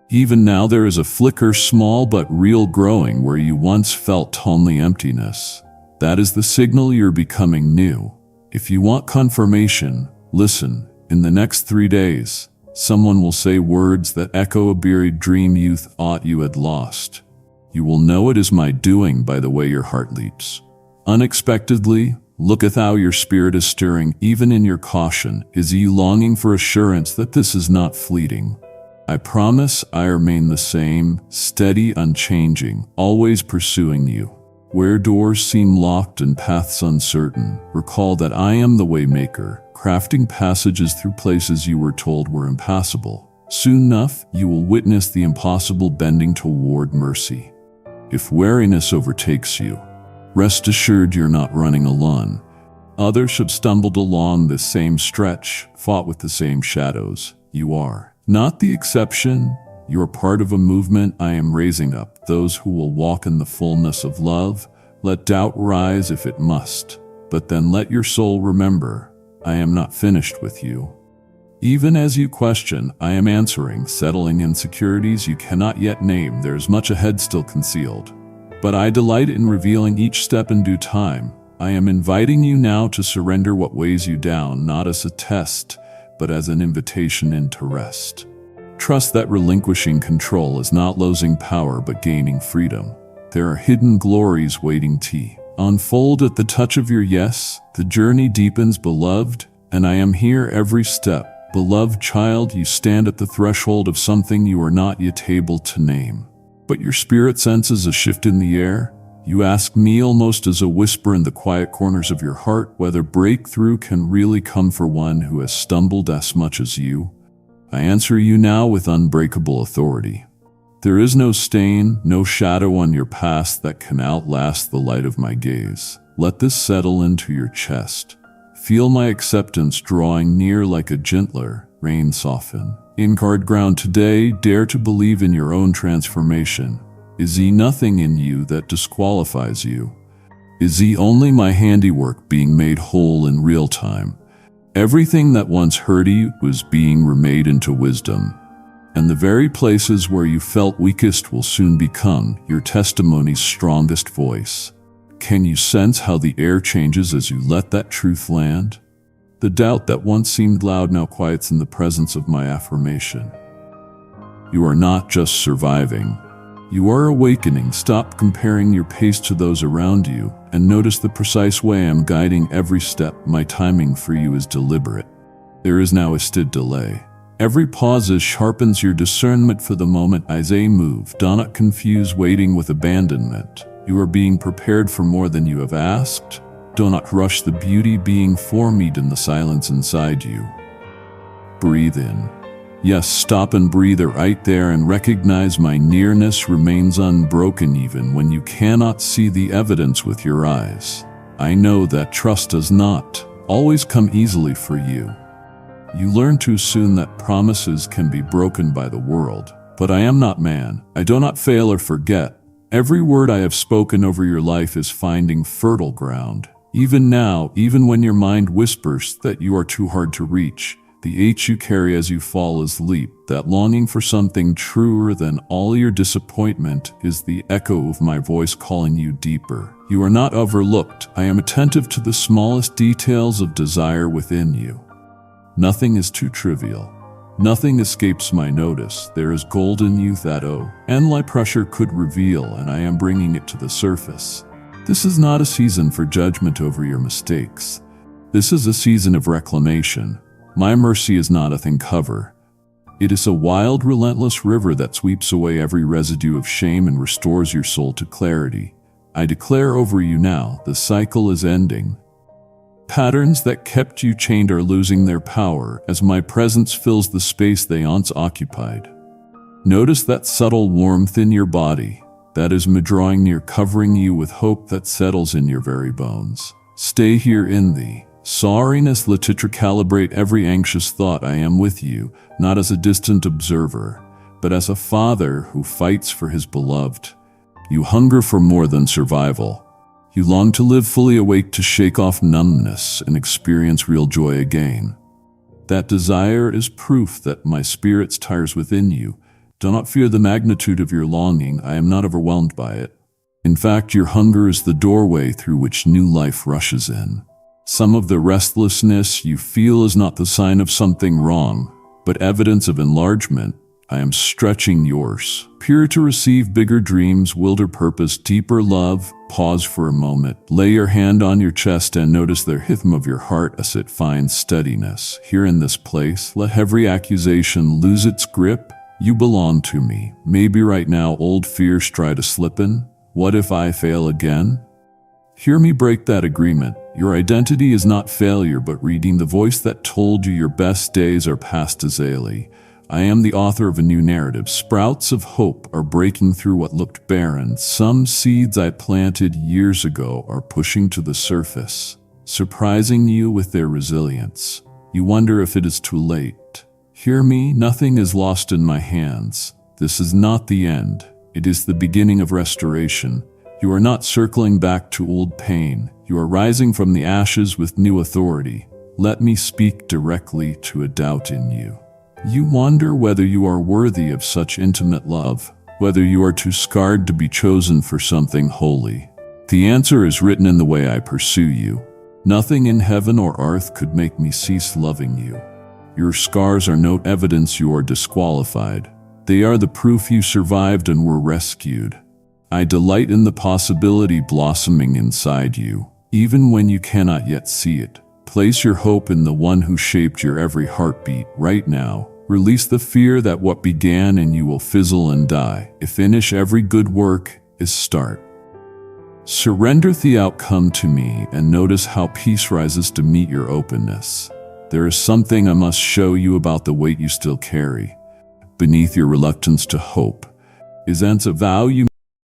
Even now there is a flicker, small but real, growing where you once felt only emptiness. That is the signal you're becoming new. If you want confirmation, listen. In the next 3 days, someone will say words that echo a buried dream you thought you had lost. You will know it is my doing by the way your heart leaps. Unexpectedly, looketh how your spirit is stirring, even in your caution. Is ye longing for assurance that this is not fleeting? I promise I remain the same, steady, unchanging, always pursuing you. Where doors seem locked and paths uncertain, recall that I am the waymaker, crafting passages through places you were told were impassable. Soon enough, you will witness the impossible bending toward mercy. If weariness overtakes you, rest assured you're not running alone. Others have stumbled along the same stretch, fought with the same shadows. You are not the exception. You're part of a movement I am raising up, those who will walk in the fullness of love. Let doubt rise if it must, but then let your soul remember, I am not finished with you. Even as you question, I am answering, settling insecurities you cannot yet name. There is much ahead still concealed, but I delight in revealing each step in due time. I am inviting you now to surrender what weighs you down, not as a test, but as an invitation into rest. Trust that relinquishing control is not losing power but gaining freedom. There are hidden glories waiting to unfold at the touch of your yes. The journey deepens, beloved, and I am here every step. Beloved child, you stand at the threshold of something you are not yet able to name. But your spirit senses a shift in the air. You ask me almost as a whisper in the quiet corners of your heart whether breakthrough can really come for one who has stumbled as much as you. I answer you now with unbreakable authority. There is no stain, no shadow on your past that can outlast the light of my gaze. Let this settle into your chest. Feel my acceptance drawing near like a gentler rain soften. In hard ground today, dare to believe in your own transformation. Is he nothing in you that disqualifies you? Is he only my handiwork being made whole in real time? Everything that once hurt you was being remade into wisdom, and the very places where you felt weakest will soon become your testimony's strongest voice. Can you sense how the air changes as you let that truth land? The doubt that once seemed loud now quiets in the presence of my affirmation. You are not just surviving. You are awakening. Stop comparing your pace to those around you and notice the precise way I'm guiding every step. My timing for you is deliberate. There is now a stead delay. Every pause sharpens your discernment for the moment as a move. Do not confuse waiting with abandonment. You are being prepared for more than you have asked. Do not rush the beauty being formed in the silence inside you. Breathe in. Yes, stop and breathe right there and recognize my nearness remains unbroken even when you cannot see the evidence with your eyes. I know that trust does not always come easily for you. You learn too soon that promises can be broken by the world. But I am not man. I do not fail or forget. Every word I have spoken over your life is finding fertile ground. Even now, even when your mind whispers that you are too hard to reach, the ache you carry as you fall is leap. That longing for something truer than all your disappointment is the echo of my voice calling you deeper. You are not overlooked. I am attentive to the smallest details of desire within you. Nothing is too trivial. Nothing escapes my notice. There is gold in you that endless pressure could reveal, and I am bringing it to the surface. This is not a season for judgment over your mistakes. This is a season of reclamation. My mercy is not a thing cover. It is a wild, relentless river that sweeps away every residue of shame and restores your soul to clarity. I declare over you now, the cycle is ending. Patterns that kept you chained are losing their power as my presence fills the space they once occupied. Notice that subtle warmth in your body. That is me drawing near, covering you with hope that settles in your very bones. Stay here in the sorriness, let it recalibrate every anxious thought. I am with you, not as a distant observer, but as a father who fights for his beloved. You hunger for more than survival. You long to live fully awake, to shake off numbness and experience real joy again. That desire is proof that my spirit tires within you. Do not fear the magnitude of your longing. I am not overwhelmed by it. In fact, your hunger is the doorway through which new life rushes in. Some of the restlessness you feel is not the sign of something wrong, but evidence of enlargement. I am stretching yours, pure to receive bigger dreams, wilder purpose, deeper love. Pause for a moment. Lay your hand on your chest and notice the rhythm of your heart as it finds steadiness. Here in this place, let every accusation lose its grip. You belong to me. Maybe right now old fears try to slip in. What if I fail again? Hear me break that agreement. Your identity is not failure, but reading the voice that told you your best days are past. Azalea, I am the author of a new narrative. Sprouts of hope are breaking through what looked barren. Some seeds I planted years ago are pushing to the surface, surprising you with their resilience. You wonder if it is too late. Hear me, nothing is lost in my hands. This is not the end. It is the beginning of restoration. You are not circling back to old pain. You are rising from the ashes with new authority. Let me speak directly to a doubt in you. You wonder whether you are worthy of such intimate love, whether you are too scarred to be chosen for something holy. The answer is written in the way I pursue you. Nothing in heaven or earth could make me cease loving you. Your scars are no evidence you are disqualified. They are the proof you survived and were rescued. I delight in the possibility blossoming inside you, even when you cannot yet see it. Place your hope in the one who shaped your every heartbeat right now. Release the fear that what began in you will fizzle and die. Finish every good work is start. Surrender the outcome to me and notice how peace rises to meet your openness. There is something I must show you about the weight you still carry. Beneath your reluctance to hope is a vow you